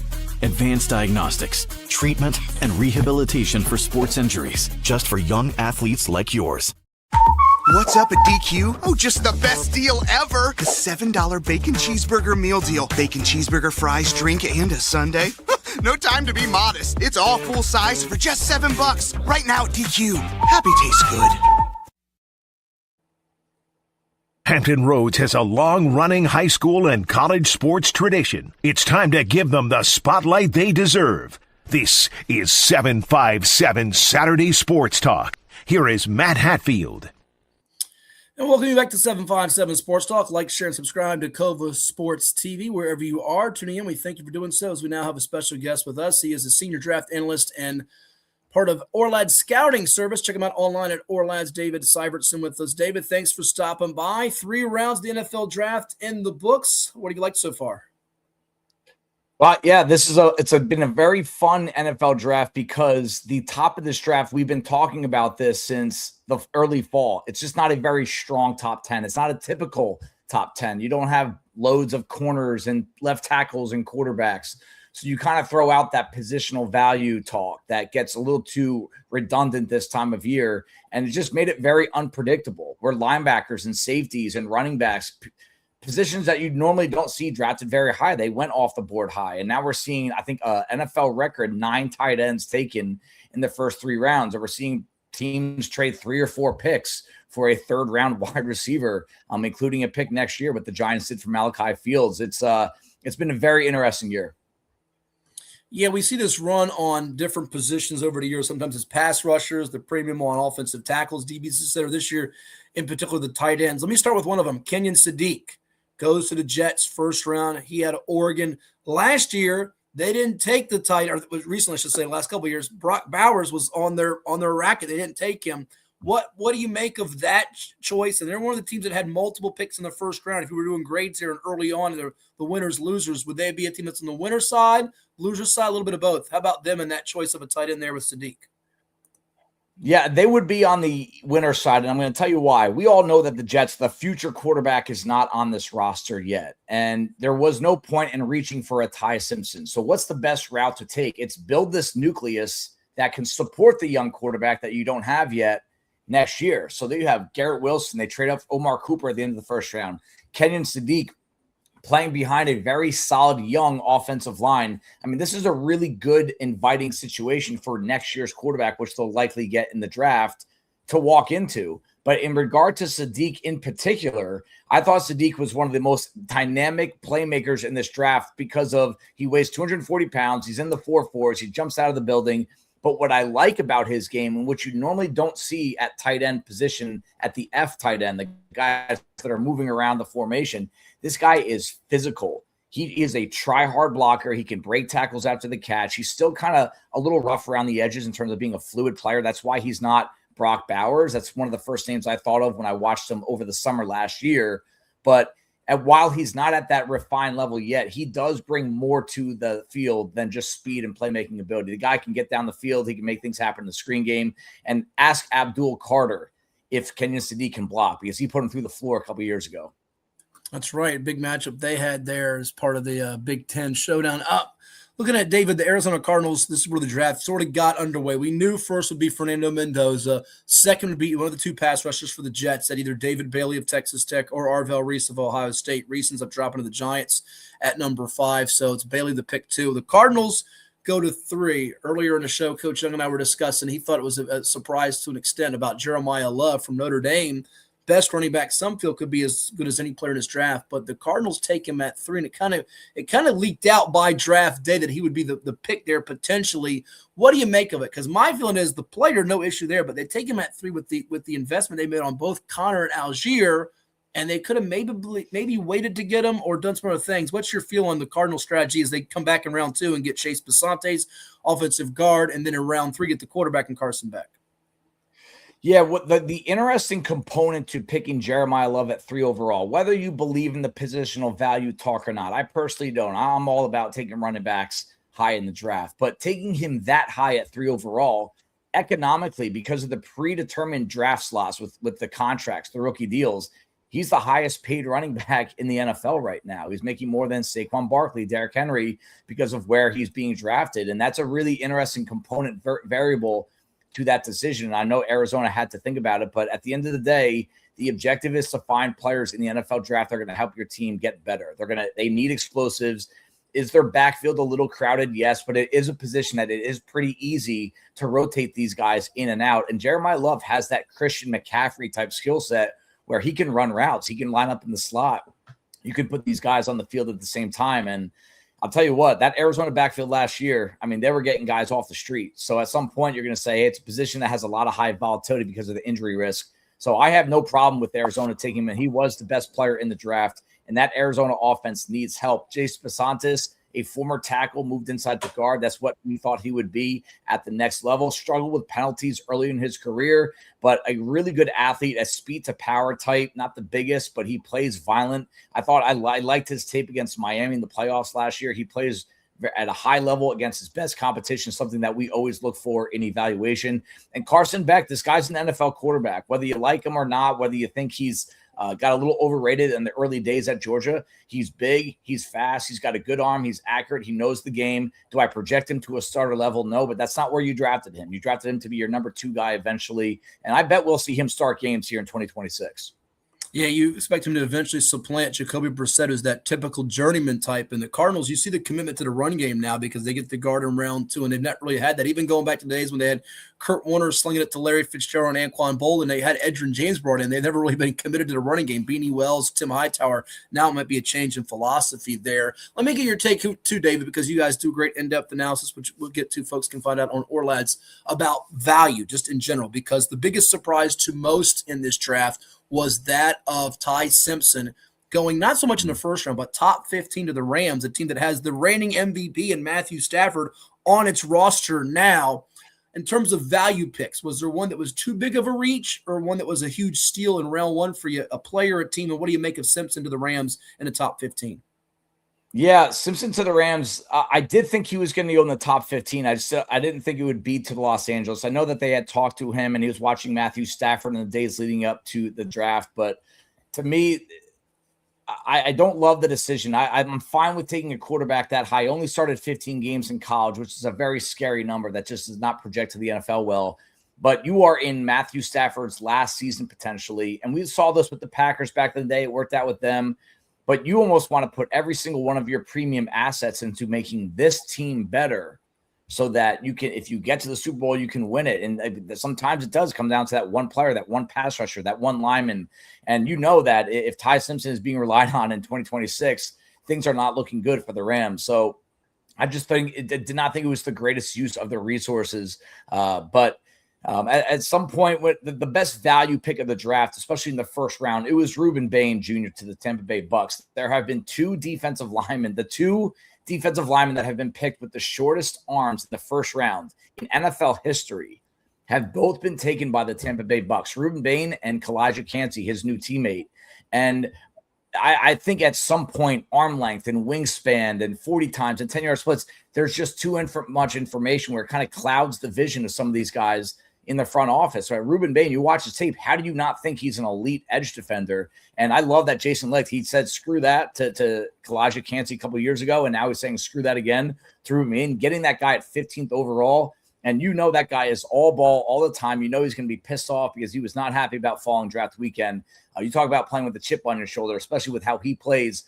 Advanced diagnostics, treatment, and rehabilitation for sports injuries, just for young athletes like yours. What's up at DQ? Oh, just the best deal ever. The $7 bacon cheeseburger meal deal. Bacon cheeseburger, fries, drink, and a sundae. No time to be modest. It's all full size for just $7. Right now at DQ. Happy tastes good. Hampton Roads has a long-running high school and college sports tradition. It's time to give them the spotlight they deserve. This is 757 Saturday Sports Talk. Here is Matt Hatfield. And welcome you back to 757 Sports Talk. Like, share, and subscribe to Cova Sports TV wherever you are tuning in. We thank you for doing so, as we now have a special guest with us. He is a senior draft analyst and part of Orlad's scouting service. Check him out online at Orlad's. David Syvertson with us. David, thanks for stopping by. 3 rounds of the NFL draft in the books. What do you like so far? Well, yeah, it's been a very fun NFL draft because the top of this draft, we've been talking about this since the early fall. It's just not a very strong top 10. It's not a typical top 10. You don't have loads of corners and left tackles and quarterbacks. So you kind of throw out that positional value talk that gets a little too redundant this time of year. And it just made it very unpredictable. Where linebackers and safeties and running backs, positions that you normally don't see drafted very high, they went off the board high. And now we're seeing, I think, NFL record 9 tight ends taken in the first 3 rounds. And we're seeing teams trade 3 or 4 picks for a 3rd-round wide receiver, including a pick next year with the Giants did for Malachi Fields. It's been a very interesting year. Yeah, we see this run on different positions over the years. Sometimes it's pass rushers, the premium on offensive tackles, DBs, etc. This year, in particular, the tight ends. Let me start with one of them. Kenyon Sadiq goes to the Jets 1st round. He had Oregon. Last year, they didn't take the tight, or recently, I should say, the last couple of years, Brock Bowers was on their racket. They didn't take him. What do you make of that choice? And they're one of the teams that had multiple picks in the 1st round. If you were doing grades here and early on, the winners, losers, would they be a team that's on the winner side, loser side, a little bit of both? How about them and that choice of a tight end there with Sadiq? Yeah, they would be on the winner side, and I'm going to tell you why. We all know that the Jets, the future quarterback, is not on this roster yet, and there was no point in reaching for a Ty Simpson. So what's the best route to take? It's build this nucleus that can support the young quarterback that you don't have yet next year. So there you have Garrett Wilson. They trade up Omar Cooper at the end of the 1st round. Kenyon Sadiq playing behind a very solid young offensive line. I mean, this is a really good, inviting situation for next year's quarterback, which they'll likely get in the draft to walk into. But in regard to Sadiq in particular, I thought Sadiq was one of the most dynamic playmakers in this draft because of he weighs 240 pounds. He's in the 4.4s. He jumps out of the building. But what I like about his game, and what you normally don't see at tight end position, at the F tight end, the guys that are moving around the formation, this guy is physical. He is a try-hard blocker. He can break tackles after the catch. He's still kind of a little rough around the edges in terms of being a fluid player. That's why he's not Brock Bowers. That's one of the first names I thought of when I watched him over the summer last year. But while he's not at that refined level yet, he does bring more to the field than just speed and playmaking ability. The guy can get down the field. He can make things happen in the screen game. And ask Abdul Carter if Kenyon Sadiq can block, because he put him through the floor a couple of years ago. That's right. Big matchup they had there as part of the Big Ten showdown. Looking at David, the Arizona Cardinals, this is where the draft sort of got underway. We knew first would be Fernando Mendoza. Second would be one of the 2 pass rushers for the Jets at either David Bailey of Texas Tech or Arvell Reese of Ohio State. Reese ends up dropping to the Giants at number 5, so it's Bailey the pick 2. The Cardinals go to 3. Earlier in the show, Coach Young and I were discussing, he thought it was a surprise to an extent about Jeremiah Love from Notre Dame. Best running back some feel could be as good as any player in this draft, but the Cardinals take him at 3, and it kind of leaked out by draft day that he would be the pick there potentially. What do you make of it? Because my feeling is the player, no issue there, but they take him at 3 with the investment they made on both Connor and Algier, and they could have maybe waited to get him or done some other things. What's your feel on the Cardinal strategy as they come back in round 2 and get Chase Basante's offensive guard, and then in round 3 get the quarterback and Carson Beck? Yeah, what the interesting component to picking Jeremiah Love at 3 overall, whether you believe in the positional value talk or not, I personally don't. I'm all about taking running backs high in the draft, but taking him that high at 3 overall, economically, because of the predetermined draft slots with the contracts, the rookie deals, he's the highest paid running back in the NFL right now. He's making more than Saquon Barkley, Derrick Henry, because of where he's being drafted. And that's a really interesting component variable to that decision. And I know Arizona had to think about it, but at the end of the day, the objective is to find players in the NFL draft that are going to help your team get better. They need explosives. Is their backfield a little crowded? Yes, but it is a position that it is pretty easy to rotate these guys in and out. And Jeremiah Love has that Christian McCaffrey type skill set where he can run routes. He can line up in the slot. You can put these guys on the field at the same time. And I'll tell you what, that Arizona backfield last year, I mean, they were getting guys off the street. So at some point, you're going to say, hey, it's a position that has a lot of high volatility because of the injury risk. So I have no problem with Arizona taking him, and he was the best player in the draft. And that Arizona offense needs help. Jace Basantis, a former tackle, moved inside the guard. That's what we thought he would be at the next level. Struggled with penalties early in his career, but a really good athlete, a speed to power type, not the biggest, but he plays violent. I thought I liked his tape against Miami in the playoffs last year. He plays at a high level against his best competition, something that we always look for in evaluation. And Carson Beck, this guy's an NFL quarterback, whether you like him or not, whether you think he's got a little overrated in the early days at Georgia. He's big, he's fast, he's got a good arm, he's accurate, he knows the game. Do I project him to a starter level? No, but that's not where you drafted him. You drafted him to be your number 2 guy eventually, and I bet we'll see him start games here in 2026. Yeah, you expect him to eventually supplant Jacoby Brissett, who's that typical journeyman type. And the Cardinals, you see the commitment to the run game now because they get the guard in round 2, and they've not really had that. Even going back to the days when they had Kurt Warner slinging it to Larry Fitzgerald and Anquan Bolden, they had Edgerrin James brought in. They've never really been committed to the running game. Beanie Wells, Tim Hightower, now it might be a change in philosophy there. Let me get your take too, David, because you guys do great in-depth analysis, which we'll get to. Folks can find out on Ourlads about value just in general, because the biggest surprise to most in this draft was that of Ty Simpson going not so much in the first round, but top 15 to the Rams, a team that has the reigning MVP and Matthew Stafford on its roster now. In terms of value picks, was there one that was too big of a reach or one that was a huge steal in round 1 for you, a player, a team? And what do you make of Simpson to the Rams in the top 15? Yeah, Simpson to the Rams. I did think he was going to go in the top 15. I didn't think it would be to Los Angeles. I know that they had talked to him and he was watching Matthew Stafford in the days leading up to the draft. But to me, I don't love the decision. I'm fine with taking a quarterback that high. He only started 15 games in college, which is a very scary number that just does not project to the NFL well. But you are in Matthew Stafford's last season potentially. And we saw this with the Packers back in the day. It worked out with them. But you almost want to put every single one of your premium assets into making this team better so that you can, if you get to the Super Bowl, you can win it. And sometimes it does come down to that one player, that one pass rusher, that one lineman. And you know that if Ty Simpson is being relied on in 2026, things are not looking good for the Rams. So I just think did not think it was the greatest use of the resources. But at some point, with the best value pick of the draft, especially in the first round, it was Reuben Bain Jr. to the Tampa Bay Bucks. There have been 2 defensive linemen, the 2 defensive linemen that have been picked with the shortest arms in the first round in NFL history have both been taken by the Tampa Bay Bucks, Reuben Bain and Kalijah Kancey, his new teammate. And I think at some point, arm length and wingspan and 40 times and 10-yard splits, there's just too much information where it kind of clouds the vision of some of these guys in the front office, right? Reuben Bain, you watch his tape. How do you not think he's an elite edge defender? And I love that Jason Licht, he said, screw that to Kalijah Kancey a couple of years ago. And now he's saying, screw that again to Reuben Bain, getting that guy at 15th overall. And you know, that guy is all ball all the time. You know, he's going to be pissed off because he was not happy about falling draft weekend. You talk about playing with a chip on your shoulder, especially with how he plays.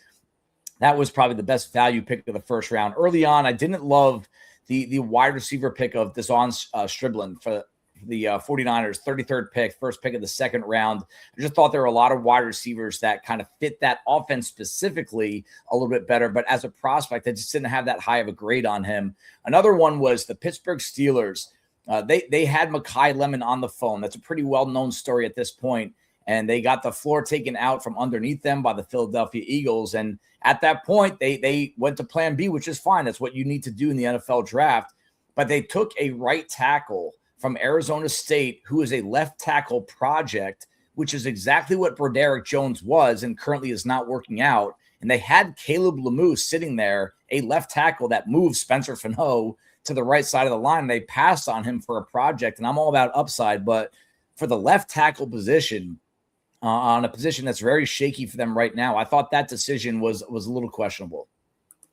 That was probably the best value pick of the first round. Early on, I didn't love the wide receiver pick of Deshaun Striblin for the 49ers, 33rd pick, first pick of the second round. I just thought there were a lot of wide receivers that kind of fit that offense specifically a little bit better. But as a prospect, I just didn't have that high of a grade on him. Another one was the Pittsburgh Steelers. They had Mekhi Lemon on the phone. That's a pretty well-known story at this point. And they got the floor taken out from underneath them by the Philadelphia Eagles. And at that point, they went to plan B, which is fine. That's what you need to do in the NFL draft. But they took a right tackle from Arizona State, who is a left tackle project, which is exactly what Broderick Jones was and currently is not working out. And they had Caleb Lemieux sitting there, a left tackle that moved Spencer Fano to the right side of the line. They passed on him for a project, and I'm all about upside. But for the left tackle position, on a position that's very shaky for them right now, I thought that decision was a little questionable.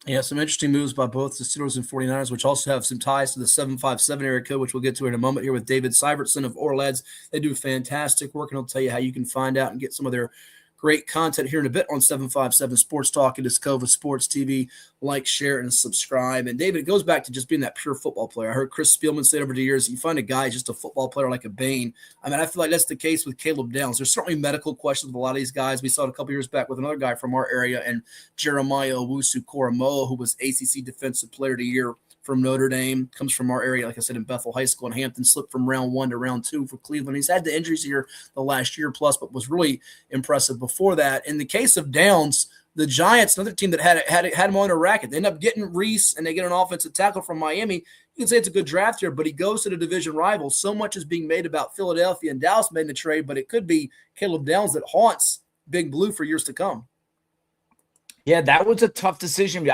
Yeah, some interesting moves by both the Steelers and 49ers, which also have some ties to the 757 area code, which we'll get to in a moment here with David Syvertson of Ourlads. They do fantastic work, and I'll tell you how you can find out and get some of their great content here in a bit on 757 Sports Talk and Discover Sports TV. Like, share, and subscribe. And David, it goes back to just being that pure football player. I heard Chris Spielman say over the years, you find a guy just a football player like a Bain. I mean, I feel like that's the case with Caleb Downs. There's certainly medical questions with a lot of these guys. We saw it a couple years back with another guy from our area, and Jeremiah Owusu-Koramoah, who was ACC Defensive Player of the Year from Notre Dame, comes from our area, like I said, in Bethel High School in Hampton, slipped from round 1 to round 2 for Cleveland. He's had the injuries here the last year plus, but was really impressive before that. In the case of Downs, the Giants, another team that had him on a racket, they end up getting Reese, and they get an offensive tackle from Miami. You can say it's a good draft here, but he goes to the division rival. So much is being made about Philadelphia and Dallas made the trade, but it could be Caleb Downs that haunts Big Blue for years to come. Yeah, that was a tough decision.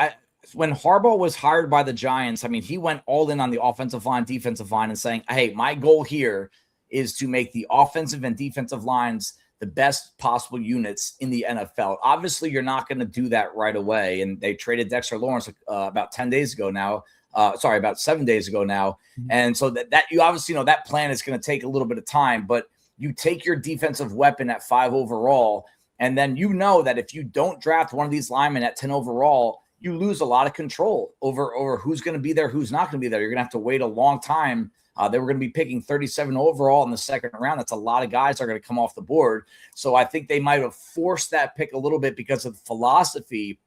When Harbaugh was hired by the Giants, I mean, he went all in on the offensive line, defensive line, and saying, hey, my goal here is to make the offensive and defensive lines the best possible units in the NFL. Obviously, you're not going to do that right away. And they traded Dexter Lawrence about 10 days ago now. About 7 days ago now. Mm-hmm. And so that you obviously know that plan is going to take a little bit of time, but you take your defensive weapon at 5 overall, and then you know that if you don't draft one of these linemen at 10 overall, you lose a lot of control over who's going to be there, who's not going to be there. You're going to have to wait a long time. They were going to be picking 37 overall in the second round. That's a lot of guys that are going to come off the board. So I think they might have forced that pick a little bit because of the philosophy,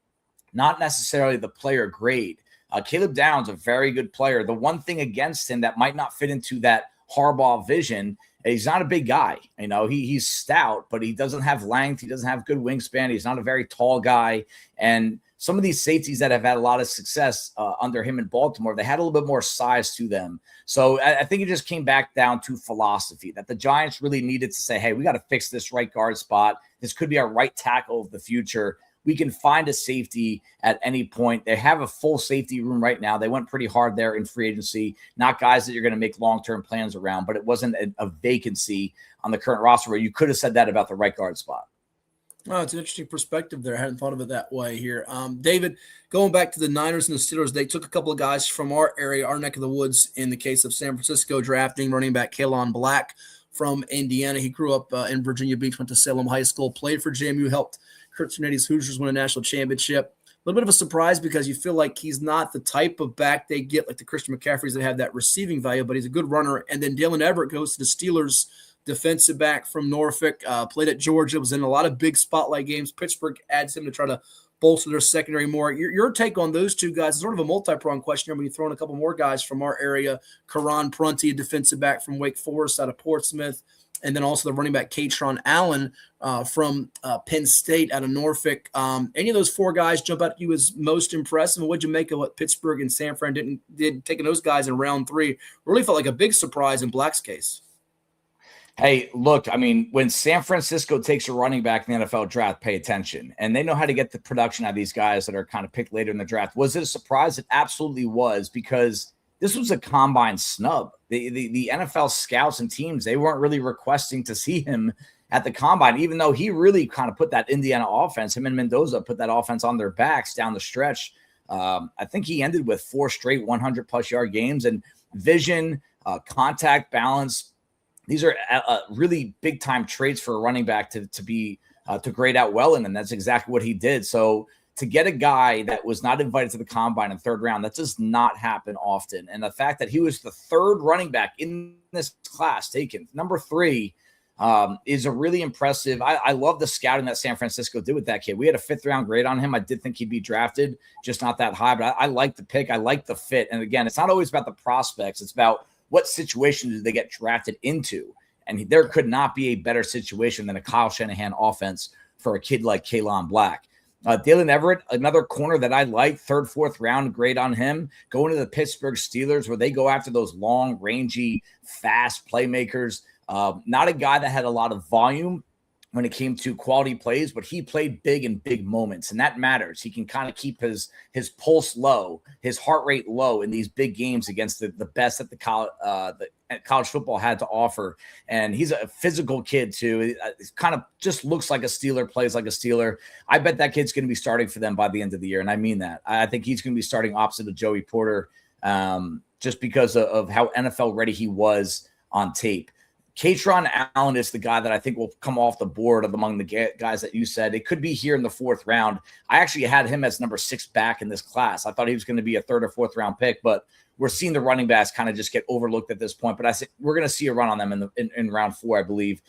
not necessarily the player grade. Caleb Downs, a very good player. The one thing against him that might not fit into that Harbaugh vision, he's not a big guy. You know, he's stout, but he doesn't have length. He doesn't have good wingspan. He's not a very tall guy. And some of these safeties that have had a lot of success under him in Baltimore, they had a little bit more size to them. So I think it just came back down to philosophy that the Giants really needed to say, hey, we got to fix this right guard spot. This could be our right tackle of the future. We can find a safety at any point. They have a full safety room right now. They went pretty hard there in free agency, not guys that you're going to make long-term plans around, but it wasn't a vacancy on the current roster where you could have said that about the right guard spot. Oh, it's an interesting perspective there. I hadn't thought of it that way here. David, going back to the Niners and the Steelers, they took a couple of guys from our area, our neck of the woods, in the case of San Francisco, drafting running back Kaelon Black from Indiana. He grew up in Virginia Beach, went to Salem High School, played for JMU, helped Kurt Cernetti's Hoosiers win a national championship. A little bit of a surprise because you feel like he's not the type of back they get, like the Christian McCaffreys that have that receiving value, but he's a good runner. And then Daylen Everette goes to the Steelers, defensive back from Norfolk, played at Georgia, was in a lot of big spotlight games. Pittsburgh adds him to try to bolster their secondary more. Your take on those two guys is sort of a multi-pronged question here when you throw in a couple more guys from our area. Karan Prunty, a defensive back from Wake Forest out of Portsmouth, and then also the running back Katron Allen from Penn State out of Norfolk. Any of those four guys jump out at you as most impressive? And what'd you make of what Pittsburgh and San Fran did taking those guys in round 3? Really felt like a big surprise in Black's case. Hey, look, I mean, when San Francisco takes a running back in the NFL draft, pay attention. And they know how to get the production out of these guys that are kind of picked later in the draft. Was it a surprise? It absolutely was, because this was a combine snub. The NFL scouts and teams, they weren't really requesting to see him at the combine, even though he really kind of put that Indiana offense, him and Mendoza put that offense on their backs down the stretch. I think he ended with 4 straight 100-plus yard games, and vision, contact, balance. These are really big-time traits for a running back to grade out well in, and that's exactly what he did. So to get a guy that was not invited to the combine in 3rd round, that does not happen often. And the fact that he was the 3rd running back in this class taken, number 3, is a really impressive. I love the scouting that San Francisco did with that kid. We had a 5th-round grade on him. I did think he'd be drafted, just not that high, but I like the pick. I like the fit. And again, it's not always about the prospects. It's about what situation did they get drafted into? And there could not be a better situation than a Kyle Shanahan offense for a kid like Kaelon Black. Daylen Everette, another corner that I like, 3rd, 4th round grade on him, going to the Pittsburgh Steelers where they go after those long, rangy, fast playmakers. Not a guy that had a lot of volume when it came to quality plays, but he played big in big moments, and that matters. He can kind of keep his pulse low, his heart rate low in these big games against the best that the college football had to offer. And he's a physical kid too. He kind of just looks like a Steeler, plays like a Steeler. I bet that kid's going to be starting for them by the end of the year, and I mean that. I think he's going to be starting opposite of Joey Porter just because of how NFL ready he was on tape. Katron Allen is the guy that I think will come off the board among the guys that you said. It could be here in the 4th round. I actually had him as number 6 back in this class. I thought he was going to be a 3rd or 4th round pick, but we're seeing the running backs kind of just get overlooked at this point. But I think we're going to see a run on them in round 4, I believe.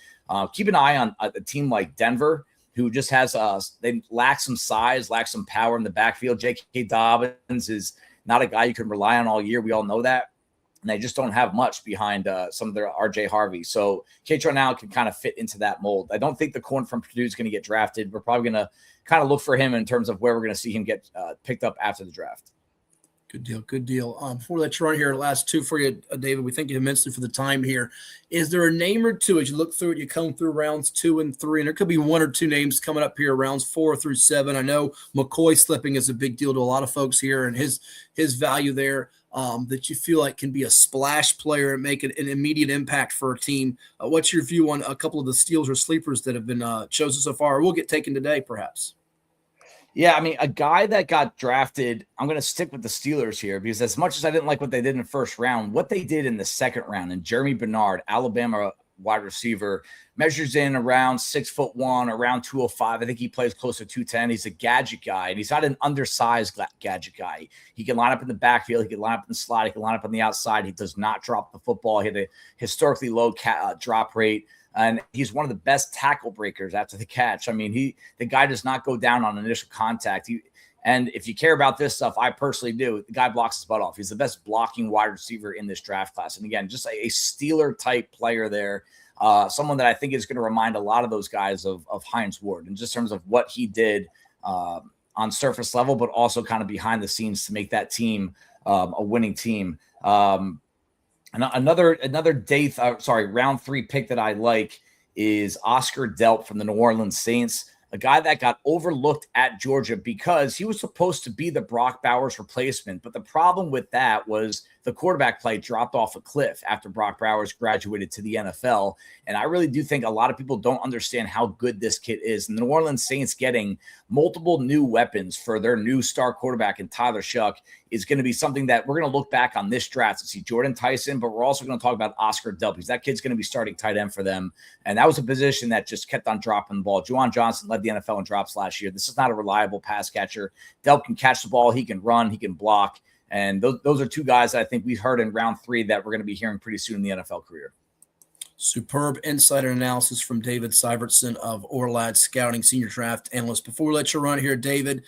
Keep an eye on a team like Denver, who just has they lack some size, lack some power in the backfield. J.K. Dobbins is not a guy you can rely on all year. We all know that. And they just don't have much behind some of their RJ Harvey. So Kaytron Allen can kind of fit into that mold. I don't think the corner from Purdue is going to get drafted. We're probably going to kind of look for him in terms of where we're going to see him get picked up after the draft. Good deal. Good deal. Before we let you run here, last two for you, David. We thank you immensely for the time here. Is there a name or two as you look through it? You come through rounds 2 and 3, and there could be 1 or 2 names coming up here, rounds 4 through 7. I know McCoy slipping is a big deal to a lot of folks here, and his value there that you feel like can be a splash player and make an immediate impact for a team. What's your view on a couple of the steals or sleepers that have been chosen so far, or will get taken today, perhaps? Yeah, I mean, a guy that got drafted, I'm going to stick with the Steelers here because as much as I didn't like what they did in the first round, what they did in the second round, and Jeremy Bernard, Alabama wide receiver, measures in around 6'1", around 205. I think he plays close to 210. He's a gadget guy, and he's not an undersized gadget guy. He can line up in the backfield. He can line up in the slot. He can line up on the outside. He does not drop the football. He had a historically low drop rate. And he's one of the best tackle breakers after the catch. I mean, the guy does not go down on initial contact. And if you care about this stuff, I personally do. The guy blocks his butt off. He's the best blocking wide receiver in this draft class. And again, just a Steeler-type player there. Someone that I think is going to remind a lot of those guys of Hines Ward in just terms of what he did on surface level, but also kind of behind the scenes to make that team a winning team. And another round 3 pick that I like is Oscar Delp from the New Orleans Saints, a guy that got overlooked at Georgia because he was supposed to be the Brock Bowers replacement. But the problem with that was the quarterback play dropped off a cliff after Brock Bowers graduated to the NFL. And I really do think a lot of people don't understand how good this kid is. And the New Orleans Saints getting multiple new weapons for their new star quarterback in Tyler Shuck is going to be something that we're going to look back on this draft to see Jordan Tyson, but we're also going to talk about Oscar Delp because that kid's going to be starting tight end for them. And that was a position that just kept on dropping the ball. Juwan Johnson led the NFL in drops last year. This is not a reliable pass catcher. Delp can catch the ball. He can run. He can block. And those are 2 guys that I think we've heard in round 3 that we're going to be hearing pretty soon in the NFL career. Superb insider analysis from David Syvertson of Ourlad Scouting, senior draft analyst. Before we let you run here, David,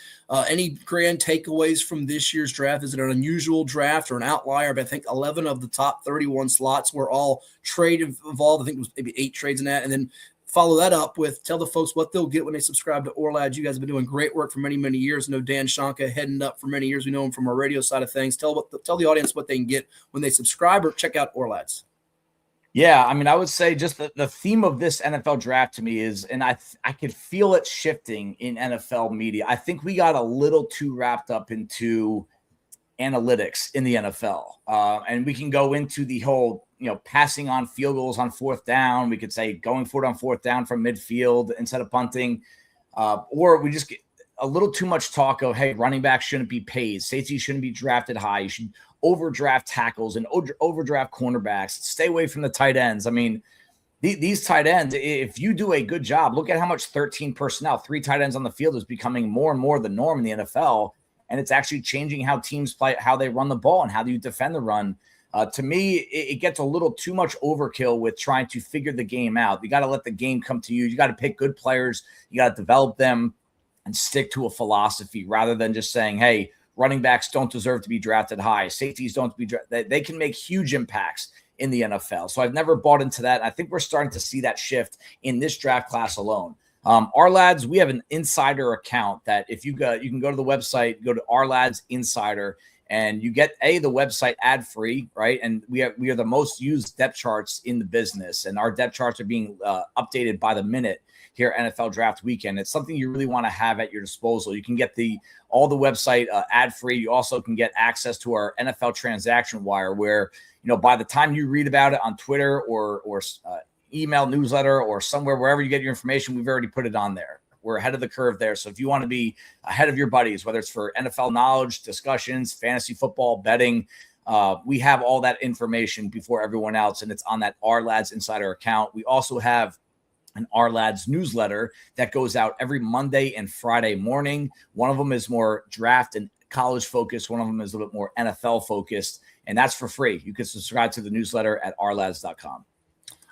any grand takeaways from this year's draft? Is it an unusual draft or an outlier? But I think 11 of the top 31 slots were all trade involved. I think it was maybe 8 trades in that. And then follow that up with tell the folks what they'll get when they subscribe to Ourlad. You guys have been doing great work for many, many years. I know Dan Shanka heading up for many years. We know him from our radio side of things. Tell the audience what they can get when they subscribe or check out Ourlad's. Yeah, I mean, I would say just the theme of this NFL draft to me is, and I could feel it shifting in NFL media. I think we got a little too wrapped up into analytics in the NFL. And we can go into the whole, passing on field goals on 4th down. We could say going for it on 4th down from midfield instead of punting. Or we just get a little too much talk of, hey, running back shouldn't be paid. Safety shouldn't be drafted high. You should overdraft tackles and overdraft cornerbacks. Stay away from the tight ends. I mean, these tight ends, if you do a good job, look at how much 13 personnel, 3 tight ends on the field is becoming more and more the norm in the NFL. And it's actually changing how teams play, how they run the ball, and how do you defend the run. To me, it gets a little too much overkill with trying to figure the game out. You got to let the game come to you. You got to pick good players. You got to develop them and stick to a philosophy rather than just saying, hey, running backs don't deserve to be drafted high. Safeties don't be drafted. They can make huge impacts in the NFL. So I've never bought into that. I think we're starting to see that shift in this draft class alone. Our lads, we have an insider account that if you can go to the website, go to Our Lads Insider, and you get the website ad free, right? And we are the most used depth charts in the business, and our depth charts are being updated by the minute here at NFL Draft Weekend. It's something you really want to have at your disposal. You can get all the website ad free. You also can get access to our NFL Transaction Wire, where by the time you read about it on Twitter or email newsletter or somewhere, wherever you get your information, we've already put it on there. We're ahead of the curve there. So if you want to be ahead of your buddies, whether it's for NFL knowledge, discussions, fantasy football, betting, we have all that information before everyone else, and it's on that Our Lads Insider account. We also have an Our Lads newsletter that goes out every Monday and Friday morning. One of them is more draft and college focused. One of them is a little bit more NFL focused, and that's for free. You can subscribe to the newsletter at ourlads.com.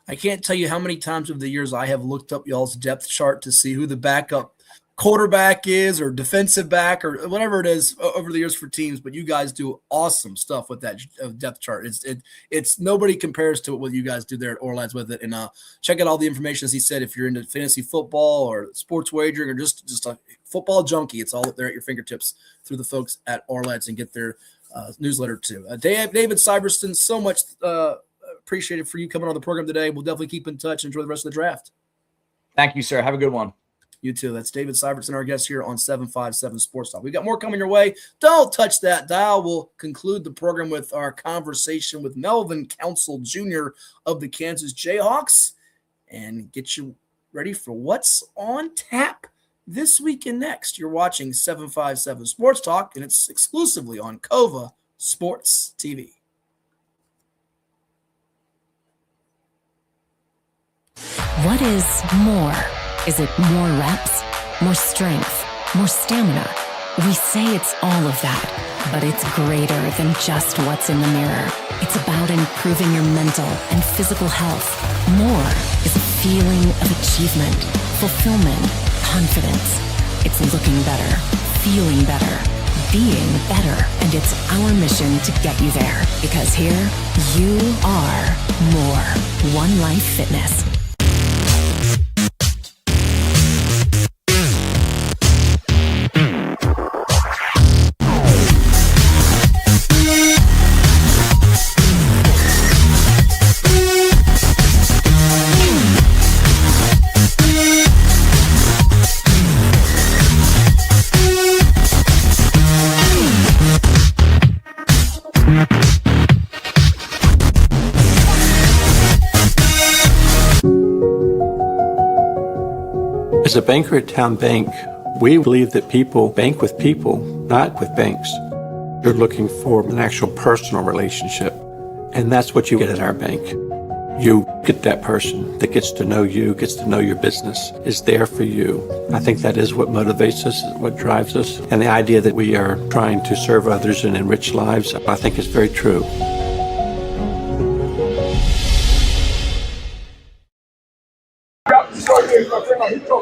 I can't tell you how many times over the years I have looked up y'all's depth chart to see who the backup quarterback is or defensive back or whatever it is over the years for teams, but you guys do awesome stuff with that depth chart. It's nobody compares to what you guys do there at Orlads with it. And check out all the information, as he said, if you're into fantasy football or sports wagering or just a football junkie, it's all there at your fingertips through the folks at Orlads, and get their newsletter too. David Syverston, so much appreciated for you coming on the program today. We'll definitely keep in touch. Enjoy the rest of the draft. Thank you, sir. Have a good one. You too. That's David Syvertson, our guest here on 757 Sports Talk. We've got more coming your way. Don't touch that dial. We'll conclude the program with our conversation with Melvin Council Jr. of the Kansas Jayhawks and get you ready for what's on tap this week and next. You're watching 757 Sports Talk, and it's exclusively on Kova Sports TV. What is more? Is it more reps, more strength, more stamina? We say it's all of that, but it's greater than just what's in the mirror. It's about improving your mental and physical health. More is a feeling of achievement, fulfillment, confidence. It's looking better, feeling better, being better, and it's our mission to get you there. Because here, you are more. One Life Fitness. As a banker at Town Bank, we believe that people bank with people, not with banks. You're looking for an actual personal relationship, and that's what you get at our bank. You get that person that gets to know you, gets to know your business, is there for you. I think that is what motivates us, what drives us, and the idea that we are trying to serve others and enrich lives, I think is very true.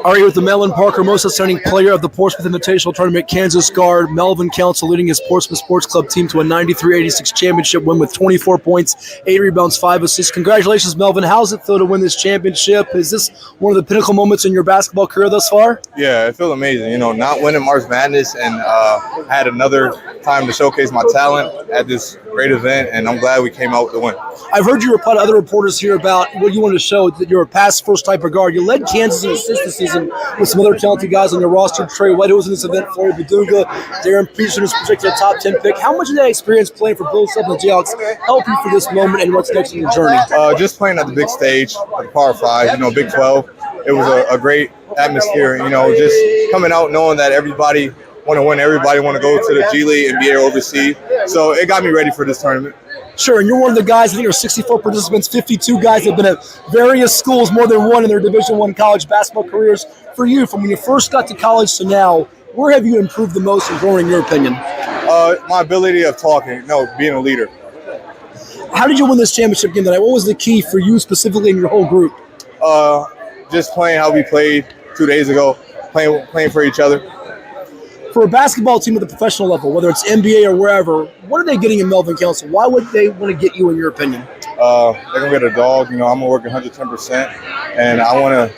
All right, with the Mellon Parker Most Outstanding Player of the Portsmouth Invitational Tournament, Kansas guard Melvin Council leading his Portsmouth Sports Club team to a 93-86 championship win with 24 points, 8 rebounds, 5 assists. Congratulations, Melvin. How's it feel to win this championship? Is this one of the pinnacle moments in your basketball career thus far? Yeah, it feels amazing. You know, not winning March Madness and had another time to showcase my talent at this great event, and I'm glad we came out with the win. I've heard you reply to other reporters here about what you want to show, that you're a pass-first type of guard. You led Kansas in assists this season with some other talented guys on your roster. Trey White, who was in this event, Floyd Badunga, Darren Peterson is projected a top 10 pick. How much of that experience playing for Bill Self and the Jayhawks help you for this moment and what's next in your journey? Just playing at the big stage, at the Power 5, Big 12. It was a great atmosphere, just coming out knowing that everybody want to win, everybody want to go to the G League and be able to oversee. So it got me ready for this tournament. Sure, and you're one of the guys, I think there are 64 participants, 52 guys that have been at various schools, more than one in their Division I college basketball careers. For you, from when you first got to college to now, where have you improved the most and grown in your opinion? My ability of talking, being a leader. How did you win this championship game tonight? What was the key for you specifically in your whole group? Just playing how we played 2 days ago, playing for each other. For a basketball team at the professional level, whether it's NBA or wherever, what are they getting in Melvin Council? Why would they want to get you, in your opinion? They're going to get a dog. I'm going to work 110%, and I want to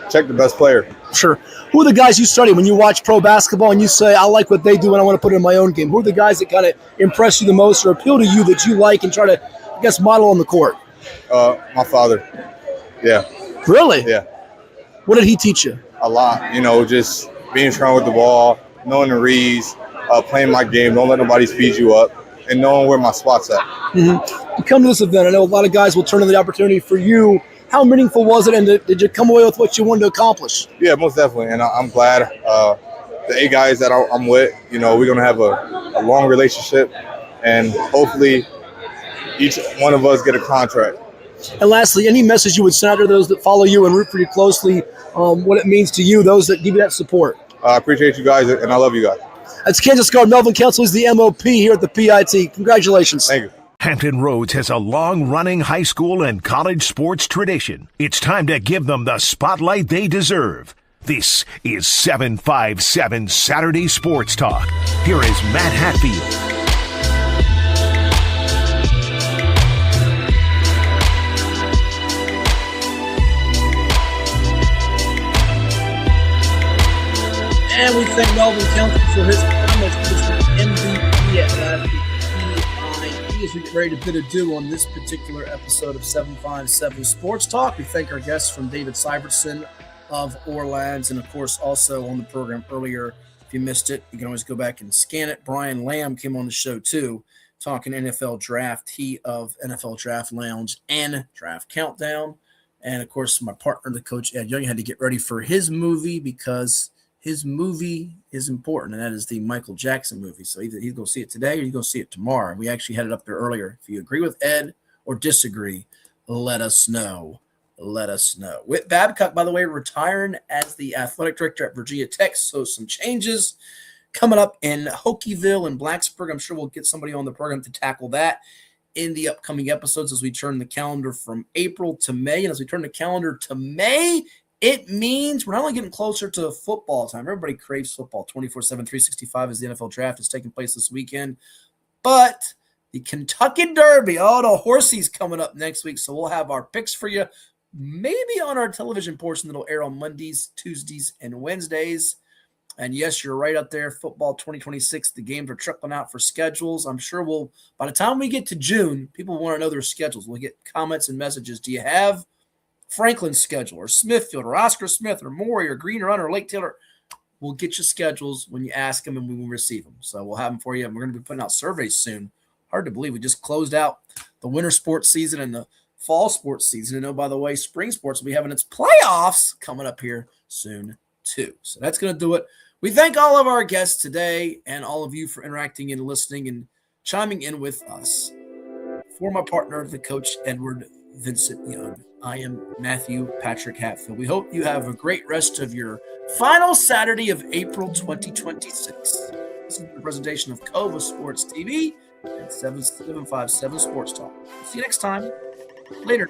check the best player. Sure. Who are the guys you study when you watch pro basketball and you say, I like what they do and I want to put it in my own game? Who are the guys that kind of impress you the most or appeal to you that you like and try to, model on the court? My father. Yeah. Really? Yeah. What did he teach you? A lot. Just being strong with the ball, knowing the reads, playing my game, don't let nobody speed you up, and knowing where my spot's at. Mm-hmm. You come to this event, I know a lot of guys will turn in the opportunity for you. How meaningful was it, and did you come away with what you wanted to accomplish? Yeah, most definitely, and I'm glad the 8 guys that I'm with, we're going to have a long relationship, and hopefully each one of us get a contract. And lastly, any message you would send out to those that follow you and root for you closely, what it means to you, those that give you that support? I appreciate you guys, and I love you guys. That's Kansas guard Melvin Council. He's the MOP here at the PIT. Congratulations. Thank you. Hampton Roads has a long-running high school and college sports tradition. It's time to give them the spotlight they deserve. This is 757 Saturday Sports Talk. Here is Matt Hatfield. And we thank Melvin Council for his comments. MVP at last week. As we get ready to bid adieu on this particular episode of 757 Sports Talk, we thank our guests from David Syvertson of Orlands, and of course also on the program earlier. If you missed it, you can always go back and scan it. Brian Lamb came on the show too, talking NFL draft. He of NFL Draft Lounge and Draft Countdown. And of course, my partner, the coach Ed Young, had to get ready for his movie because his movie is important, and that is the Michael Jackson movie. So either he's going to see it today or he's going to see it tomorrow. We actually had it up there earlier. If you agree with Ed or disagree, let us know. Let us know. Whit Babcock, by the way, retiring as the athletic director at Virginia Tech. So some changes coming up in Hokieville and Blacksburg. I'm sure we'll get somebody on the program to tackle that in the upcoming episodes as we turn the calendar from April to May. And as we turn the calendar to May, it means we're not only getting closer to football time. Everybody craves football 24/7, 365 as the NFL draft is taking place this weekend. But the Kentucky Derby, the horsies coming up next week. So we'll have our picks for you, maybe on our television portion that'll air on Mondays, Tuesdays, and Wednesdays. And yes, you're right up there. Football 2026, the games are trickling out for schedules. I'm sure by the time we get to June, people want to know their schedules. We'll get comments and messages. Do you have Franklin's schedule or Smithfield or Oscar Smith or Maury or Green Run or Lake Taylor? We'll get you schedules when you ask them and we will receive them. So we'll have them for you. And we're going to be putting out surveys soon. Hard to believe we just closed out the winter sports season and the fall sports season. And by the way, spring sports will be having its playoffs coming up here soon too. So that's going to do it. We thank all of our guests today and all of you for interacting and listening and chiming in with us. For my partner, the coach Edward Vincent Young, I am Matthew Patrick Hatfield. We hope you have a great rest of your final Saturday of April 2026. This is the presentation of Cova Sports TV and 757 Sports Talk. See you next time. Later.